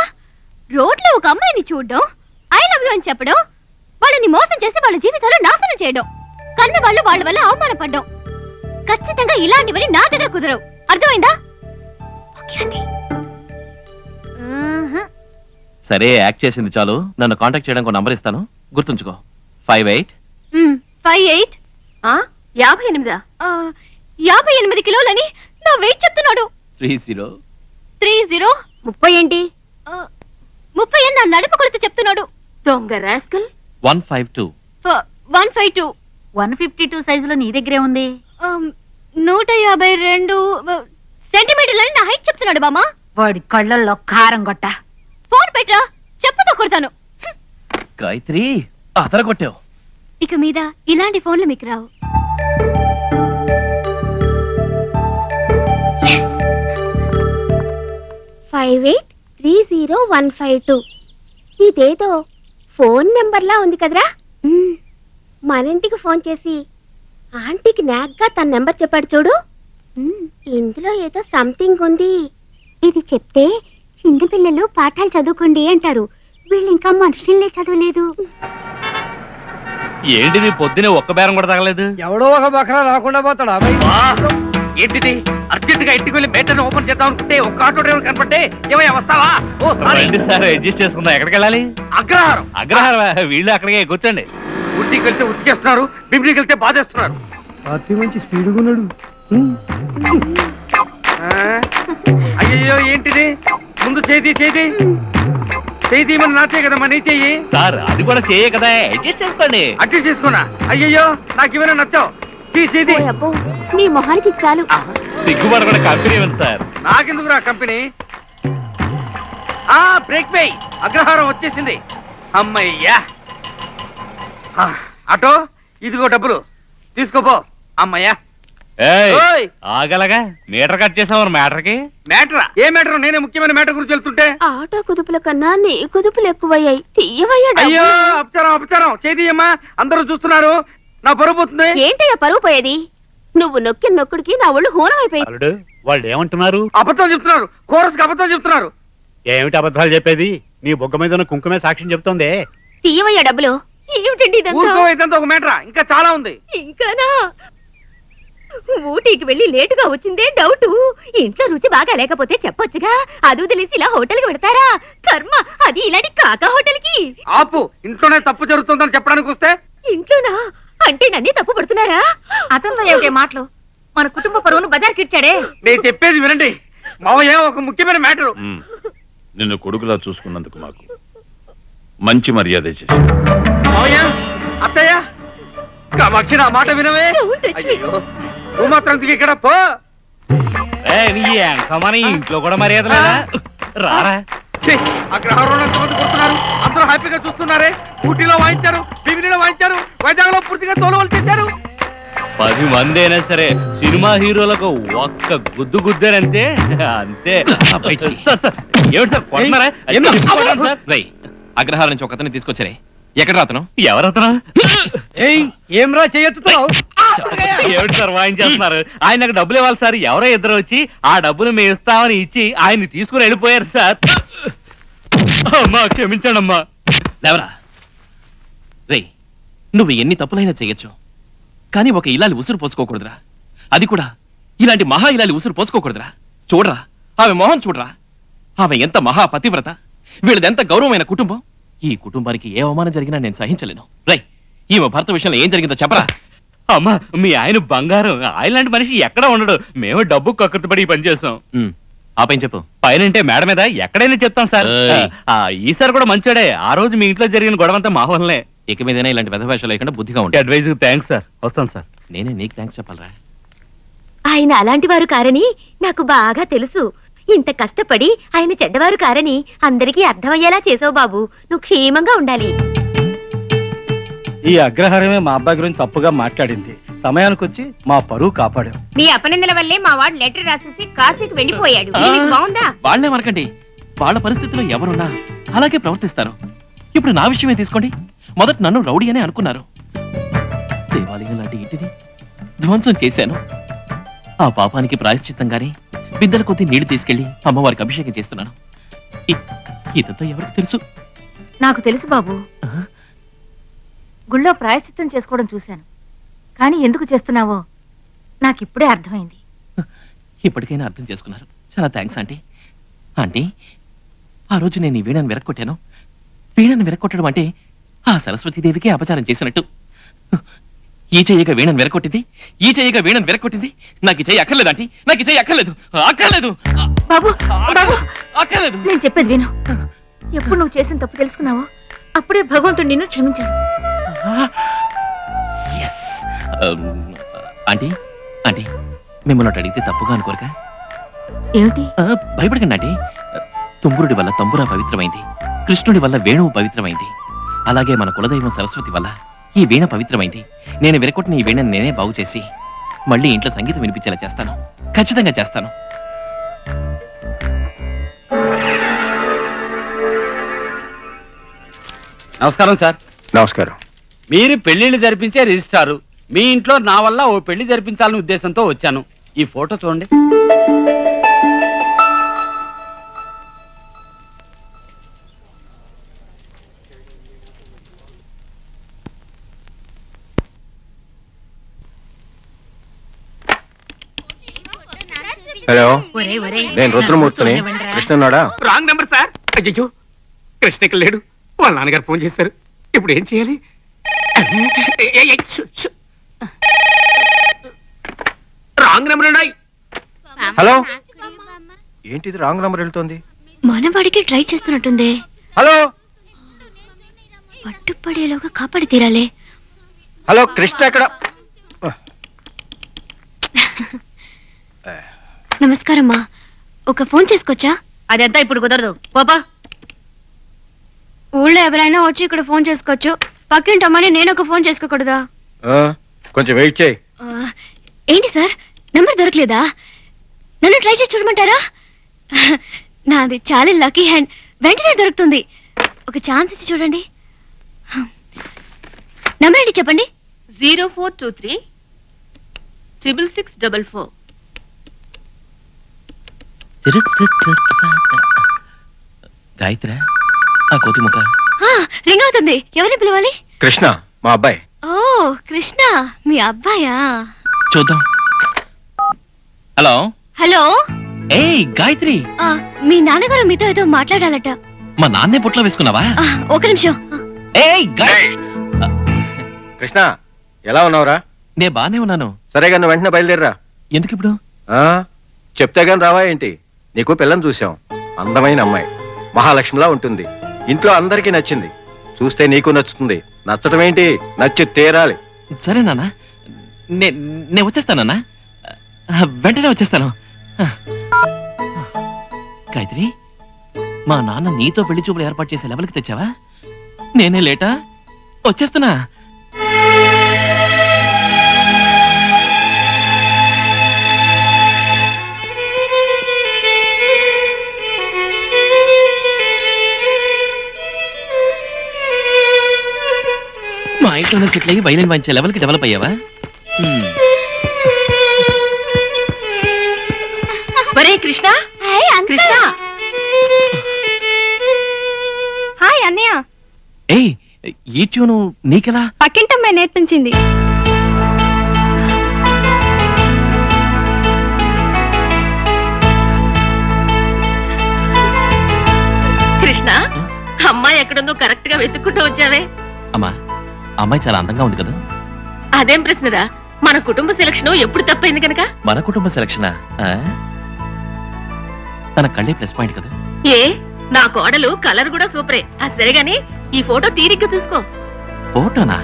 రోడ్లో ఒక అమ్మాయిని చూడడం, ఐ లవ్ యూ అని చెప్పడం, వాళ్ళని మోసం చేసి వాళ్ళ జీవితాలు నాశనం చేయడం, కన్న వాళ్ళు వాళ్ళ వల్ల అవమానపడ్డం, ఖచ్చితంగా ఇలాంటివని నా దగ్గర కుదరవు. అర్థమైందా? ఓకే అండి. సరే, యాక్ట్ చేసింది చాలు. నన్ను కాంటాక్ట్ చేయడానికి నంబర్ ఇస్తాను, గుర్తుంచుకో. 58 58 58. 58 కిలోలని నా వెయిట్ చెప్తున్నాడు. 30 30 30 ఏంటి? 30 అని నా నడుపు కొలత చెప్తున్నాడు. దొంగ రాస్కల్. 152 152 152 సైజులో నీ దగ్గరే ఉంది. 152 సెంటీమీటర్లని నా హైట్ చెప్తున్నాడు బామ్మ. వాడి కళ్ళల్లో కారం కొట్ట. ఫోన్ పెట్టరా, చెప్పుతో కొడతాను. గాయత్రి, అదరగొట్టావు. ఇక మీద ఇలాంటి ఫోన్లు మీకు రావు. 5830 ఇదేదో ఫోన్ నెంబర్లా ఉంది కదరా. మన ఇంటికి ఫోన్ చేసి ఆంటీకి నాగ్గా తన నెంబర్ చెప్పాడు చూడు. ఇందులో ఏదో సంథింగ్ ఉంది. ఇది చెప్తే చిన్నపిల్లలు పాఠాలు చదువుకోండి అంటారు. వీళ్ళు ఇంకా మనుషుల్నే చదవలేదు. ఏంటిది పొద్దునే ఒక్క బేరం కూడా తగలేదు? ఎవడో ఒక బకరా రాకుండా పోతాడా? ఏంటిది? అర్జెంట్ గా ఇంటికి వెళ్ళి మేటర్ని ఓపెన్ చేద్దాం అనుకుంటే ఒక్క ఆటో డ్రైవర్ కనపడ్డే. ఏమయ్యా వస్తావా? ఓ సారీ సార్, అడ్జస్ట్ చేసుకుందాం. ఎక్కడికి వెళ్ళాలి? అగ్రహారం. అగ్రహారం? వీళ్ళు అక్కడికే కూర్చోండి. ఉట్టికి వెళ్తే ఉతికేస్తున్నారు, బిమ్మిడికి వెళ్తే బాధేస్తున్నారు. అతి మంచి స్పీడ్గా ఉన్నాడు. అయ్యయ్యో ఏంటిది? ముందు చేతి మన నాచే కదమ్మా, నీ చెయ్యి. సార్, అది కూడా చేయే కదా, అడ్జస్ట్ చేసుకోండి. అడ్జస్ట్ చేసుకున్నా. అయ్యయ్యో నాకు ఇవన్నీ నచ్చావు. చేతి నీ మొహానికి చాలు. సిగ్గుపడకుండా కంపెనీ ఉంది సార్. నాకెందుకు రా కంపెనీ? Break pay. అగ్రహారం వచ్చేసింది. అమ్మయ్యా. ఆటో, ఇదిగో డబ్బులు తీసుకోపో. అమ్మయ్యా. ఓయ్! ఆగలగా మీటర్ కట్ చేసావు మ్యాటర్కి. మ్యాటరా? ఏ మ్యాటర్? నేనే ముఖ్యమైన మ్యాటర్ గురించి వెళ్తుంటే ఆటో కుదుపుల కన్నా నీ కుదుపులు ఎక్కువయ్యాయి. తీయవయ్యా. అయ్యో అపచారం చేదియమ్మా, అందరూ చూస్తున్నారు. నా పరువు పోతుంది. ఏంటయ్యా పరువు పోయేది? నువ్వు నొక్కి నొక్కుడికి నా ఒళ్ళు హోనం అయిపోయింది. వాళ్ళు ఏమంటున్నారు? అబద్ధాలు చెప్తున్నారు. కోరస్కి అబద్ధాలు చెప్తున్నారు. ఏమిటి అబద్ధాలు చెప్పేది? నీ బొగ్గ మీద ఉన్న కుంకుమే సాక్ష్యం చెప్తోంది. తీయవయ్యా డబ్బులు. ఏమిటండి ఊరుకో, ఇదంతా ఒక మ్యాటరా? ఇంకా చాలా ఉంది. ఇంకానా? ఊటీకి వెళ్ళి లేటుగా వచ్చిందే డౌట్. ఇంట్లో రుచి బాగా లేకపోతే చెప్పొచ్చుగా. అదు తెలిసి ఇలా హోటల్కి పెడతారా? కర్మ, అది ఇలాంటి కాకా హోటల్కి. ఆపు. ఇంట్లోనే తప్పు జరుగుతుందని చెప్పడానికి వస్తే ఇంట్లోనా? అంటే నన్నే తప్పు పడుతున్నారా? అతనితో ఏమిటే మాటలు? మన కుటుంబ పరువును బజార్కి ఇచ్చాడే. నేను చెప్పేది వినండి. మావయ్య ఒక ముఖ్యమైన మ్యాటరు. నిన్ను కొడుకులా చూసుకున్నందుకు మాకు మంచి మర్యాద చేసి. మావయ్య, అత్తయ్య, కామాక్షి నా మాట వినవే. అయ్యో, నువ్వు మాత్రం దిగి ఇక్కడ పో. ఇంట్లో కూడా మర్యాద లేదా? రారా. అగ్రహారంలో ఎంతమంది కొడుతున్నారు, అందరూ హ్యాపీగా చూస్తున్నారే. ఊటీలో వాయించారు, బిగినిలో వాయించారు, వైజాగ్ లో పూర్తిగా తోలువలు తెచ్చారు. 10 మంది అయినా సరే సినిమా హీరోలకు ఒక్క గుద్దారంటే అంతే. ఏమిటి సార్ కొన్నారా? అగ్రహారం నుంచి ఒకతని తీసుకొచ్చారే. ఎక్కడ అతను? ఎవరతను? ఏమ్రా చేయెత్తుతున్నావు? ఏమిటి సార్ వాయించేస్తున్నారు? ఆయనకు డబ్బులు ఇవ్వాలి సార్. ఎవరో ఇద్దరు వచ్చి ఆ డబ్బులు మేము ఇస్తామని ఇచ్చి ఆయన్ని తీసుకుని వెళ్ళిపోయారు సార్. అమ్మా క్షమించండి అమ్మా. లేవరా రేయ్, నువ్వు ఎన్ని తప్పులైనా చేయొచ్చు, కానీ ఒక ఇలాలి ఉసురు పోసుకోకూడదురా. అది కూడా ఇలాంటి మహా ఇలాలి ఉసురు పోసుకోకూడదురా. చూడరా ఆమె మొహం చూడరా. ఆమె ఎంత మహా పతివ్రత, వీళ్ళదెంత గౌరవమైన కుటుంబం. ఈ కుటుంబానికి ఏ అవమానం జరిగినా నేను సహించలేను. రై, ఈమె భర్త విషయంలో ఏం జరిగిందో చెప్పరా. అమ్మా, మీ ఆయన బంగారం. ఆయన లాంటి మనిషి ఎక్కడ ఉండడు. మేము డబ్బు కక్కుర్తిపడి పని చేస్తాం. ఆ పైన చెప్పు. పైనంటే మేడ మీద ఎక్కడైనా చెప్తాం సార్. ఈసారి కూడా మంచోడే. ఆ రోజు మీ ఇంట్లో జరిగిన గొడవంతా మా వల్లనే. ఇక మీదైనా ఇలాంటి వెధవేషాలు లేకుండా బుద్ధిగా ఉంటాయి. Advice thanks sir. వస్తాను సార్. నేనే నీకు థ్యాంక్స్ చెప్పాలరా. ఆయన అలాంటి వారు కారని నాకు బాగా తెలుసు. ఇంత కష్టపడి ఆయన చెడ్డవారు కారని అందరికీ అర్థమయ్యేలా చేసావు బాబు. నువ్వు క్షేమంగా ఉండాలి. ఈ అగ్రహారమే మా అబ్బాయి గురించి తప్పుగా మాట్లాడింది. సమయానికి వచ్చి మా పరువు కాపాడాం. మీ అపనిందల వల్లే మా వాడు లెటర్ రాసేసి కాశీకి వెళ్ళిపోయాడు. బాగుందా? వాళ్లే మనకండి. వాళ్ళ పరిస్థితిలో ఎవరున్నా అలాగే ప్రవర్తిస్తారు. ఇప్పుడు నా విషయమే తీసుకోండి. మొదట నన్ను రౌడీ అనే అనుకున్నారు. దేవాలయం లాంటి ఇంటిని ధ్వంసం చేశాను. ఆ పాపానికి ప్రాయశ్చిత్తంగానే బిద్దల కొద్దీ నీళ్లు తీసుకెళ్లి అమ్మవారికి అభిషేకం చేస్తున్నాను. ఇదంతా ఎవరికి తెలుసు? నాకు తెలుసు బాబు. గుళ్ళో ప్రాయశ్చిత్తం చేసుకోవడం చూశాను, కానీ ఎందుకు చేస్తున్నావో నాకు ఇప్పుడే అర్థమైంది. ఇప్పటికైనా అర్థం చేసుకున్నారు. చాలా థ్యాంక్స్ ఆంటీ. ఆంటీ, ఆ రోజు నేను ఈ వీణను విరక్కొట్టాను. వీణను విరక్కొట్టడం అంటే ఆ సరస్వతీదేవికి అపచారం చేసినట్టు. ఈ చెయ్యగా వీణను విరక్కొట్టింది, ఈ చెయ్యగా వీణను విరక్కొట్టింది. నాకు ఈ చెయ్యి అక్కర్లేదు ఆంటీ, నాకు ఈ చెయ్యి అక్కర్లేదు, అక్కర్లేదు, బాబు బాబు అక్కర్లేదు. నేను చెప్పేది విను. ఎప్పుడు నువ్వు చేసిన తప్పు తెలుసుకున్నావో అప్పుడే భగవంతుడు నిన్ను క్షమించాడు. ఆంటీ ఆంటీ, మిమ్మల్ని ఒకటి అడిగితే తప్పుగా అనుకోరుగా? ఏమిటి? భయపడకండి ఆంటీ. తుంబురుడి వల్ల తంబురా పవిత్రమైంది, కృష్ణుడి వల్ల వేణువు పవిత్రమైంది. అలాగే మన కులదైవం సరస్వతి వల్ల ఈ వీణ పవిత్రమైంది. నేను విరకొట్టిన ఈ వీణను నేనే బాగు చేసి మళ్ళీ ఇంట్లో సంగీతం వినిపించేలా చేస్తాను. ఖచ్చితంగా చేస్తాను. నమస్కారం సార్. నమస్కారం. మీరు పెళ్లిళ్ళు జరిపించే రిజిస్ట్రారు. మీ ఇంట్లో నా వల్ల ఓ పెళ్లి జరిపించాలనే ఉద్దేశంతో వచ్చాను. ఈ ఫోటో చూడండి. హలో, నేను రుద్రమూర్తిని. కృష్ణన్నాడా? Wrong number sir. అయ్యో, కృష్ణ ఇక్కడ లేడు. వాళ్ళ నాన్నగారు ఫోన్ చేశారు. ఇప్పుడు ఏం చేయాలి? రాంగ్ నెంబర్ అండి. హలో, ఏంటిది రాంగ్ నంబర్ వెళ్తోంది? మనవాడికి ట్రై చేస్తున్నట్టుంది. హలో పట్టుపడేలోగా కాపాడి తీరాలే. హలో, కృష్ణ ఎక్కడ? నమస్కారమ్మా, ఒక ఫోన్ చేసుకోవచ్చా? అదంతా ఇప్పుడు కుదరదు. పాపా, ఊళ్ళో ఎవరైనా వచ్చి ఇక్కడ ఫోన్ చేసుకోవచ్చు. పక్కింటమ్మని నేను ఒక ఫోన్ చేసుకోకూడదా? కొంచెం వెయిట్ చేయి. ఏంటి సార్, నంబర్ దొరకలేదా? నన్ను ట్రై చేసి చూడమంటారా? నాది చాలా లక్కీ హ్యాండ్, వెంటనే దొరుకుతుంది. ఒక ఛాన్స్ ఇచ్చి చూడండి. నంబర్ ఏంటి చెప్పండి. 0423 66644. గాయత్రా, ఆ కోతి ముఖ రింగ్ అవుతుంది. ఎవరిని పిలవాలి? కృష్ణ, మా అబ్బాయి. ఓ కృష్ణ, మీ అబ్బాయా? చూద్దాం. Hello hello. ఏయ్ గాయత్రి, మీ నాన్నగారు మీతో ఏదో మాట్లాడాలట. మా నాన్నే పుట్లో వేసుకున్నావా? ఒక నిమిషం. ఏయ్ కృష్ణ, ఎలా ఉన్నావురా? నే బానే ఉన్నాను. సరేగా, నువ్వు వెంటనే బయలుదేరరా. ఎందుకు ఇప్పుడు? చెప్తే గాని రావా ఏంటి? నీకు పిల్లని చూసాం. అందమైన అమ్మాయి, మహాలక్ష్మిలా ఉంటుంది. ఇంట్లో అందరికీ నచ్చింది. చూస్తే నీకు నచ్చుతుంది. నచ్చటం ఏంటి, నచ్చి తీరాలి. సరే నాన్న, నేను వచ్చేస్తానన్నా, వెంటనే వచ్చేస్తాను. గాయత్రి, మా నాన్న నీతో పెళ్లి చూపులు ఏర్పాటు చేసే లెవెల్కి తెచ్చావా? నేనే లేటా? వచ్చేస్తున్నా. మా ఇంట్లోనే సెటిల్ అయ్యి వైలిన్ వాయించే లెవెల్కి డెవలప్ అయ్యావా? ఒరే కృష్ణ, కృష్ణ. హాయ్ అన్నయ్య. ఏయ్, ఈ ట్యూను నీకెలా? పక్కింటమ్మాయి నేర్పించింది. కృష్ణ, అమ్మాయి ఎక్కడుందో కరెక్ట్ గా వెతుక్కుంటూ వచ్చావే. అమ్మా, అమ్మాయి చాలా అందంగా ఉంది కదా? అదేం ప్రశ్నరా, మన కుటుంబ సెలక్షన్ ఎప్పుడు తప్పైంది కనుక. మన కుటుంబ సెలక్షనా? తన కళ్ళే ప్లస్ పాయింట్ కదా. ఏ, నా కోడలు కలర్ కూడా సూపరే. అది సరేగాని ఈ ఫోటో తీరిగ్గా చూసుకో. ఫోటోనా?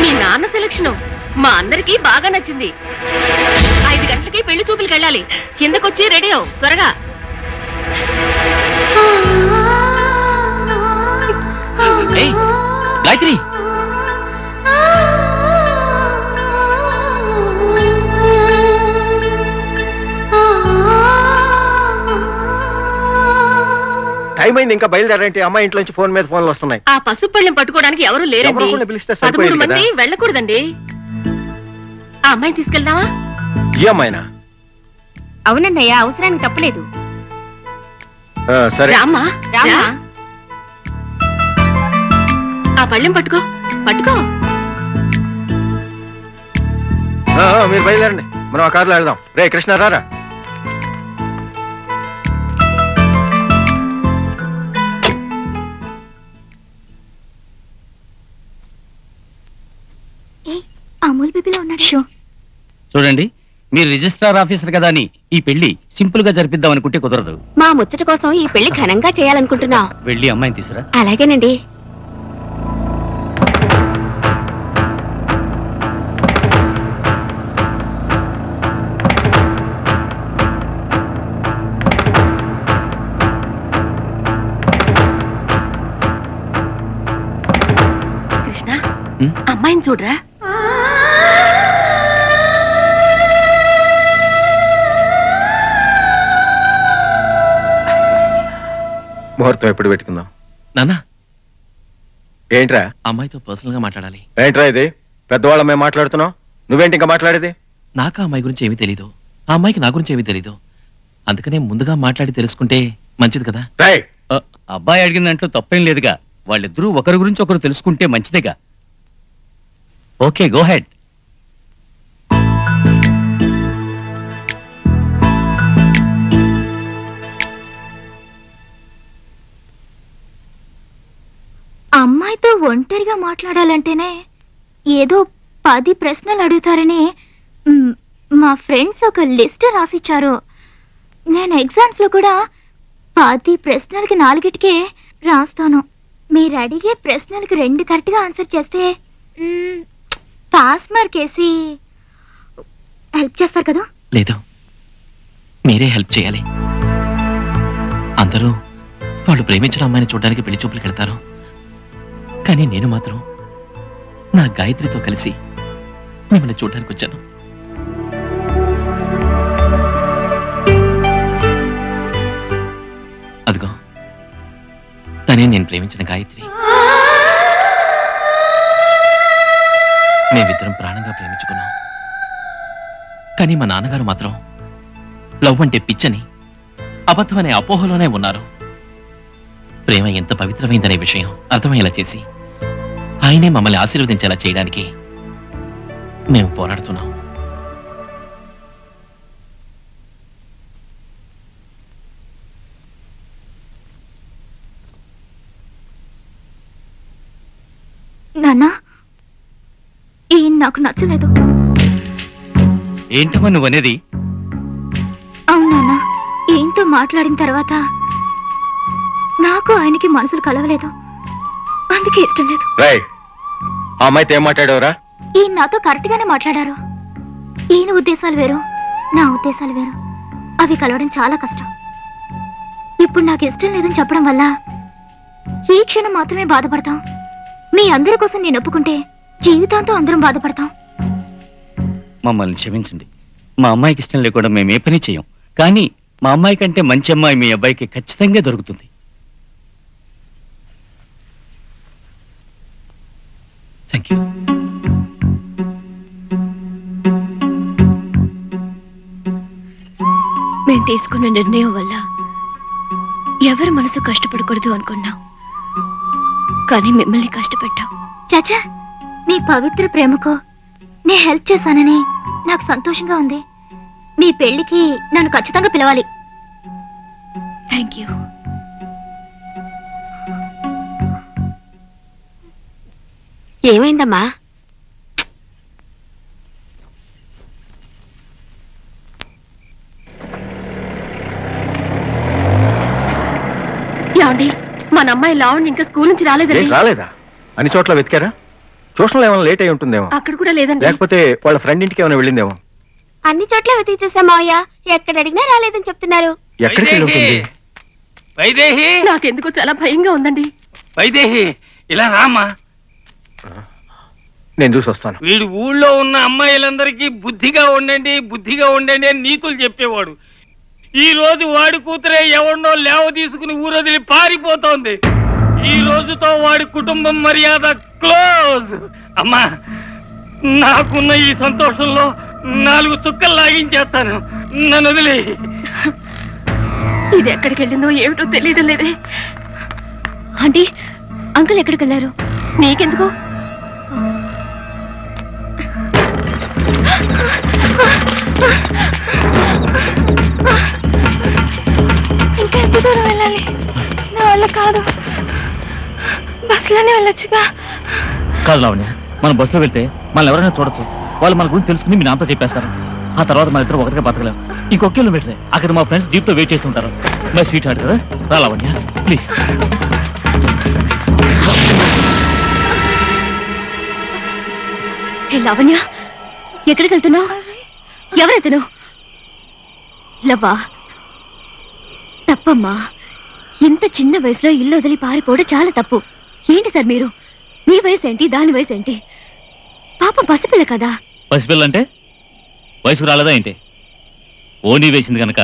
మీ నాన్న సెలక్షన్ మా అందరికి బాగా నచ్చింది. 5 గంటలకి పెళ్లి చూపులకి వెళ్ళాలి. కిందకొచ్చి రెడీ అవు త్వరగా. ఏయ్ గాయత్రి, టైం అయింది, ఇంకా బయలుదేరంటే అమ్మాయి ఇంట్లో నుంచి ఫోన్ మీద ఫోన్లు వస్తున్నాయి. ఆ పసుపు పళ్ళెం పట్టుకోవడానికి ఎవరు లేరండి. ఎవరో పిలిస్తే 13 సరిపోయేది కదా. మంది వెళ్ళకూడదండి. ఆ అమ్మాయిని తీసుకెళ్దామా? ఈ అమ్మాయినా? అవునన్నయ్య, అవసరానికి తప్పలేదు. సరే. రామ్మా రామ్మా. ఆ పళ్ళెం పట్టుకో పట్టుకో. మీరు బయలుదేరండి, మనం ఆ కారులో వెళ్దాం. రే కృష్ణ రారా. అమూల్ బేబీలో ఉన్నాడు. చూడండి, మీరు రిజిస్ట్రార్ ఆఫీసర్ కదా అని ఈ పెళ్లి సింపుల్ గా జరిపిద్దాం అనుకుంటే కుదరదు. మా ముచ్చట కోసం ఈ పెళ్లి ఘనంగా చేయాలనుకుంటున్నా. వెళ్ళి అమ్మాయిని తీసురా. అలాగేనండి. కృష్ణ, అమ్మాయిని చూడరా. ముహూర్తం ఎప్పుడు పెట్టుకుందాం? నాన్న, ఏంట్రా? అమ్మాయితో పర్సనల్ గా మాట్లాడాలి. ఏంట్రా ఇది? పెద్దవాళ్ళ మేము మాట్లాడుతున్నాం, నువ్వేంటి ఇంకా మాట్లాడేది? నాకు ఆ అమ్మాయి గురించి ఏమీ తెలీదు, ఆ అమ్మాయికి నా గురించి ఏమీ తెలీదు. అందుకనే ముందుగా మాట్లాడి తెలుసుకుంటే మంచిది కదా. అబ్బాయి అడిగిన దాంట్లో తప్పేం లేదుగా. వాళ్ళిద్దరూ ఒకరి గురించి ఒకరు తెలుసుకుంటే మంచిదేగా. Okay, go head. అమ్మాయితో ఒంటరిగా మాట్లాడాలంటేనే ఏదో 10 ప్రశ్నలు అడుగుతారని మా ఫ్రెండ్స్ ఒక లిస్ట్ రాసిచ్చారు. నేను ఎగ్జామ్స్ లో కూడా 10 ప్రశ్నలకి 4కే రాస్తాను. మీరు అడిగే ప్రశ్నలకి 2 కరెక్ట్గా ఆన్సర్ చేస్తే పాస్ మార్క్ వేసి హెల్ప్ చేస్తారు కదా. లేదు, మీరే హెల్ప్ చేయాలి. అందరూ వాళ్ళు ప్రేమించిన అమ్మాయిని చూడడానికి పెళ్లి చూపులకు వెళ్తారు, కానీ నేను మాత్రం నా గాయత్రితో కలిసి మిమ్మల్ని చూడడానికి వచ్చాను. అదిగో తనే నేను ప్రేమించిన గాయత్రి. మేమిద్దరం ప్రాణంగా ప్రేమించుకున్నాం, కానీ మా నాన్నగారు మాత్రం లవ్ అంటే పిచ్చని, అబద్ధమనే అపోహలోనే ఉన్నారు. ప్రేమ ఎంత పవిత్రమైందనే విషయం అర్థమయ్యేలా చేసి ఆయనే మమ్మల్ని ఆశీర్వదించేలా చేయడానికి మేము పోరాడుతున్నాం. నాన్న, ఈయన నాకు నచ్చలేదు. ఏంటమ్మా నువ్వనేది? అవునా, ఈయనతో మాట్లాడిన తర్వాత నాకు ఆయనకి మనసులు కలవలేదు, అందుకే ఇష్టం లేదు. ఆ అమ్మాయితో ఏం మాట్లాడేవరా? ఈయన నాతో కరెక్ట్ గానే మాట్లాడారు. ఈయన ఉద్దేశాలు వేరు, నా ఉద్దేశాలు వేరు, అవి కలవడం చాలా కష్టం. ఇప్పుడు నాకు ఇష్టం లేదని చెప్పడం వల్ల ఈ క్షణం మాత్రమే బాధపడతాం. మీ అందరి కోసం నేను ఒప్పుకుంటే జీవితాంతం అందరం బాధపడతాం. మమ్మల్ని క్షమించండి. మా అమ్మాయికి ఇష్టం లేకుండా మేము ఏ పని చేయం, కానీ మా అమ్మాయి కంటే మంచి అమ్మాయి మీ అబ్బాయికి ఖచ్చితంగా దొరుకుతుంది. Thank you. మేము తీసుకున్న నిర్ణయం వల్ల ఎవరి మనసు కష్టపడకూడదు అనుకున్నాం, కానీ మిమ్మల్ని కష్టపెట్టాం. చాచా, మీ పవిత్ర ప్రేమకు నే హెల్ప్ చేశానని నాకు సంతోషంగా ఉంది. మీ పెళ్లికి నన్ను ఖచ్చితంగా పిలవాలి. Thank you. ఏమైందమ్మా? ఏమండి, మన అమ్మాయి లావణ్య ఇంకా స్కూల్ నుంచి రాలేదండి. రాలేదా? అన్ని చోట్ల వెతికారా? ట్యూషన్లో ఏమైనా లేట్ అయి ఉంటుందేమో. అక్కడ కూడా లేదండి. లేకపోతే వాళ్ళ ఫ్రెండ్ ఇంటికి ఏమైనా వెళ్ళిందేమో. అన్ని చోట్ల వెతికి చూసాం మావయ్య, ఎక్కడ అడిగినా రాలేదని చెప్తున్నారు. ఎక్కడికి వెళ్ళి ఉంటుంది? వైదేహి, నాకెందుకో చాలా భయంగా ఉందండి. వైదేహి ఇలా రామ్మా. నేను చూసి వస్తాను. వీడు ఊళ్ళో ఉన్న అమ్మాయిలందరికీ బుద్ధిగా ఉండండి, బుద్ధిగా ఉండండి అని నీతులు చెప్పేవాడు. ఈ రోజు వాడి కూతురే ఎవరినో లేవ తీసుకుని ఊరొదిలి పారిపోతోంది. ఈ రోజుతో వాడి కుటుంబం మర్యాద క్లోజ్. అమ్మా, నాకున్న ఈ సంతోషంలో 4 చుక్కలు లాగించేస్తాను. నన్ను వదిలి. ఇది ఎక్కడికి వెళ్ళిందో ఏమిటో తెలియడం లేదే. ఆంటీ, అంకుల్ ఎక్కడికి వెళ్ళారు? నీకెందుకు? ఇంకా ఎంత దూరం వెళ్ళాలి? నా వల్ల కాదు. బస్సులోనే వెళ్ళొచ్చుగా. కాదు లావణ్య, మనం బస్సులో వెళ్తే మనం ఎవరైనా చూడొచ్చు. వాళ్ళు మన గురించి తెలుసుకుని మీ నాన్నతో చెప్పేస్తారు. ఆ తర్వాత మన ఇద్దరు ఒకటిగా బతకలేం. ఇంకొక కిలోమీటరే అక్కడ మా ఫ్రెండ్స్ జీప్ తో వెయిట్ చేస్తుంటారు. మై స్వీట్ హార్ట్ కదా, రా లావణ్య ప్లీజ్. లావణ్య, ఎక్కడికి వెళ్తున్నావు? ఎవరెతను? లవ్వా, తప్పమ్మా. ఇంత చిన్న వయసులో ఇల్లు వదిలి పారిపోవడం చాలా తప్పు. ఏంటి సార్ మీరు? మీ వయసు ఏంటి, దాని వయసు ఏంటి? పాపం పసిపిల్ల కదా. పసిపిల్ల అంటే వయసుకు రాలేదా ఏంటి? ఓనీ వేసింది కనుక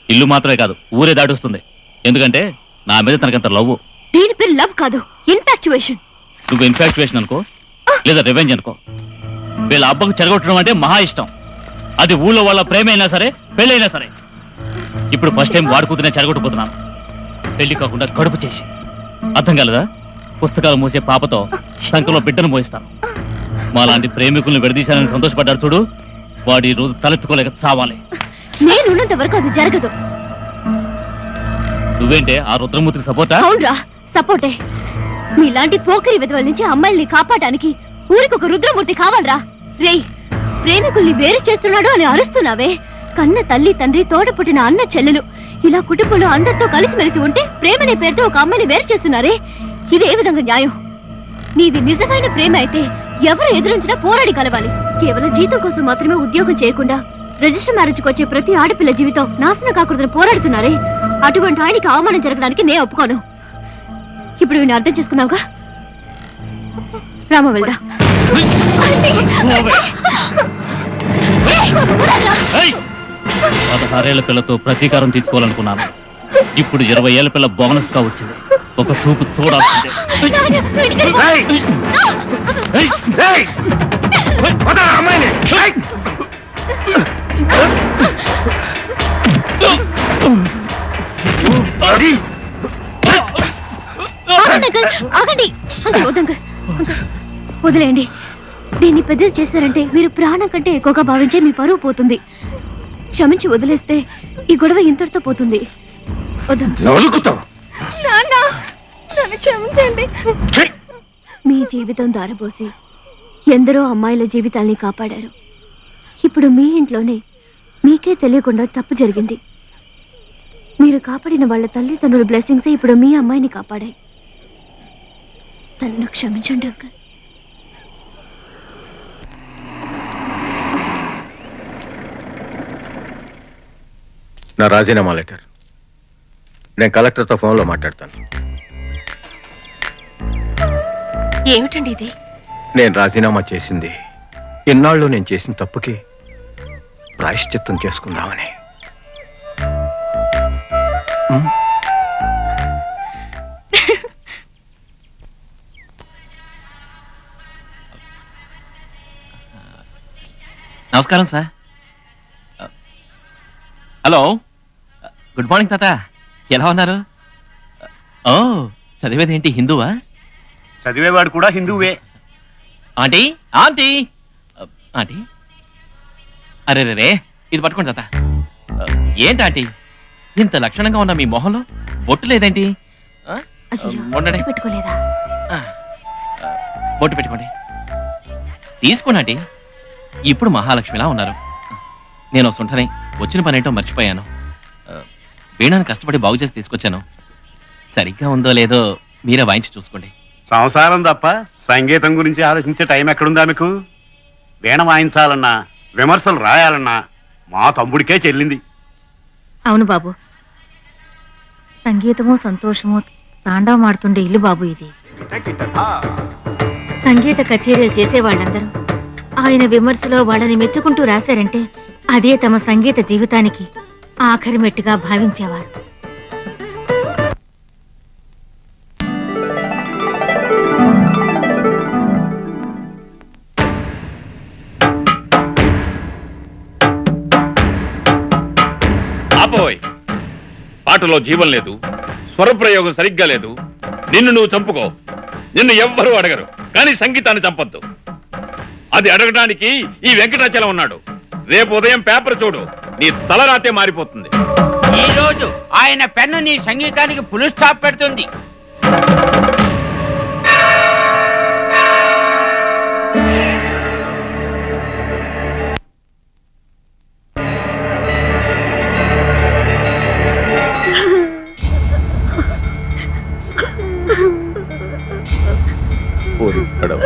ఇల్లు మాత్రమే కాదు ఊరే దాటొస్తుంది. ఎందుకంటే నా మీద తనకంత లవ్. దీని పేరు లవ్ కాదు, ఇన్ఫాక్చువేషన్. నువ్వు ఇన్ఫాక్చువేషన్ అనుకో, లేదా రివెంజ్ అనుకో. వీళ్ళ అబ్బకు చెరగొట్టడం అంటే మహా ఇష్టం. అది ఊళ్ళో వాళ్ళ ప్రేమ అయినా సరే, పెళ్ళైనా సరే. ఇప్పుడు ఫస్ట్ టైం వాడుకుతూనే చెరగొట్టబోతున్నాను. పెళ్లి కాకుండా కడుపు చేసి. అర్థం కాలేదా? పుస్తకాలు మోసే పాపతో సంఖ్యలో బిడ్డను మోయిస్తాను. మాలాంటి ప్రేమికుల్ని విడదీశానని సంతోషపడ్డాడు చూడు, వాడి రోజు తలెత్తుకోలేక చావాలి. నేనున్నంత వరకు అది జరగదు. నువ్వేంటే ఆ రుద్రమూర్తికి సపోర్టా? అవునరా, సపోర్టే. నీలాంటి పోకరి విధవల నుంచి అమ్మాయిల్ని కాపాడడానికి ఊరికొక రుద్రమూర్తి కావాలరా. రేయ్, ప్రేమికుల్ని వేరు చేస్తున్నాడు అని అరుస్తున్నావే. కన్న తల్లి, తండ్రి, తోడ పుట్టిన అన్న, చెల్లెలు ఇలా కుటుంబంలో అందరితో కలిసిమెలిసి ఉంటే ప్రేమనే పేరుతో ఒక అమ్మాయిని వేరు చేస్తున్నారే. ఇది ఏ విధంగా న్యాయం? నీది నిజమైన ప్రేమ అయితే ఎవరు ఎదురించినా పోరాడి కలవాలి. కేవలం జీతం కోసం మాత్రమే ఉద్యోగం చేయకుండా రిజిస్టర్ మ్యారేజ్కి వచ్చే ప్రతి ఆడపిల్ల జీవితం నాశనం కాకూడదని పోరాడుతున్నారే. అటువంటి ఆయనకి అవమానం జరగడానికి నేను ఒప్పుకోను. ఇప్పుడు వీడిని అర్థం చేసుకున్నావుగా? రామ, వెళ్దా. 16 ఏళ్ల పిల్లతో ప్రతీకారం తీసుకోవాలనుకున్నాను. ఇప్పుడు 20 ఏళ్ల పిల్ల బోనస్ గా వచ్చింది. ఒక చూపు చూడాల్సిందే. ఆగండి, వదిలేయండి. దీన్ని పెద్దది చేశారంటే మీరు ప్రాణం కంటే ఎక్కువగా భావించే మీ పరువు పోతుంది. క్షమించి వదిలేస్తే ఈ గొడవ ఇంతటితో పోతుంది. క్షమించండి. మీ జీవితం దారబోసి ఎందరో అమ్మాయిల జీవితాల్ని కాపాడారు. ఇప్పుడు మీ ఇంట్లోనే మీకే తెలియకుండా తప్పు జరిగింది. మీరు కాపాడిన వాళ్ళ తల్లిదండ్రుల బ్లెస్సింగ్స్ ఇప్పుడు మీ అమ్మాయిని కాపాడాయి. తనను క్షమించండి అంకుల్. నా రాజీనామా లెటర్. నేను కలెక్టర్తో ఫోన్లో మాట్లాడతాను. ఏమిటండి ఇది? నేను రాజీనామా చేసింది ఇన్నాళ్ళు నేను చేసిన తప్పుకి ప్రాయశ్చిత్తం చేసుకుందామని. నమస్కారం సార్. హలో, గుడ్ మార్నింగ్ తాత. ఎలా ఉన్నారు? ఓ, చదివేదేంటి హిందువా? చదివేవాడు కూడా హిందువే. ఆంటీ, ఆంటీ, ఆంటీ, అరే రే, ఇది పట్టుకోండి తాత. ఏంటి ఆంటీ, ఇంత లక్షణంగా ఉన్న మీ మొహంలో బొట్టు లేదేంటి? ఉండండి, పెట్టుకోలేదా? బొట్టు పెట్టుకోండి. తీసుకోండి ఆంటీ. ఇప్పుడు మహాలక్ష్మిలా ఉన్నారు. నేను వస్తుంటనే వచ్చిన పని ఏంటో మర్చిపోయాను. వీణాన్ని కష్టపడి బాగు చేసి తీసుకొచ్చాను. సరిగ్గా ఉందో లేదో మీరే వాయించి చూసుకోండి. సంసారం తప్ప సంగీతం గురించి ఆలోచించే టైం ఎక్కడుందా మీకు? వీణ వాయించాలన్నా, విమర్శలు రాయాలన్నా మా తమ్ముడికే చెల్లింది. అవును బాబు, సంగీతము సంతోషము తాండవమాడుతుండే ఇల్లు బాబు ఇది. సంగీత కచేరీలు చేసే వాళ్ళందరూ ఆయన విమర్శలో వాళ్ళని మెచ్చుకుంటూ రాశారంటే అదే తమ సంగీత జీవితానికి ఆఖరి మెట్టుగా భావించేవారు. ఆపోయ్, పాటలో జీవం లేదు, స్వరప్రయోగం సరిగ్గా లేదు. నిన్ను నువ్వు చంపుకో, నిన్ను ఎవ్వరూ అడగరు. కానీ సంగీతాన్ని చంపొద్దు. అది అడగడానికి ఈ వెంకటాచలం ఉన్నాడు. రేపు ఉదయం పేపర్ చూడు, నీ తలరాతే మారిపోతుంది. ఈ రోజు ఆయన పెన్ను నీ సంగీతానికి ఫుల్ స్టాప్ పెడుతుంది. ఓరి పడవ,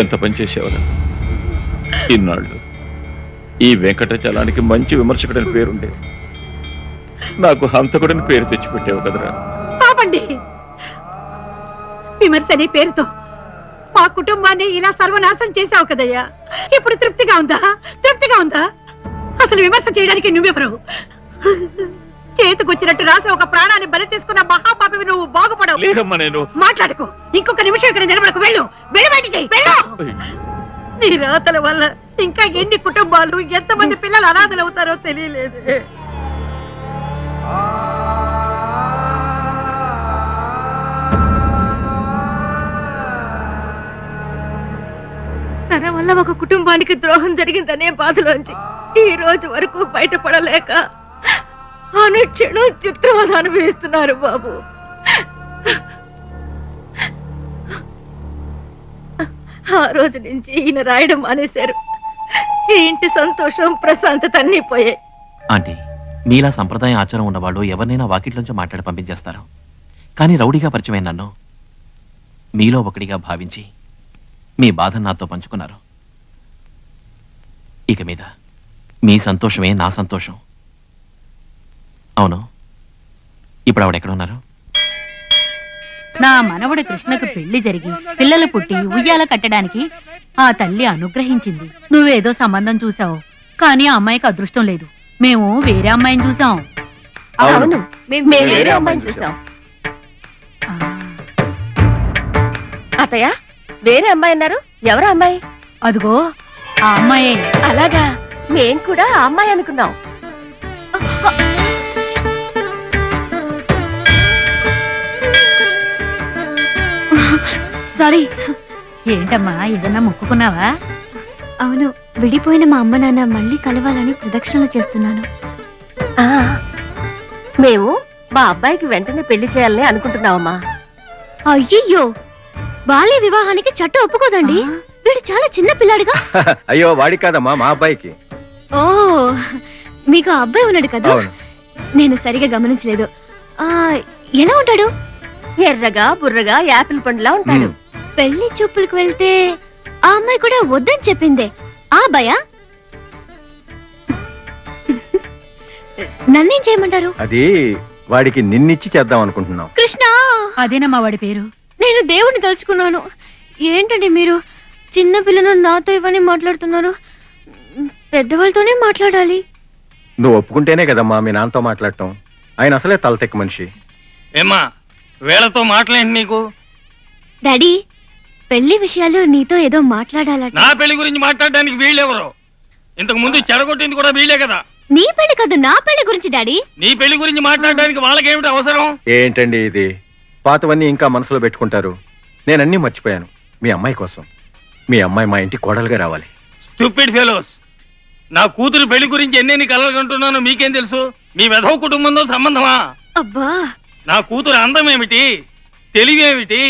ఎంత పని చేసేవారు ఇన్నాళ్ళు. ఈ వెంకటాచలానికి మంచి విమర్శకుడని పేరుండే, నాకు హంతకుడని పేరు తెచ్చిపెట్టావు కదరా. పాపండి, విమర్శ అనే పేరుతో మా కుటుంబాన్ని ఇలా సర్వనాశం చేశావు కదయ్యా. ఇప్పుడు తృప్తిగా ఉందా? తృప్తిగా ఉందా? అసలు విమర్శ చేయడానికి నువ్వెవరు? చేతికొచ్చినట్టు రాసి ఒక ప్రాణాన్ని బలి తీసుకున్న మహాపాపివి నువ్వు బాగుపడవు. లేదమ్మా, నేను మాట్లాడుకో. ఇంకొక నిమిషం ఇక్కడ నిలబడకు. వెళ్ళు, వెళ్ళు బయటికి, వెళ్ళు. నీ రాతల వల్ల ఇంకా ఎన్ని కుటుంబాలు, ఎంతమంది పిల్లలు అనాథలు అవుతారో తెలియలేదు. తన వల్ల ఒక కుటుంబానికి ద్రోహం జరిగిందనే బాధలోంచి ఈ రోజు వరకు బయటపడలేక అనుక్షణం చిత్రవద అనుభవిస్తున్నారు బాబు. ఆ రోజు నుంచి ఈయన రాయడం మానేశారు. ఈ ఇంటి సంతోషం, ప్రశాంతత అన్నీ పోయాయి. ఆంటీ, మీలా సంప్రదాయం ఆచారం ఉన్నవాళ్ళు ఎవరినైనా వాకిట్లోంచి మాట్లాడి పంపించేస్తారు. కానీ రౌడీగా పరిచయమైన నన్ను మీలో ఒకటిగా భావించి మీ బాధను నాతో పంచుకున్నారు. ఇక మీద మీ సంతోషమే నా సంతోషం. అవును, ఇప్పుడు ఆవిడ ఎక్కడ ఉన్నారు? నా మనవడు కృష్ణకు పెళ్లి జరిగి పిల్లలు పుట్టి ఉయ్యాల కట్టడానికి ఆ తల్లి అనుగ్రహించింది. నువ్వేదో సంబంధం చూసావు, కానీ ఆ అమ్మాయికి అదృష్టం లేదు. మేము వేరే అమ్మాయిని చూసాం. అవును, మేము వేరే అమ్మాయిని చూసాం. అత్తయ్య, వేరే అమ్మాయి అన్నారు. ఎవరు అమ్మాయి? అదిగో ఆ అమ్మాయే. అలాగా, మేం కూడా ఆ అమ్మాయి అనుకున్నాం. సారీ. ఏంటమ్మా, ఏదన్నా మొక్కుకున్నావా? అవును, విడిపోయిన మా అమ్మ నాన్న మళ్ళీ కలవాలని ప్రదక్షిణలు చేస్తున్నాను. మేము మా అబ్బాయికి వెంటనే పెళ్లి చేయాలని అనుకుంటున్నావమ్మా. అయ్యయ్యో, బాల్య వివాహానికి చట్టం ఒప్పుకోదండి. వీడు చాలా చిన్న పిల్లాడిగా. అయ్యో, వాడి కాదమ్మా, మా అబ్బాయికి. ఓ, మీకు ఆ అబ్బాయి ఉన్నాడు కదా? అవును. నేను సరిగా గమనించలేదు. ఎలా ఉంటాడు? ఎర్రగా బుర్రగా యాపిల్ పండులా ఉంటాడు. పెళ్లి చూపులకు వెళ్తే ఆ అమ్మాయి కూడా వద్దని చెప్పిందే. ఆ భయా? నన్నేం చేయమంటారు? అది వాడికి నిన్నిచ్చి చేద్దాం అనుకుంటున్నాం. కృష్ణ, అదేనమ్మా వాడి పేరు. నేను దేవుణ్ణి తలుచుకున్నాను. ఏంటండి మీరు చిన్న పిల్లను నాతో ఇవన్నీ మాట్లాడుతున్నారు? పెద్దవాళ్ళతోనే మాట్లాడాలి. నువ్వు ఒప్పుకుంటేనే కదమ్మా మీ నాన్నతో మాట్లాడటం. ఆయన అసలే తలతెక్క మనిషి. ఏమా వేళతో మాట్లాడేంటి నీకు? డాడీ, పెళ్లి విషయాలు నీతో ఏదో మాట్లాడాలట. నా పెళ్లి గురించి మాట్లాడడానికి వీళ్ళెవరు? ఇంతకు ముందు చెడగొట్టింది కూడా వీళ్ళే కదా. నీ పెళ్లి కాదు, నా పెళ్లి గురించి డాడీ. నీ పెళ్లి గురించి మాట్లాడడానికి వాళ్ళకేమిటి అవసరం? ఏంటండి ఇది? పాతవన్నీ ఇంకా మనసులో పెట్టుకుంటారు. నేనన్నీ మర్చిపోయాను మీ అమ్మాయి కోసం. మీ అమ్మాయి మా ఇంటి కోడలుగా రావాలి. స్టూపిడ్ ఫెలోస్, నా కూతురు పెళ్లి గురించి ఎన్నెన్ని కలలు కంటున్నానో మీకేం తెలుసు? మీ వెధవ కుటుంబంతో సంబంధమా? అబ్బా, నా కూతురు అందం ఏమిటి, తెలివేమిటి?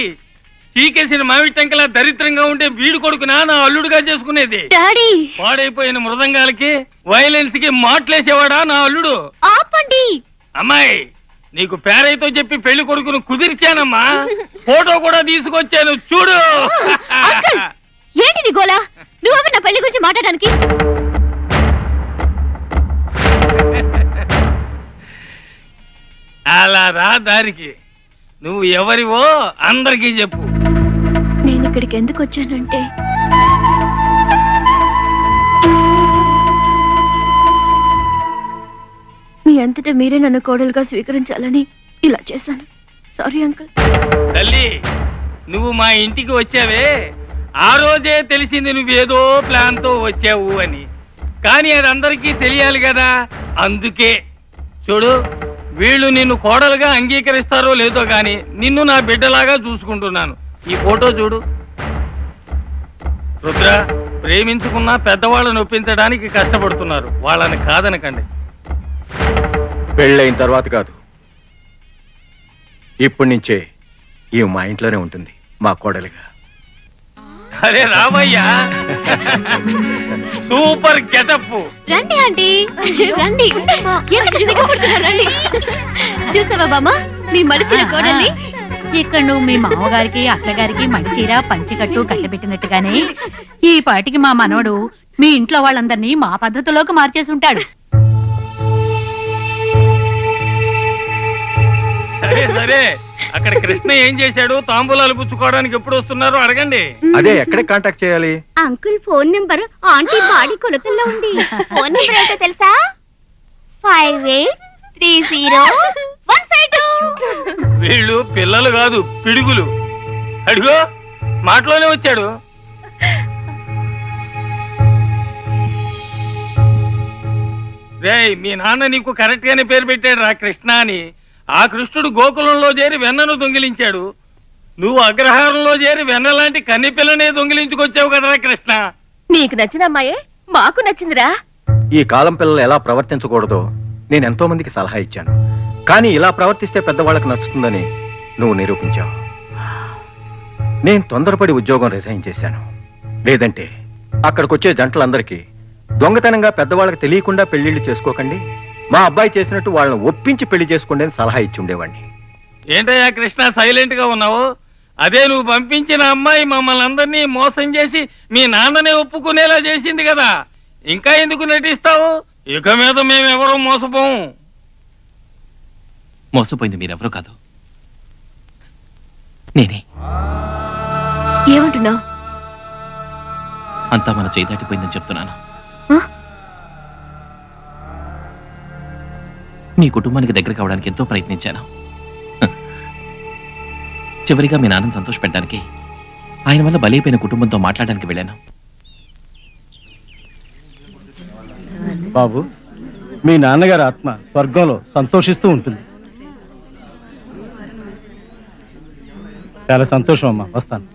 చీకేసిన మామిడి టెంకలా దరిద్రంగా ఉంటే వీడు కొడుకునా నా అల్లుడుగా చేసుకునేది? డాడీ, పాడైపోయిన మృదంగాలకి వైలెన్స్ కి మాట్లేసేవాడా నా అల్లుడు? ఆపండి. అమ్మాయి, నీకు పేరైతో చెప్పి పెళ్లి కొడుకును కుదిర్చానమ్మా. ఫోటో కూడా తీసుకొచ్చాను, చూడు. అంకుల్, ఏంటి నీ గోలా? నువ్వెవరు నా పెళ్లి గురించి మాట్లాడడానికి? అలా రా దారికి. నువ్వు ఎవరివో అందరికీ చెప్పు. నేను ఇక్కడికి ఎందుకు వచ్చానంటే, అంతటా మీరే నన్ను కోడలుగా స్వీకరించాలని ఇలా చేశాను. Sorry uncle. తల్లి, నువ్వు మా ఇంటికి వచ్చావే, ఆ రోజే తెలిసింది నువ్వేదో ప్లాన్ తో వచ్చావు అని. కానీ అది అందరికీ తెలియాలి కదా, అందుకే. చూడు, వీళ్ళు నిన్ను కోడలుగా అంగీకరిస్తారో లేదో గాని నిన్ను నా బిడ్డలాగా చూసుకుంటున్నాను. ఈ ఫోటో చూడు. రుద్ర, ప్రేమించుకున్నా పెద్దవాళ్ళని ఒప్పించడానికి కష్టపడుతున్నారు, వాళ్ళని కాదనకండి. పెళ్ళైన తర్వాత కాదు, ఇప్పటి నుంచే ఈ మా ఇంట్లోనే ఉంటుంది, మా కోడలిగా. అరే రామయ్యా, సూపర్ గెటప్. రండి ఆంటీ, రండి. ఎందుకు సిగ్గుపడుతున్నారు? రండి. చూసావా బామ్మ, నీ మడిచిన కోడల్ని? ఇక్కడ నువ్వు మీ మామగారికి అత్తగారికి మడిచీర పంచికట్టు కట్టబెట్టినట్టుగానే ఈ పాటికి మా మనవడు మీ ఇంట్లో వాళ్ళందరినీ మా పద్ధతిలోకి మార్చేసి ఉంటాడు. సరే సరే, అక్కడ కృష్ణ ఏం చేశాడు, తాంబూలాలు పుచ్చుకోవడానికి ఎప్పుడు వస్తున్నారో అడగండి. అదే ఎక్కడే కాంటాక్ట్ చేయాలి? Uncle phone number aunty body కొలతల్లో ఉంది. ఫోన్ నెంబర్ ఏంటో తెలుసా? 58301552. వీళ్ళు పిల్లలు కాదు, పిడుగులు. అడిగో, మాటలోనే వచ్చాడు. రేయ్, మీ నాన్న నీకు కరెక్ట్ గానే పేరు పెట్టాడు రా, కృష్ణ అని. ఆ కృష్ణుడు గోకులంలో చేరి వెన్నను దొంగిలించాడు, నువ్వు అగ్రహారంలో చేరి వెన్న లాంటి కన్ని పిల్లనే దొంగిలించుకొచ్చావు కదరా కృష్ణ. నీకు నచ్చిన అమ్మాయే మాకు నచ్చిందిరా. ఈ కాలం పిల్లలు ఎలా ప్రవర్తించకూడదో నేను ఎంతో మందికి సలహా ఇచ్చాను, కానీ ఇలా ప్రవర్తిస్తే పెద్దవాళ్ళకి నచ్చుతుందని నువ్వు నిరూపించావు. నేను తొందరపడి ఉద్యోగం రిజైన్ చేశాను, లేదంటే అక్కడికొచ్చే జంటలందరికీ దొంగతనంగా పెద్దవాళ్ళకి తెలియకుండా పెళ్లిళ్ళు చేసుకోకండి, మా అబ్బాయి చేసినట్టు వాళ్ళని ఒప్పించి పెళ్లి చేసుకోండి అని సలహా ఇచ్చి ఉండేవాడిని. ఏంటయ్యా కృష్ణ సైలెంట్ గా ఉన్నావు? అదే నువ్వు పంపించిన అమ్మాయి మమ్మల్ని అందరినీ మోసం చేసి మీ నాన్ననే ఒప్పుకునేలా చేసింది కదా, ఇంకా ఎందుకు నటిస్తావు? ఇక మీద మేమెవరూ మోసపోము. మోసపోయింది మీరెవరూ కాదు, నేనే. ఏమంటున్నావు? అంతా మన చేయి దాటిపోయిందని చెప్తున్నాను. మీ కుటుంబానికి దగ్గర కావడానికి ఎంతో ప్రయత్నించాను. చివరిగా మీ నాన్నని సంతోషపెట్టడానికి ఆయన వల్ల బలైపోయిన కుటుంబంతో మాట్లాడడానికి వెళ్ళాను. బాబు, మీ నాన్నగారి ఆత్మ స్వర్గంలో సంతోషిస్తూ ఉంటుంది. చాలా సంతోషం అమ్మా, వస్తాను.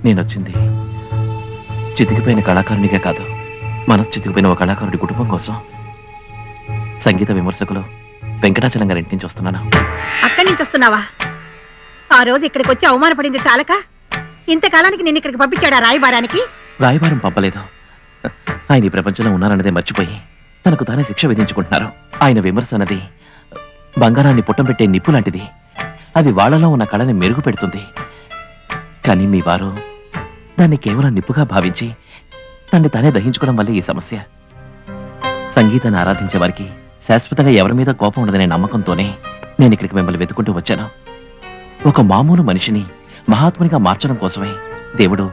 నేనొచ్చింది చితికిపోయిన కళాకారునిగా కాదు, మనసు చితికిపోయిన ఒక కళాకారుడి కుటుంబం కోసం. సంగీత విమర్శకులు వెంకటాచలం గారి ఇంటి నుంచి వస్తున్నాను. అక్కడి నుంచి వస్తున్నావా? ఆ రోజు ఇక్కడికి వచ్చి అవమానపడింది చాలక ఇంతకాలానికి నేను ఇక్కడికి పంపించాడా రాయబారానికి? రాయబారం పంపలేదు, ఆయన ఈ ప్రపంచంలో ఉన్నారన్నదే మర్చిపోయి తనకు తానే శిక్ష విధించుకుంటున్నారు. ఆయన విమర్శ అన్నది బంగారాన్ని పుట్టం పెట్టే నిప్పు లాంటిది, అది వాళ్ళలో ఉన్న కళని మెరుగు పెడుతుంది. కానీ మీ వారు దాన్ని కేవలం నిప్పుగా భావించి దాన్ని తానే దహించుకోవడం వల్లే ఈ సమస్య. సంగీతాన్ని ఆరాధించే వారికి శాశ్వతంగా ఎవరి మీద కోపం ఉండదనే నమ్మకంతోనే నేను ఇక్కడికి మిమ్మల్ని వెతుకుంటూ వచ్చాను. ఒక మామూలు మనిషిని మహాత్మునిగా మార్చడం కోసమే దేవుడు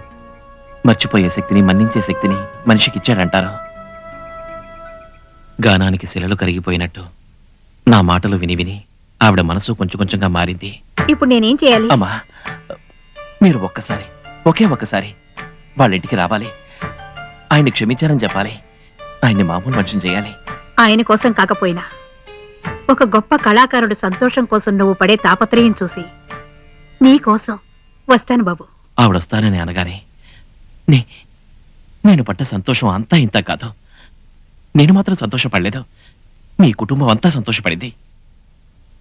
మర్చిపోయే శక్తిని, మన్నించే శక్తిని మనిషికిచ్చాడంటారు. గానానికి శిలలు కరిగిపోయినట్టు నా మాటలు విని విని ఆవిడ మనసు కొంచెం కొంచెంగా మారింది. ఇప్పుడు నేనేం చేయాలి? అమ్మా, మీరు ఒకే ఒక్కసారి వాళ్ళ ఇంటికి రావాలి, ఆయన్ని క్షమించారని చెప్పాలి, ఆయన్ని మామూలు మనిషిని చేయాలి. ఆయన కోసం కాకపోయినా ఒక గొప్ప కళాకారుడు సంతోషం కోసం నువ్వు పడే తాపత్రయం చూసి నీ కోసం వస్తాను బాబు. ఆవిడొస్తానని అనగానే నేను పడ్డ సంతోషం అంతా ఇంత కాదు. నేను మాత్రం సంతోషపడలేదు, మీ కుటుంబం అంతా సంతోషపడింది.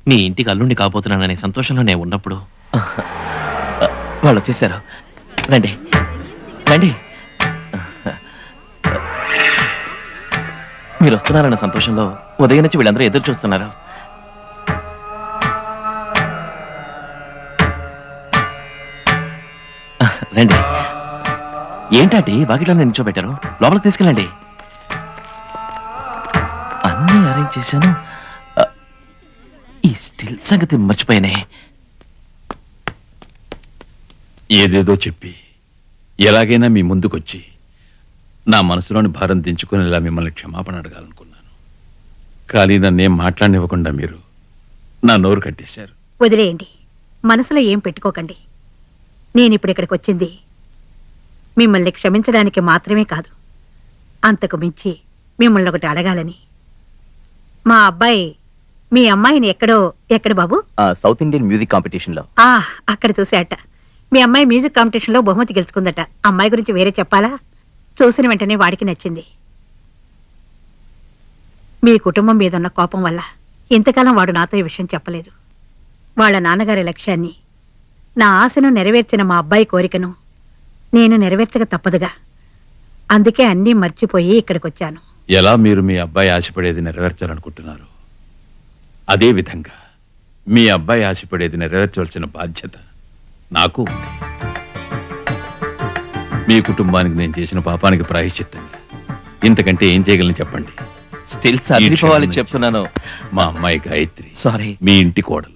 మీ ఇంటికి అల్లుండి కాబోతున్నాననే సంతోషంలో నేను ఉన్నప్పుడు వాళ్ళు వచ్చేసారు. రండి రండి, మీరు వస్తున్నారన్న సంతోషంలో ఉదయం నుంచి వీళ్ళందరూ ఎదురు చూస్తున్నారు. రండి. ఏంటంటే వాకిట్లో నిల్చోబెట్టారు, లోపలికి తీసుకెళ్ళండి. అన్నీ అరేంజ్ చేశాను, ఈ స్టిల్ సంగతి మర్చిపోయానే. ఏదేదో చెప్పి ఎలాగైనా మీ ముందుకొచ్చి నా మనసులోని భారం దించుకునేలా మిమ్మల్ని క్షమాపణ అడగాలనుకున్నాను. కానీ నన్నేం మాట్లాడనివ్వకుండా మీరు నా నోరు కట్టేశారు. వదిలేయండి, మనసులో ఏం పెట్టుకోకండి. నేనిప్పుడు ఇక్కడికి వచ్చింది మిమ్మల్ని క్షమించడానికి మాత్రమే కాదు, అంతకు మించి మిమ్మల్ని ఒకటి అడగాలని. మా అబ్బాయి మీ అమ్మాయిని ఎక్కడ బాబు? సౌత్ ఇండియన్ మ్యూజిక్ కాంపిటీషన్ లో. అక్కడ చూసాట. మీ అమ్మాయి మ్యూజిక్ కాంపిటీషన్ లో బహుమతి గెలుచుకుందట. అమ్మాయి గురించి వేరే చెప్పాలా? చూసిన వెంటనే వాడికి నచ్చింది. మీ కుటుంబం మీద ఉన్న కోపం వల్ల ఇంతకాలం వాడు నాతో ఈ విషయం చెప్పలేదు. వాళ్ళ నాన్నగారి లక్ష్యాన్ని, నా ఆశను నెరవేర్చిన మా అబ్బాయి కోరికను నేను నెరవేర్చక తప్పదుగా. అందుకే అన్నీ మర్చిపోయి ఇక్కడికొచ్చాను. ఎలా మీరు మీ అబ్బాయి ఆశపడేది నెరవేర్చాలనుకుంటున్నారు, అదే విధంగా మీ అబ్బాయి ఆశపడేది నెరవేర్చవలసిన బాధ్యత నాకు ఉంది. మీ కుటుంబానికి నేను చేసిన పాపానికి ప్రాయశ్చిత్తంగా ఇంతకంటే ఏం చేయగలను చెప్పండి? స్టిల్ సరిపోవాలి చెప్తున్నాను. మా అమ్మాయి గాయత్రి, సారీ, మీ ఇంటి కోడలు.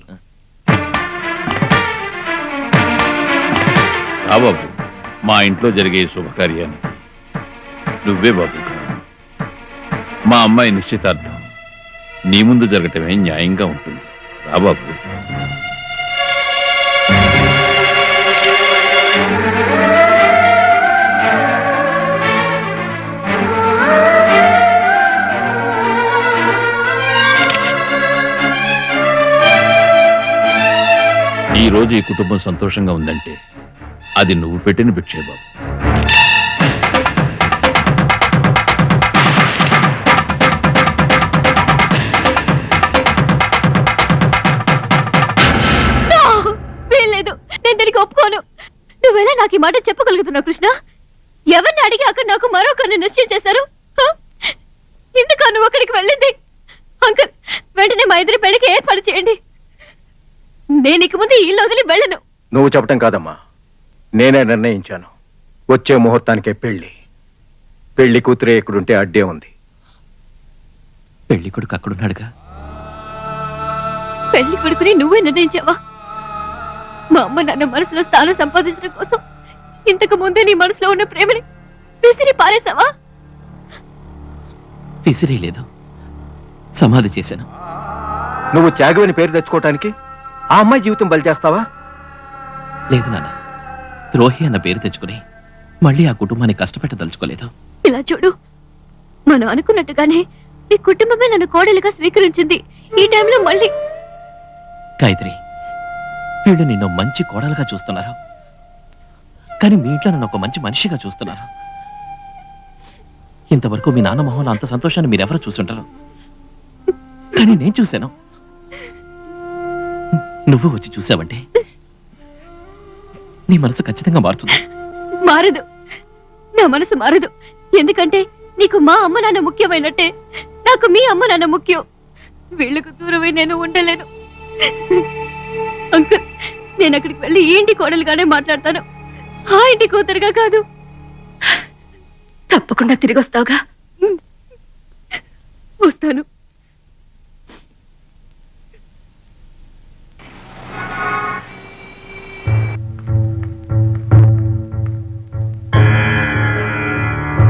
రా బాబు, మా ఇంట్లో జరిగే శుభకార్యానికి నువ్వే బాబు. మా అమ్మాయి నిశ్చితార్థం నీ ముందు జరగటమే న్యాయంగా ఉంటుంది. రా బాబు. ఈ రోజు ఈ కుటుంబం సంతోషంగా ఉందంటే అది నువ్వు పెట్టిన భిక్షే బాబు. వీల్లేదు, నేను దీనికి ఒప్పుకోను. నువ్వెలా నాకు ఈ మాట చెప్పగలుగుతున్నావు కృష్ణ? ఎవరిని అడిగి అక్కడ నాకు మరొకరిని నిశ్చయం చేశారు? ఎందుకు నువ్వు అక్కడికి వెళ్ళింది? అంకుల్, వెంటనే మా ఇద్దరి పెళ్లికి ఏర్పాటు చేయండి. నేను ఇక ముందు ఇల్లు వదిలి వెళ్ళను. నువ్వు చెప్పటం కాదమ్మా, నేనే నిర్ణయించాను. వచ్చే ముహూర్తానికే పెళ్లి కూతురే ఇక్కడుంటే అడ్డే ఉంది. పెళ్లి కొడుకు అక్కడున్నాడుగా. పెళ్లి కొడుకుని నువ్వే నిర్ణయించావా? మా అమ్మ నాన్న మనసులో స్థానం సంపాదించడం కోసం ఇంతకు ముందే నీ మనసులో ఉన్న ప్రేమని విసిరి పారేశావా? విసిరే లేదు, సమాధి చేశాను. నువ్వు త్యాగమని పేరు తెచ్చుకోవటానికి ఆ అమ్మాయి జీవితం బలి చేస్తావా? లేదు నాన్న, ద్రోహి అన్న పేరు తెచ్చుకుని మళ్ళీ ఆ కుటుంబాన్ని కష్టపెట్టదలుచుకోలేదు. ఇలా చూడు, మనం అనుకున్నట్టుగానే నీ కుటుంబమే నన్ను కోడలిగా స్వీకరించింది. ఈ టైంలో మళ్ళీ గాయత్రి, వీళ్ళు నిన్ను మంచి కోడలుగా చూస్తున్నారు, కానీ మీ ఇంట్లో నన్ను ఒక మంచి మనిషిగా చూస్తున్నారు. ఇంతవరకు మీ నాన్న మొహంలో అంత సంతోషాన్ని మీరెవరూ చూసుంటారు, కానీ నేను చూశాను. నువ్వు వచ్చి చూసావంటే నీ మనసు ఖచ్చితంగా మారుతుంది. మారదు, నా మనసు మారదు. ఎందుకంటే నీకు మా అమ్మ నాన్న ముఖ్యమైనట్టే నాకు మీ అమ్మ నాన్న ముఖ్యం. వీళ్ళకు దూరమై నేను ఉండలేను. అంకుల్, నేను అక్కడికి వెళ్ళి ఈ ఇంటి కోడలుగానే మాట్లాడతాను, ఆ ఇంటి కూతురుగా కాదు. తప్పకుండా తిరిగి వస్తావుగా? వస్తాను.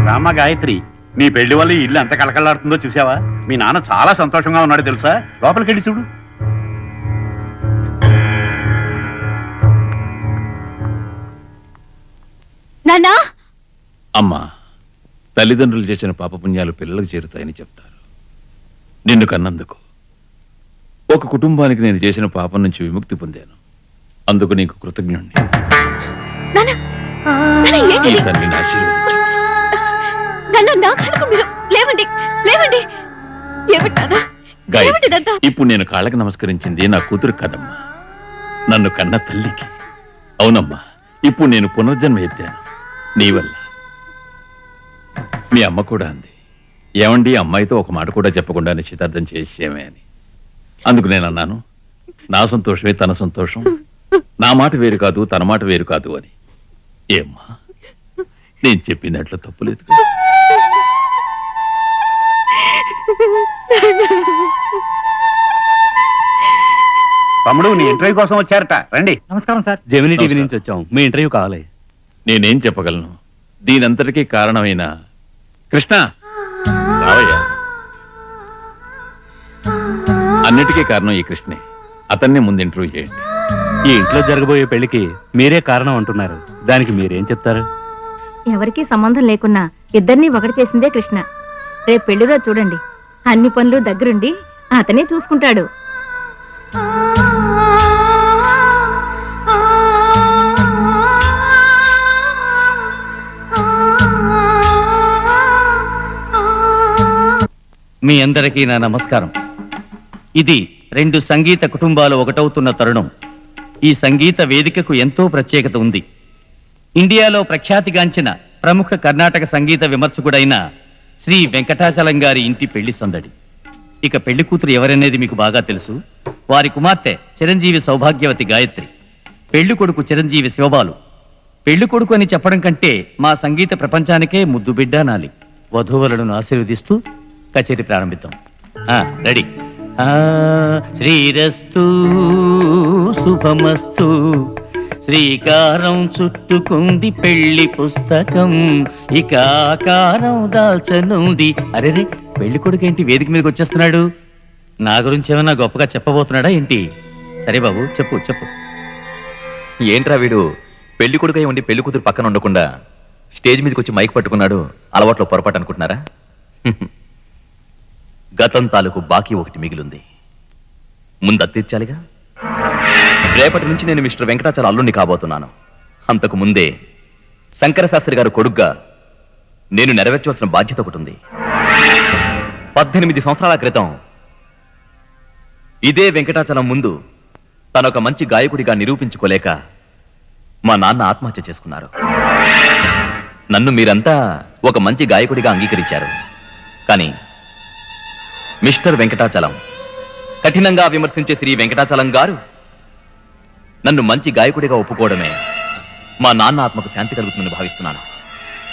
రామ్మ గాయత్రి, నీ పెళ్లి వల్ల ఈ ఇల్లు ఎంత కలకలాడుతుందో చూసావా? మీ నాన్న చాలా సంతోషంగా ఉన్నాడు తెలుసా? లోపలికి వెళ్ళి చూడు. నాన్నా, అమ్మా, తల్లిదండ్రులు చేసిన పాపపుణ్యాలు పిల్లలకు చేరుతాయని చెప్తారు. నిన్ను కన్నందుకు, ఒక కుటుంబానికి నేను చేసిన పాపం నుంచి విముక్తి పొందాను. అందుకు నీకు కృతజ్ఞుణ్ణి. నాన్నా, నాన్నా, ఈ ఏంటిది? తల్లిని ఆశీర్వదించు. నాన్నా, నా కనుక మీరు లేవండి, లేవండి. ఏమిటి నాన్నా? గాయత్రి, ఏమిటిదంతా? ఇప్పుడు నేను కాళ్ళకి నమస్కరించింది నా కూతురు కదమ్మా, నన్ను కన్న తల్లికి. అవునమ్మా, ఇప్పుడు నేను పునర్జన్మ ఎత్తాను నీ వల్ల. మీ అమ్మ కూడా అంది, ఏమండి అమ్మాయితో ఒక మాట కూడా చెప్పకుండా నిశ్చితార్థం చేసేమే అని. అందుకు నేను అన్నాను, నా సంతోషమే తన సంతోషం, నా మాట వేరు కాదు తన మాట వేరు కాదు అని. ఏమ్మా, నేను చెప్పినట్లు తప్పులేదు కదా? తమ్ముడు, నీ ఇంటర్వ్యూ కోసం వచ్చారట, రండి. నమస్కారం సార్, జెమినీ టీవీ నుంచి వచ్చాం. మీ ఇంటర్వ్యూ కావాలి. నేనేం చెప్పగలను? దీనంతటికీ కారణమైన కృష్ణ రావయ్యా. అన్నిటికీ కారణం ఈ కృష్ణే. అతన్ని ముందు ఇంటర్వ్యూ చేయండి. ఈ ఇంట్లో జరగబోయే పెళ్లికి మీరే కారణం అంటున్నారు, దానికి మీరేం చెప్తారు? ఎవరికీ సంబంధం లేకున్నా ఇద్దరిని ఒకటి చేసిందే కృష్ణ. రేపు పెళ్లిలో చూడండి, అన్ని పనులు దగ్గరుండి అతనే చూసుకుంటాడు. మీ అందరికీ నా నమస్కారం. ఇది 2 సంగీత కుటుంబాలు ఒకటవుతున్న తరుణం. ఈ సంగీత వేదికకు ఎంతో ప్రత్యేకత ఉంది. ఇండియాలో ప్రఖ్యాతిగాంచిన ప్రముఖ కర్ణాటక సంగీత విమర్శకుడైన శ్రీ వెంకటాచలం గారి ఇంటి పెళ్లి సందడి. ఇక పెళ్లి కూతురు ఎవరనేది మీకు బాగా తెలుసు. వారి కుమార్తె చిరంజీవి సౌభాగ్యవతి గాయత్రి, పెళ్లి కొడుకు చిరంజీవి శివబాలు. పెళ్లి కొడుకు అని చెప్పడం కంటే మా సంగీత ప్రపంచానికే ముద్దు బిడ్డ నాలి. వధూవరులను ఆశీర్వదిస్తూ కచేరీ ప్రారంభిద్దాం. రెడీ. శ్రీరస్తు శుభమస్తు, శ్రీకారం చుట్టుకుంది పెళ్లి పుస్తకం, ఇక ఆకారం దాల్చనుంది. అరే పెళ్లి కొడుకేంటి వేదిక మీదకి వచ్చేస్తున్నాడు? నా గురించి ఏమైనా గొప్పగా చెప్పబోతున్నాడా ఏంటి? సరే బాబు, చెప్పు చెప్పు. ఏంట్రా వీడు పెళ్లి కొడుకై ఉండి పెళ్లి కూతురు పక్కన ఉండకుండా స్టేజ్ మీదకి వచ్చి మైక్ పట్టుకున్నాడు. అలవాట్లో పొరపాటు అనుకుంటున్నారా? గతం తాలూకు బాకీ ఒకటి మిగిలింది, ముందు అది తీర్చాలిగా. రేపటి నుంచి నేను మిస్టర్ వెంకటాచల అల్లుణ్ణి కాబోతున్నాను. అంతకు ముందే శంకర శాస్త్రి గారు కొడుగ్గా నేను నెరవేర్చవలసిన బాధ్యత ఒకటి ఉంది. 18 సంవత్సరాల క్రితం ఇదే వెంకటాచలం ముందు తనొక మంచి గాయకుడిగా నిరూపించుకోలేక మా నాన్న ఆత్మహత్య చేసుకున్నారు. నన్ను మీరంతా ఒక మంచి గాయకుడిగా అంగీకరించారు. కానీ మిస్టర్ వెంకటాచలం, కఠినంగా విమర్శించే శ్రీ వెంకటాచలం గారు నన్ను మంచి గాయకుడిగా ఒప్పుకోవడమే మా నాన్న ఆత్మకు శాంతి కలుగుతుందని భావిస్తున్నాను.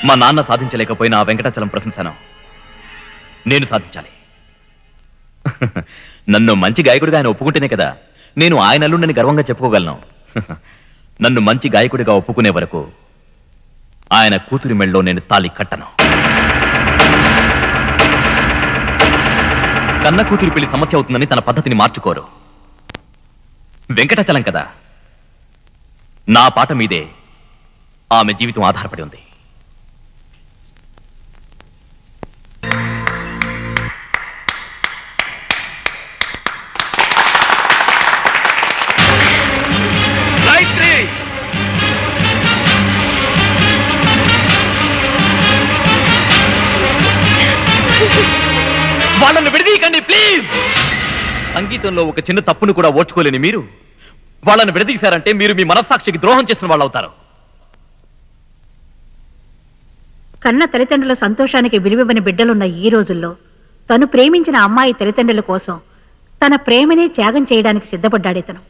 మా నాన్న సాధించలేకపోయిన ఆ వెంకటాచలం ప్రశంసను నేను సాధించాలి. నన్ను మంచి గాయకుడిగా ఆయన ఒప్పుకుంటేనే కదా నేను ఆయన అల్లుండని గర్వంగా చెప్పుకోగలను. నన్ను మంచి గాయకుడిగా ఒప్పుకునే వరకు ఆయన కూతురి మెళ్ళలో నేను తాళి కట్టను. కన్న కూతురి పెళ్లి సమస్య అవుతుందని తన పద్ధతిని మార్చుకోరు. వెంకటాచలం కదా, నా పాట మీదే ఆమె జీవితం ఆధారపడి ఉంది. వాళ్ళను విడదీయకండి ప్లీజ్. సంగీతంలో ఒక చిన్న తప్పును కూడా ఓర్చుకోలేని మీరు వాళ్ళను విడదీశారంటే మీరు మీ మనస్సాక్షికి ద్రోహం చేసిన వాళ్ళు అవుతారు. కన్న తల్లిదండ్రుల సంతోషానికి విలువివ్వని బిడ్డలున్న ఈ రోజుల్లో తను ప్రేమించిన అమ్మాయి తల్లిదండ్రుల కోసం తన ప్రేమనే త్యాగం చేయడానికి సిద్ధపడ్డాడితను.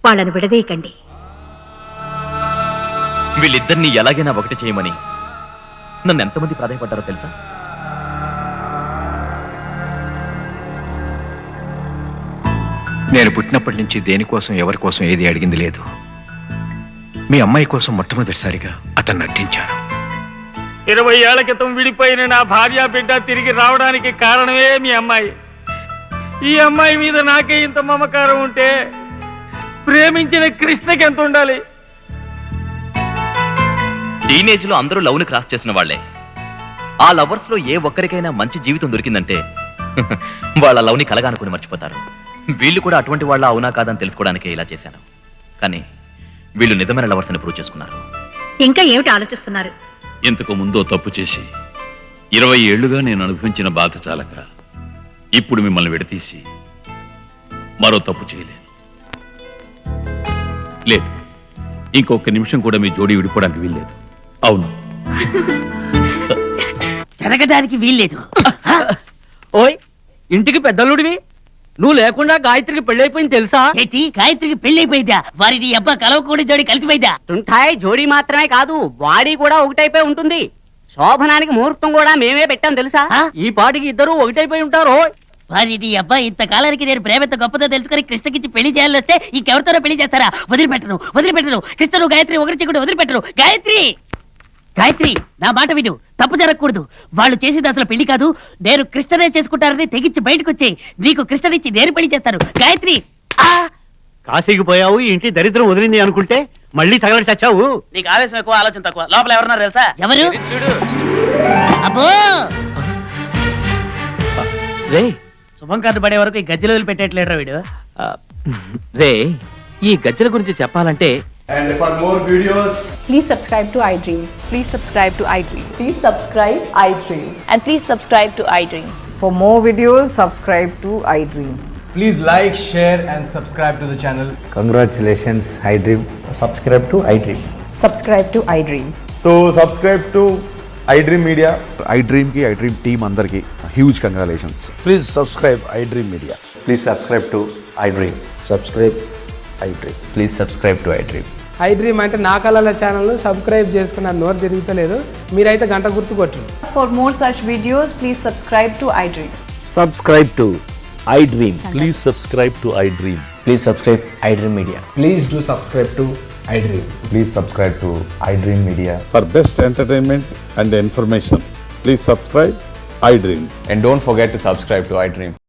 వాళ్ళను విడదీయకండి. వీళ్ళిద్దరినీ ఎలాగైనా ఒకటి చేయమని నన్ను ఎంతమంది ప్రాధాయపడ్డారో తెలుసా? నేను పుట్టినప్పటి నుంచి దేనికోసం ఎవరి కోసం ఏది అడిగింది లేదు. మీ అమ్మాయి కోసం మొట్టమొదటిసారిగా అతన్ని నటించాను. 20 ఏళ్ల క్రితం విడిపోయిన నా భార్య బిడ్డ తిరిగి రావడానికి కారణమే మీ అమ్మాయి. ఈ అమ్మాయి మీద నాకే ఇంత మమకారం ఉంటే ప్రేమించిన కృష్ణకి ఎంత ఉండాలి? టీనేజ్ లో అందరూ లవ్ ని క్రాస్ చేసిన వాళ్లే. ఆ లవర్స్ లో ఏ ఒక్కరికైనా మంచి జీవితం దొరికిందంటే వాళ్ళ లవ్ ని కలగానుకుని మర్చిపోతారు. వీళ్ళు కూడా అటువంటి వాళ్ళ అవునా కాదని తెలుసుకోవడానికే ఇలా చేశాను. కానీ వీళ్ళు నిజమైన లవర్స్ అని ప్రూవ్ చేసుకున్నారు. ఇంకా ఏమిటి ఆలోచిస్తున్నారు? ఇంతకు ముందో తప్పు చేసి 20 ఏళ్లుగా నేను అనుభవించిన బాధ చాలక ఇప్పుడు మిమ్మల్ని విడతీసి మరో తప్పు చేయలేను. లేదు, ఇంకొక నిమిషం కూడా మీ జోడీ విడిపోవడానికి వీల్లేదు. అవును, జరగడానికి వీల్లేదు. ఓయ్, ఇంటికి పెద్దలుడివి, నువ్వు లేకుండా గాయత్రికి పెళ్ళైపోయింది తెలుసా? ఏంటి, గాయత్రికి పెళ్ళైపోయిందా? వారి అబ్బా కలవకూడి జోడి కలిసిపోయిందా? తుంటాయి జోడీ మాత్రమే కాదు, బాడీ కూడా ఒకటైపోయి ఉంటుంది. శోభనానికి ముహూర్తం కూడా మేమే పెట్టాం తెలుసా? ఈ పాటికి ఇద్దరు ఒకటైపోయి ఉంటారు. వారి అబ్బా ఇంతకాలానికి నేను ప్రేమ ఎంత గొప్పదో తెలుసుకుని కృష్ణకిచ్చి పెళ్లి చేయాలని వస్తే ఇంకెవరితోనో పెళ్లి చేస్తారా? వదిలిపెట్టరు. కృష్ణను గాయత్రి ఒకరి చెక్కుడు వదిలిపెట్టరు. గాయత్రి గాయత్రి నా మాట విను, తప్పు జరగకూడదు. వాళ్ళు చేసేది అసలు పెళ్లి కాదు, నేను కృష్ణనే చేసుకుంటారని తెగించి బయటకు వచ్చి నీకు కృష్ణనిచ్చి నేను పెళ్లి చేస్తాను. గాయత్రి కాశీకి పోయావు, ఈ ఇంటి దరిద్రం వదిలింది అనుకుంటే మళ్ళీ తగలడి చచ్చావు. నీకు ఆవేశం ఎక్కువ, ఆలోచన తక్కువ. లోపల ఎవరన్నారు తెలుసా? ఎవరు? అబ్బో రే శుభం కార్డు పడే వరకు ఈ గజ్జలు వదిలి పెట్టేట్లేడరా వీడు. రే ఈ గజ్జల గురించి చెప్పాలంటే And for more videos, Please subscribe to iDream. Please subscribe to iDream. Please subscribe iDream. And please subscribe to iDream. For more videos, subscribe to iDream. please like, share and subscribe to the channel. Congratulations iDream. Subscribe to iDream. Subscribe to iDream. So subscribe to iDream Media. iDream ki iDream team andarki huge congratulations. Please subscribe iDream media. Please subscribe to iDream. Subscribe iDream. Please subscribe to iDream. iDream అంటే నా కళల channel subscribe చేసుకున్న నోరు తిరుగుతలేదు. మీరైతే గంట గుర్తు కొట్టండి. For more such videos, please subscribe to iDream. Subscribe to iDream. Please subscribe to iDream. Please subscribe iDream Media. Please do subscribe to iDream. Please subscribe to iDream Media. For best entertainment and information, please subscribe iDream. And don't forget to subscribe to iDream.